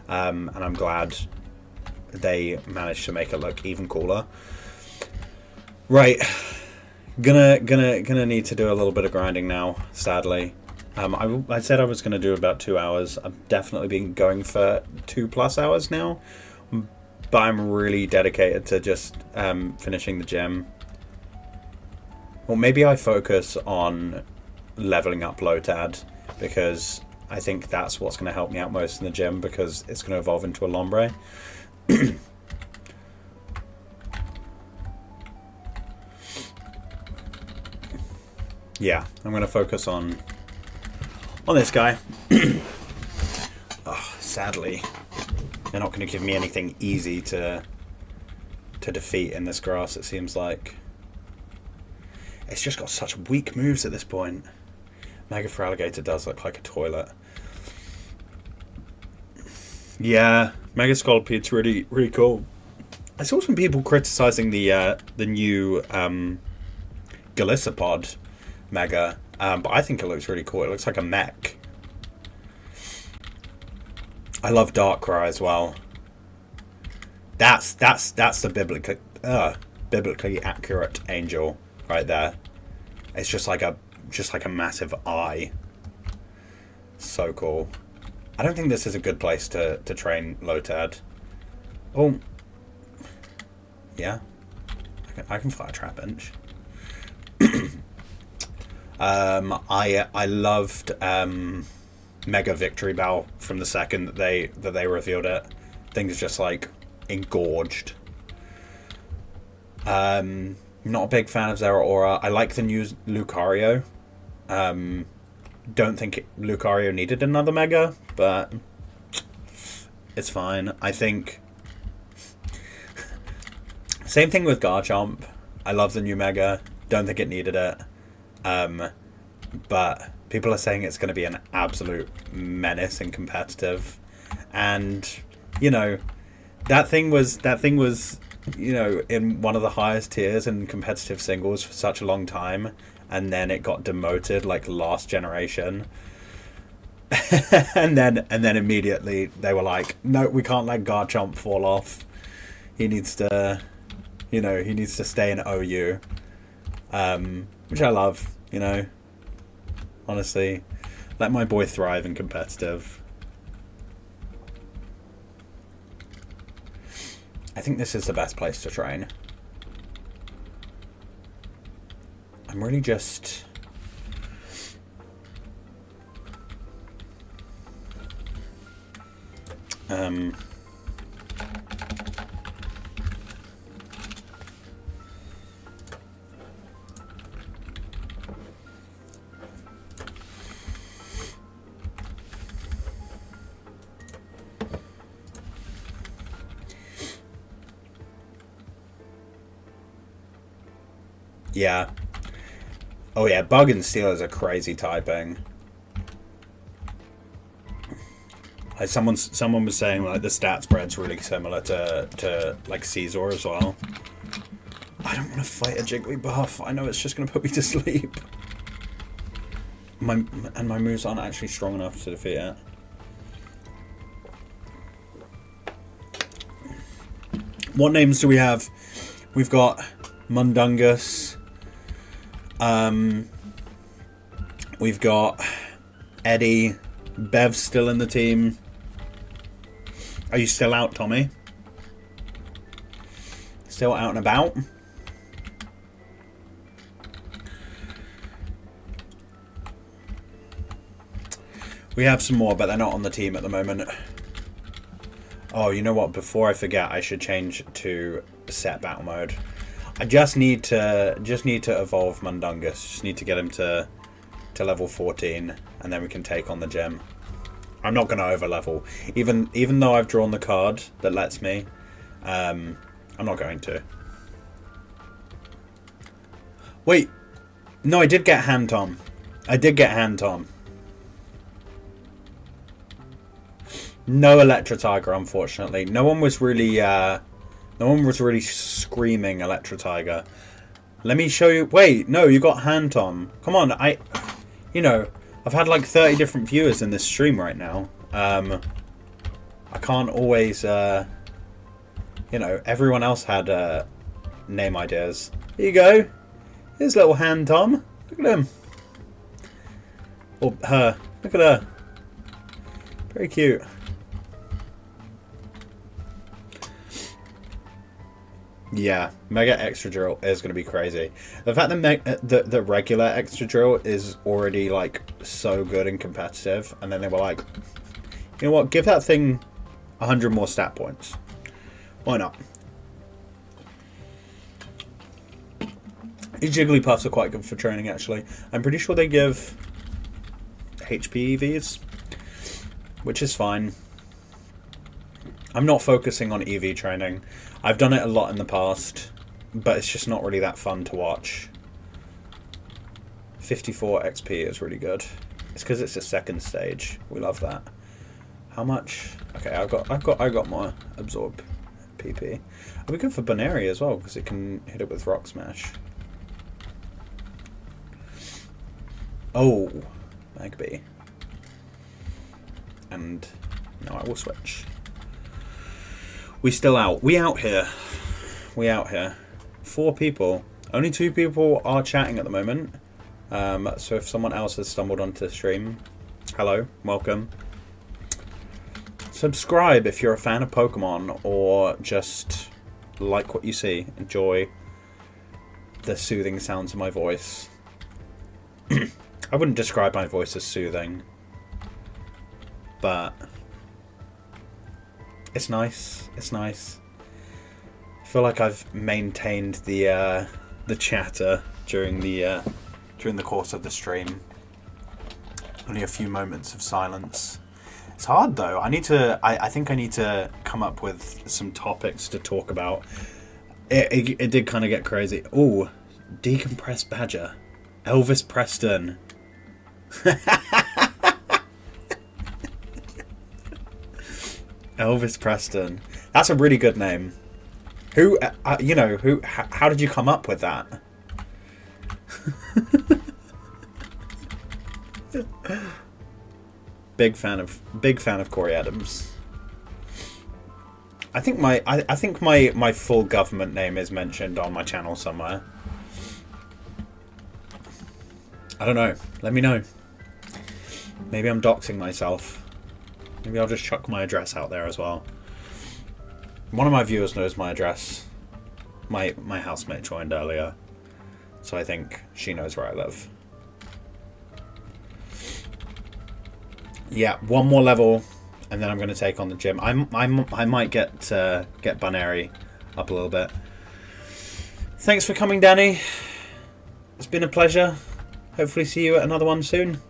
and I'm glad they managed to make it look even cooler. Right, gonna need to do a little bit of grinding now, sadly. I said I was gonna do about 2 hours. I've definitely been going for 2+ hours now, but I'm really dedicated to just finishing the gym. Well, maybe I focus on leveling up Lotad, because I think that's what's going to help me out most in the gym, because it's going to evolve into a Lombre. Yeah, I'm going to focus on this guy. Oh, sadly, they're not going to give me anything easy to defeat in this grass, it seems like. It's just got such weak moves at this point. Mega for Alligator does look like a toilet. Yeah, Mega Scoliped's really, really cool. I saw some people criticizing the new Golisopod Mega, but I think it looks really cool. It looks like a mech. I love Darkrai as well. That's the biblically accurate angel right there. It's just like a massive eye. So cool. I don't think this is a good place to train Lotad. Oh, yeah. I can fly a Trapinch. I loved mega victory bell from the second that they revealed it. Things just like engorged. Not a big fan of Zeraora. I like the new Lucario. Don't think Lucario needed another mega, but it's fine. I think same thing with Garchomp. I love the new mega. Don't think it needed it. But people are saying it's going to be an absolute menace and competitive. And, you know, that thing was, you know, in one of the highest tiers in competitive singles for such a long time. And then it got demoted like last generation. and then immediately they were like, no, we can't let Garchomp fall off. He needs to, you know, he needs to stay in OU. Which I love, you know. Honestly, let my boy thrive in competitive. I think this is the best place to train. I'm really just... yeah. Oh yeah, Bug and Steel is a crazy typing. Like someone was saying like the stat spread's really similar to like Caesar as well. I don't want to fight a Jigglypuff. I know it's just gonna put me to sleep. My moves aren't actually strong enough to defeat it. What names do we have? We've got Mundungus. We've got Eddie. Bev's still in the team. Are you still out, Tommy? Still out and about? We have some more, but they're not on the team at the moment. Oh, you know what? Before I forget, I should change to set battle mode. I just need to evolve Mundungus. Just need to get him to level 14, and then we can take on the gym. I'm not going to over level, even though I've drawn the card that lets me. I'm not going to. Wait, no, I did get Hand Tom. I did get Hand Tom. No Electro Tiger, unfortunately. No one was really screaming Electro Tiger. Let me show you. Wait, no, you got Hand Tom. Come on, you know, I've had like 30 different viewers in this stream right now. I can't always, you know, everyone else had name ideas. Here you go. Here's little Hand Tom. Look at him. Or her. Look at her. Very cute. Yeah, Mega Extra Drill is going to be crazy. The fact that the regular Extra Drill is already like so good and competitive, and then they were like, you know what, give that thing 100 more stat points. Why not? These Jigglypuffs are quite good for training, actually. I'm pretty sure they give HP EVs, which is fine. I'm not focusing on EV training. I've done it a lot in the past, but it's just not really that fun to watch. 54 XP is really good. It's because it's a second stage. We love that. How much? Okay, I got more absorb PP. Are we good for Baneri as well? Because it can hit it with Rock Smash. Oh, Magby. And now I will switch. We still out. We out here. We out here. 4 people. Only 2 people are chatting at the moment. So if someone else has stumbled onto the stream, hello, welcome. Subscribe if you're a fan of Pokemon or just like what you see. Enjoy the soothing sounds of my voice. I wouldn't describe my voice as soothing. but it's nice. It's nice. I feel like I've maintained the chatter during the course of the stream. Only a few moments of silence. It's hard though. I think I need to come up with some topics to talk about. It did kind of get crazy. Ooh, decompressed badger, Elvis Preston. Elvis Preston. That's a really good name. Who, how did you come up with that? Big fan of Corey Adams. I think my full government name is mentioned on my channel somewhere. I don't know. Let me know. Maybe I'm doxing myself. Maybe I'll just chuck my address out there as well. One of my viewers knows my address. My housemate joined earlier, so I think she knows where I live. Yeah, one more level, and then I'm going to take on the gym. I might get Bunary up a little bit. Thanks for coming, Danny. It's been a pleasure. Hopefully see you at another one soon.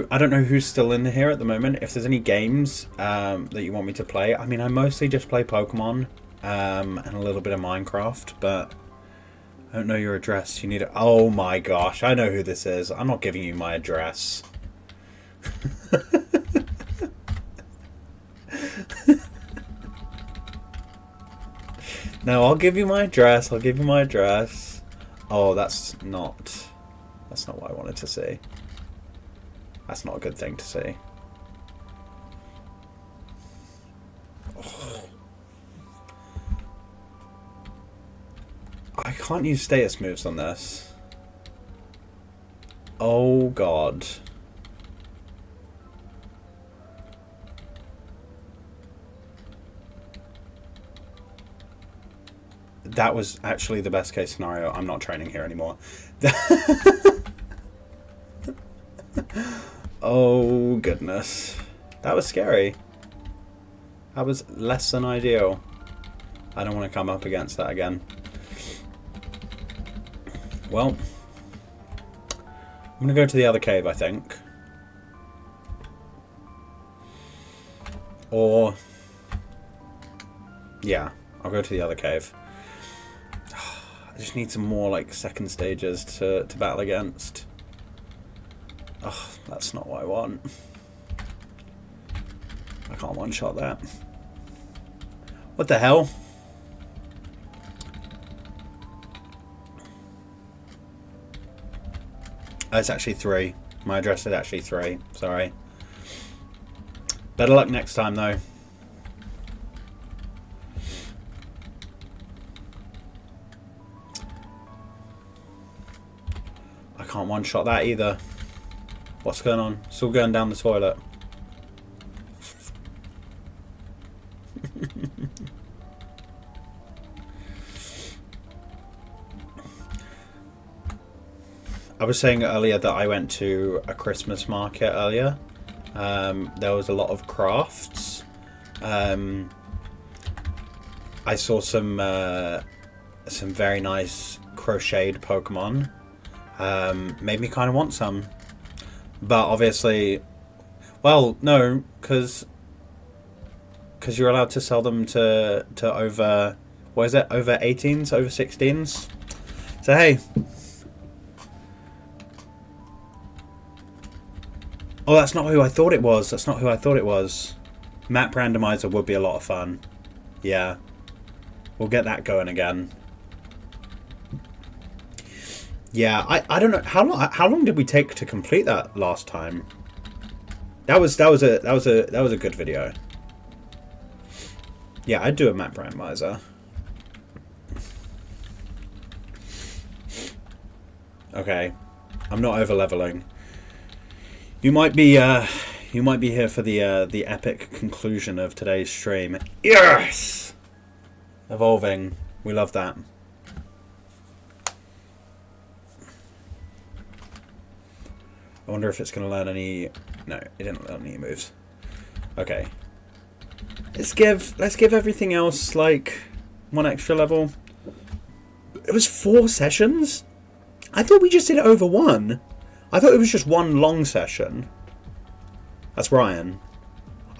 I don't know who's still in here at the moment. If there's any games that you want me to play, I mean, I mostly just play Pokemon and a little bit of Minecraft, but I don't know your address. You need it. Oh my gosh, I know who this is. I'm not giving you my address. No, I'll give you my address. I'll give you my address. Oh, that's not what I wanted to see. That's not a good thing to see. Oh. I can't use status moves on this. Oh god. That was actually the best case scenario. I'm not training here anymore. Oh goodness. That was scary. That was less than ideal. I don't want to come up against that again. Well, I'm going to go to the other cave, I think. Or, yeah, I'll go to the other cave. I just need some more, like, second stages to battle against. Oh, that's not what I want. I can't one-shot that. What the hell? Oh, it's actually 3. My address is actually 3. Sorry. Better luck next time, though. I can't one-shot that either. What's going on? It's all going down the toilet. I was saying earlier that I went to a Christmas market earlier. There was a lot of crafts. I saw some very nice crocheted Pokemon. Made me kind of want some. But obviously, well, no, because you're allowed to sell them to over, what is it, over 18s, over 16s. So hey. Oh, that's not who I thought it was. That's not who I thought it was. Map randomizer would be a lot of fun. Yeah. We'll get that going again. Yeah, I don't know how long did we take to complete that last time? That was a good video. Yeah, I'd do a map randomizer. Okay. I'm not over leveling. You might be You might be here for the epic conclusion of today's stream. Yes! Evolving. We love that. I wonder if it's going to learn any... No, it didn't learn any moves. Okay. Let's give everything else, like, one extra level. It was 4 sessions? I thought we just did it over 1. I thought it was just 1 long session. That's Ryan.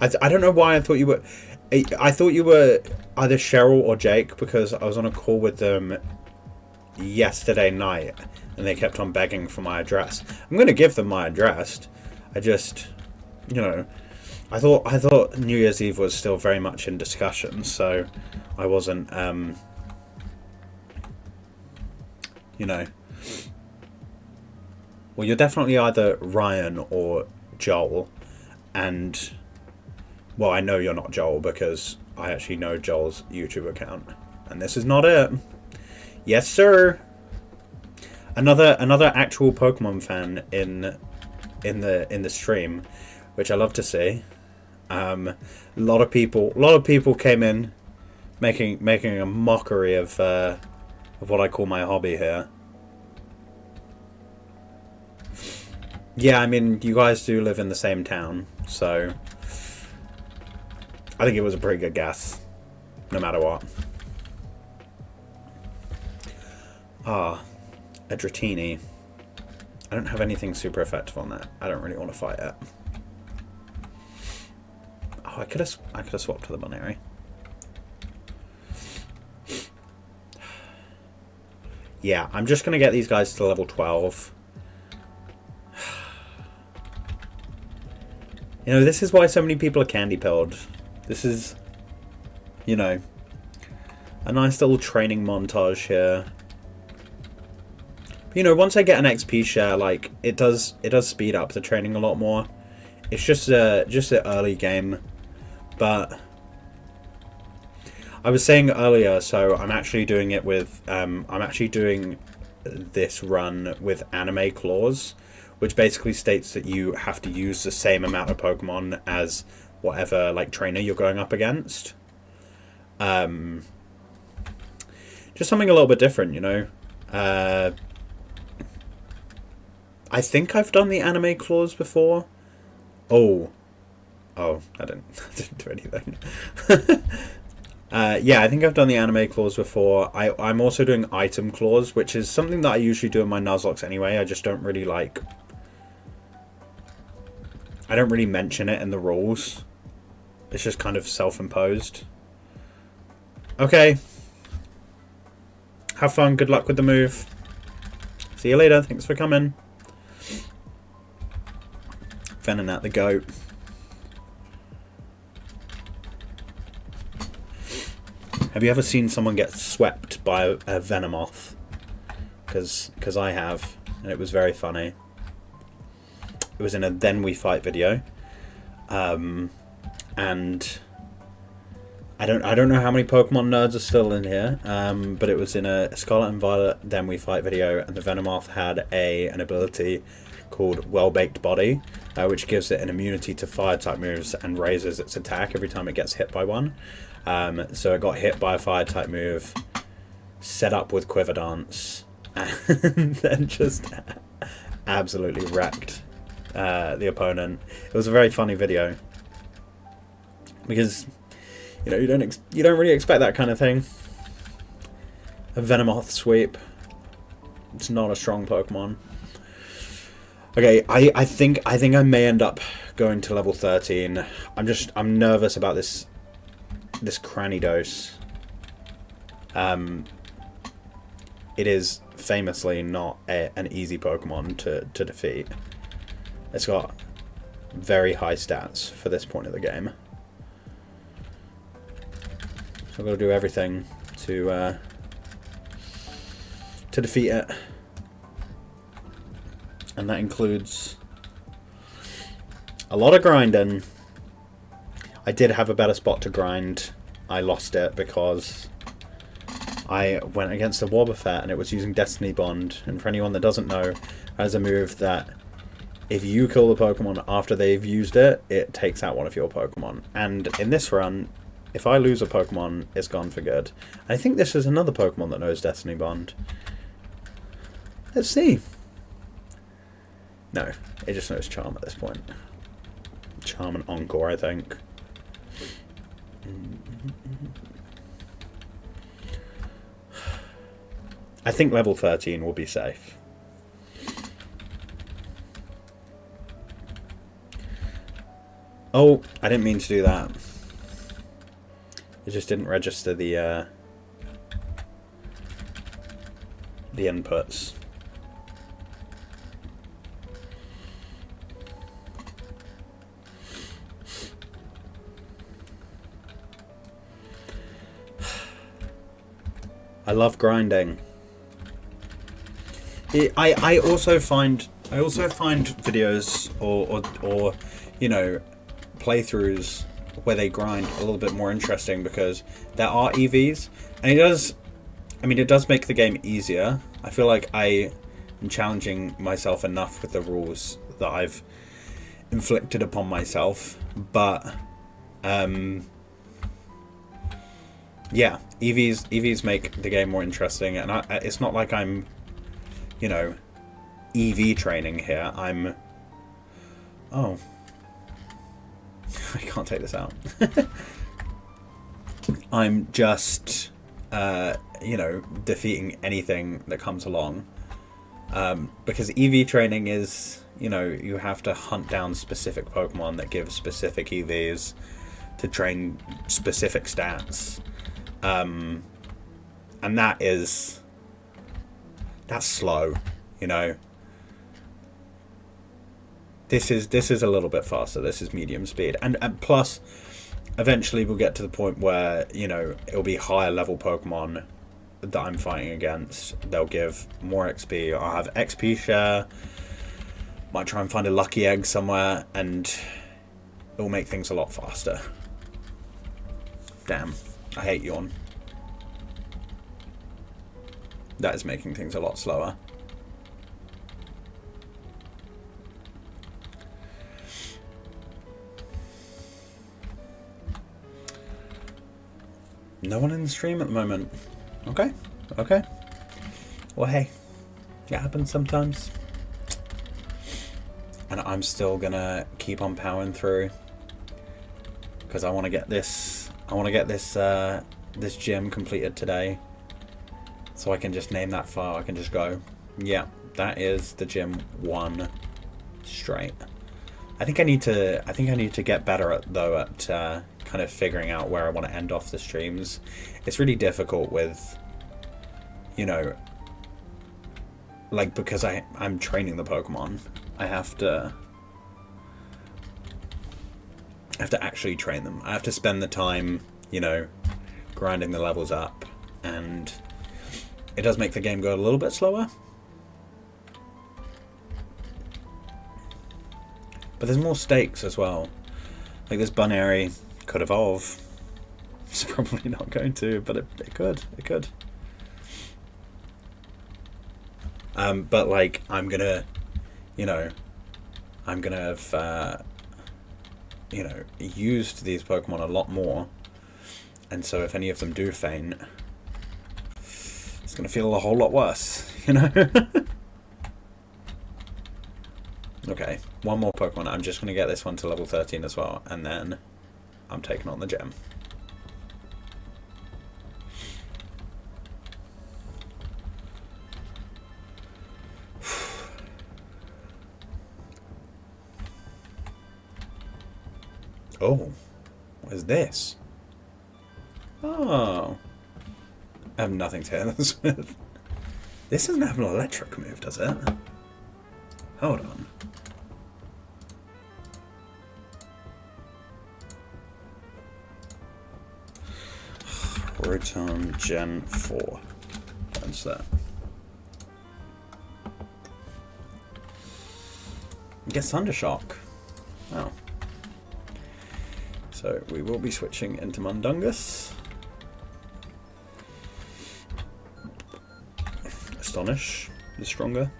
I don't know why I thought you were... I thought you were either Cheryl or Jake, because I was on a call with them yesterday night, and they kept on begging for my address. I'm going to give them my address. I just, you know, I thought New Year's Eve was still very much in discussion, so I wasn't, you know. Well, you're definitely either Ryan or Joel, and, well, I know you're not Joel because I actually know Joel's YouTube account, and this is not it. Yes, sir. Another actual Pokemon fan in the stream, which I love to see. A lot of people came in, making a mockery of what I call my hobby here. Yeah, I mean, you guys do live in the same town, so I think it was a pretty good guess, no matter what. Ah, a Dratini. I don't have anything super effective on that. I don't really want to fight it. Oh, I could have swapped to the Bunnery. Yeah, I'm just gonna get these guys to level 12. You know, this is why so many people are candy pilled. This is, you know, a nice little training montage here. You know, once I get an XP share, like, it does speed up the training a lot more. It's just an early game, but I was saying earlier, so I'm actually doing it with I'm actually doing this run with anime clause, which basically states that you have to use the same amount of Pokemon as whatever, like, trainer you're going up against. Just something a little bit different, you know. I think I've done the anime clause before. Oh, I didn't do anything. Yeah, I think I've done the anime clause before. I'm also doing item clause, which is something that I usually do in my Nuzlocke anyway. I just don't really like... I don't really mention it in the rules. It's just kind of self-imposed. Okay. Have fun. Good luck with the move. See you later. Thanks for coming. Venonat the goat. Have you ever seen someone get swept by a Venomoth? Because I have, and it was very funny. It was in a Then We Fight video, and I don't know how many Pokemon nerds are still in here, but it was in a Scarlet and Violet Then We Fight video, and the Venomoth had an ability called Well Baked Body, which gives it an immunity to fire type moves and raises its attack every time it gets hit by one. So it got hit by a fire type move, set up with Quiver Dance, and then just absolutely wrecked the opponent. It was a very funny video because, you know, you don't really expect that kind of thing. A Venomoth sweep. It's not a strong Pokemon. Okay, I think I may end up going to level 13. I'm nervous about this Cranidos. It is famously not an easy Pokemon to defeat. It's got very high stats for this point of the game. So I've got to do everything to defeat it. And that includes a lot of grinding. I did have a better spot to grind. I lost it because I went against a Wobbuffet and it was using Destiny Bond. And for anyone that doesn't know, there's a move that if you kill the Pokemon after they've used it, it takes out one of your Pokemon. And in this run, if I lose a Pokemon, it's gone for good. I think this is another Pokemon that knows Destiny Bond. Let's see. No, it just knows Charm at this point. Charm and Encore, I think. I think level 13 will be safe. Oh, I didn't mean to do that. It just didn't register the inputs. I love grinding. I also find videos or you know, playthroughs where they grind a little bit more interesting because there are EVs, and it does make the game easier. I feel like I am challenging myself enough with the rules that I've inflicted upon myself, but yeah, EVs make the game more interesting, and it's not like I'm, you know, EV training here. Oh, I can't take this out. I'm just, you know, defeating anything that comes along, because EV training is, you know, you have to hunt down specific Pokemon that give specific EVs to train specific stats. And that's slow, you know. This is a little bit faster. This is medium speed, and plus, eventually we'll get to the point where, you know, it'll be higher level Pokemon that I'm fighting against. They'll give more XP. I'll have XP share. Might try and find a lucky egg somewhere, and it'll make things a lot faster. Damn. I hate yawn. That is making things a lot slower. No one in the stream at the moment. Okay. Okay. Well, hey. It happens sometimes. And I'm still gonna keep on powering through. Because I want to get this... this gym completed today, so I can just name that file. I can just go, yeah, that is the gym 1 straight. I think I need to get better at kind of figuring out where I want to end off the streams. It's really difficult with, you know, like, because I'm training the Pokemon. I have to actually train them. I have to spend the time, you know, grinding the levels up, and it does make the game go a little bit slower. But there's more stakes as well. Like, this Bunairy could evolve. It's probably not going to, but it could. It could. But, like, I'm gonna have, you know, used these Pokemon a lot more. And so if any of them do faint, it's going to feel a whole lot worse, you know? Okay, one more Pokemon. I'm just going to get this one to level 13 as well, and then I'm taking on the gem. Oh, what is this? Oh. I have nothing to hit this with. This doesn't have an electric move, does it? Hold on. Rotom Gen 4. What's that? Get Thundershock. Oh. So we will be switching into Mundungus. Astonish is stronger.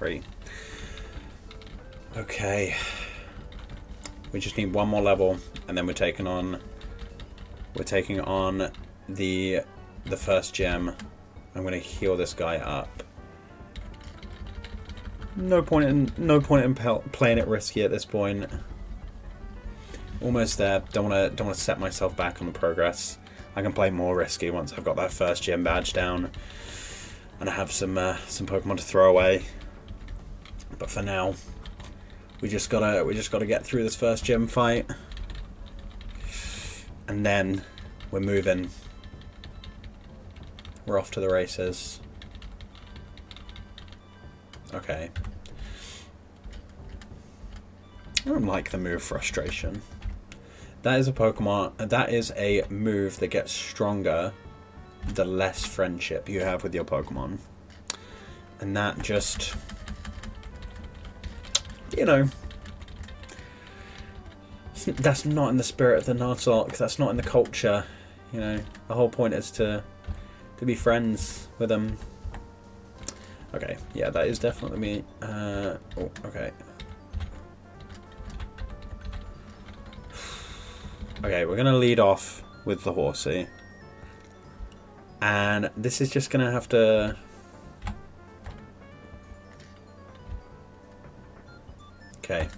3. Okay. We just need one more level, and then we're taking on the first gem. I'm gonna heal this guy up. No point in playing it risky at this point. Almost there. Don't wanna set myself back on the progress. I can play more risky once I've got that first gym badge down, and I have some Pokemon to throw away. But for now, we just gotta get through this first gym fight, and then we're moving. We're off to the races. Okay. I don't like the move Frustration. That is a Pokemon. That is a move that gets stronger the less friendship you have with your Pokemon. And that just, you know, that's not in the spirit of the Nuzlocke. That's not in the culture. You know, the whole point is to be friends with them. Okay, yeah, that is definitely me. Oh, okay. Okay, we're gonna lead off with the Horsey. And this is just gonna have to... Okay.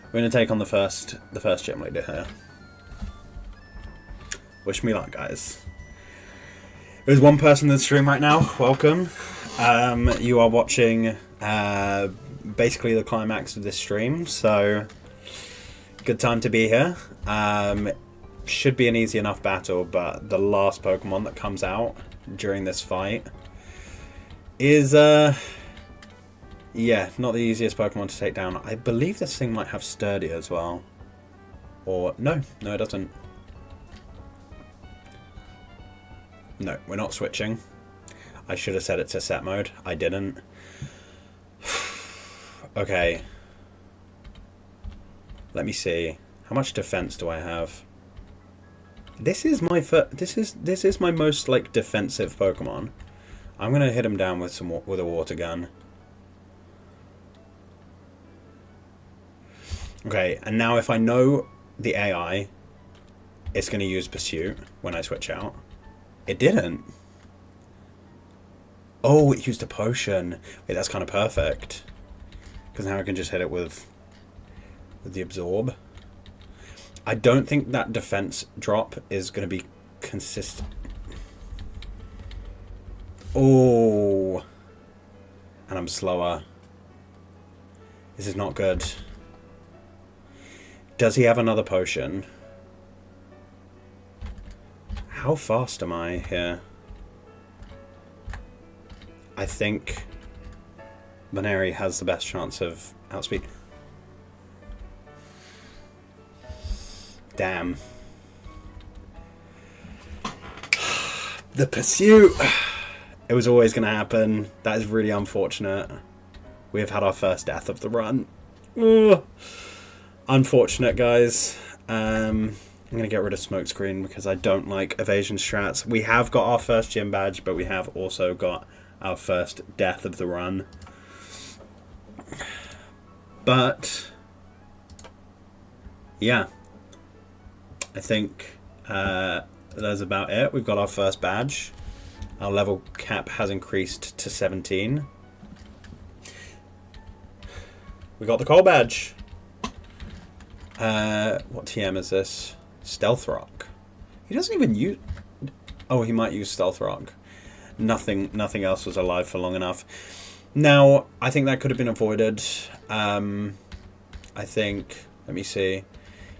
We're gonna take on the first gym leader here. Wish me luck, guys. There's one person in the stream right now. Welcome. You are watching basically the climax of this stream, so good time to be here. Should be an easy enough battle, but the last Pokemon that comes out during this fight is yeah, not the easiest Pokemon to take down. I believe this thing might have Sturdy as well. Or no, it doesn't. No, we're not switching. I should have set it to set mode. I didn't. Okay. Let me see. How much defense do I have? This is my this is my most like defensive Pokemon. I'm gonna hit him down with a water gun. Okay, and now if I know the AI, it's gonna use Pursuit when I switch out. It didn't. Oh, it used a potion. Wait, that's kind of perfect. Because now I can just hit it with the Absorb. I don't think that defense drop is going to be consistent. Oh. And I'm slower. This is not good. Does he have another potion? How fast am I here? I think Baneri has the best chance of outspeed. Damn. The Pursuit! It was always going to happen. That is really unfortunate. We have had our first death of the run. Ugh. Unfortunate, guys. I'm going to get rid of Smokescreen because I don't like evasion strats. We have got our first gym badge, but we have also got our first death of the run. But yeah, I think that's about it. We've got our first badge. Our level cap has increased to 17. We got the coal badge. What TM is this? Stealth Rock. He doesn't even use... Oh, he might use Stealth Rock. Nothing else was alive for long enough. Now, I think that could have been avoided. I think... Let me see.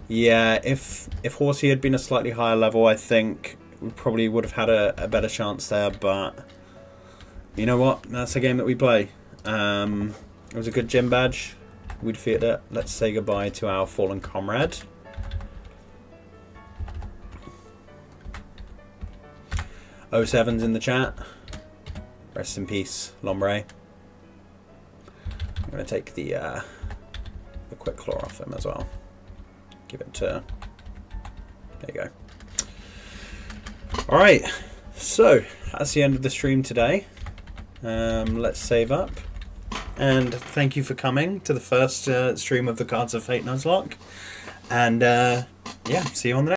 Yeah, if Horsey had been a slightly higher level, I think we probably would have had a better chance there, but... You know what? That's a game that we play. It was a good gym badge. We defeated it. Let's say goodbye to our fallen comrade. O7's in the chat. Rest in peace, Lombre. I'm going to take the quick claw off him as well. Give it to... There you go. Alright, so that's the end of the stream today. Let's save up. And thank you for coming to the first stream of the Cards of Fate Nuzlocke. And yeah, see you on the next.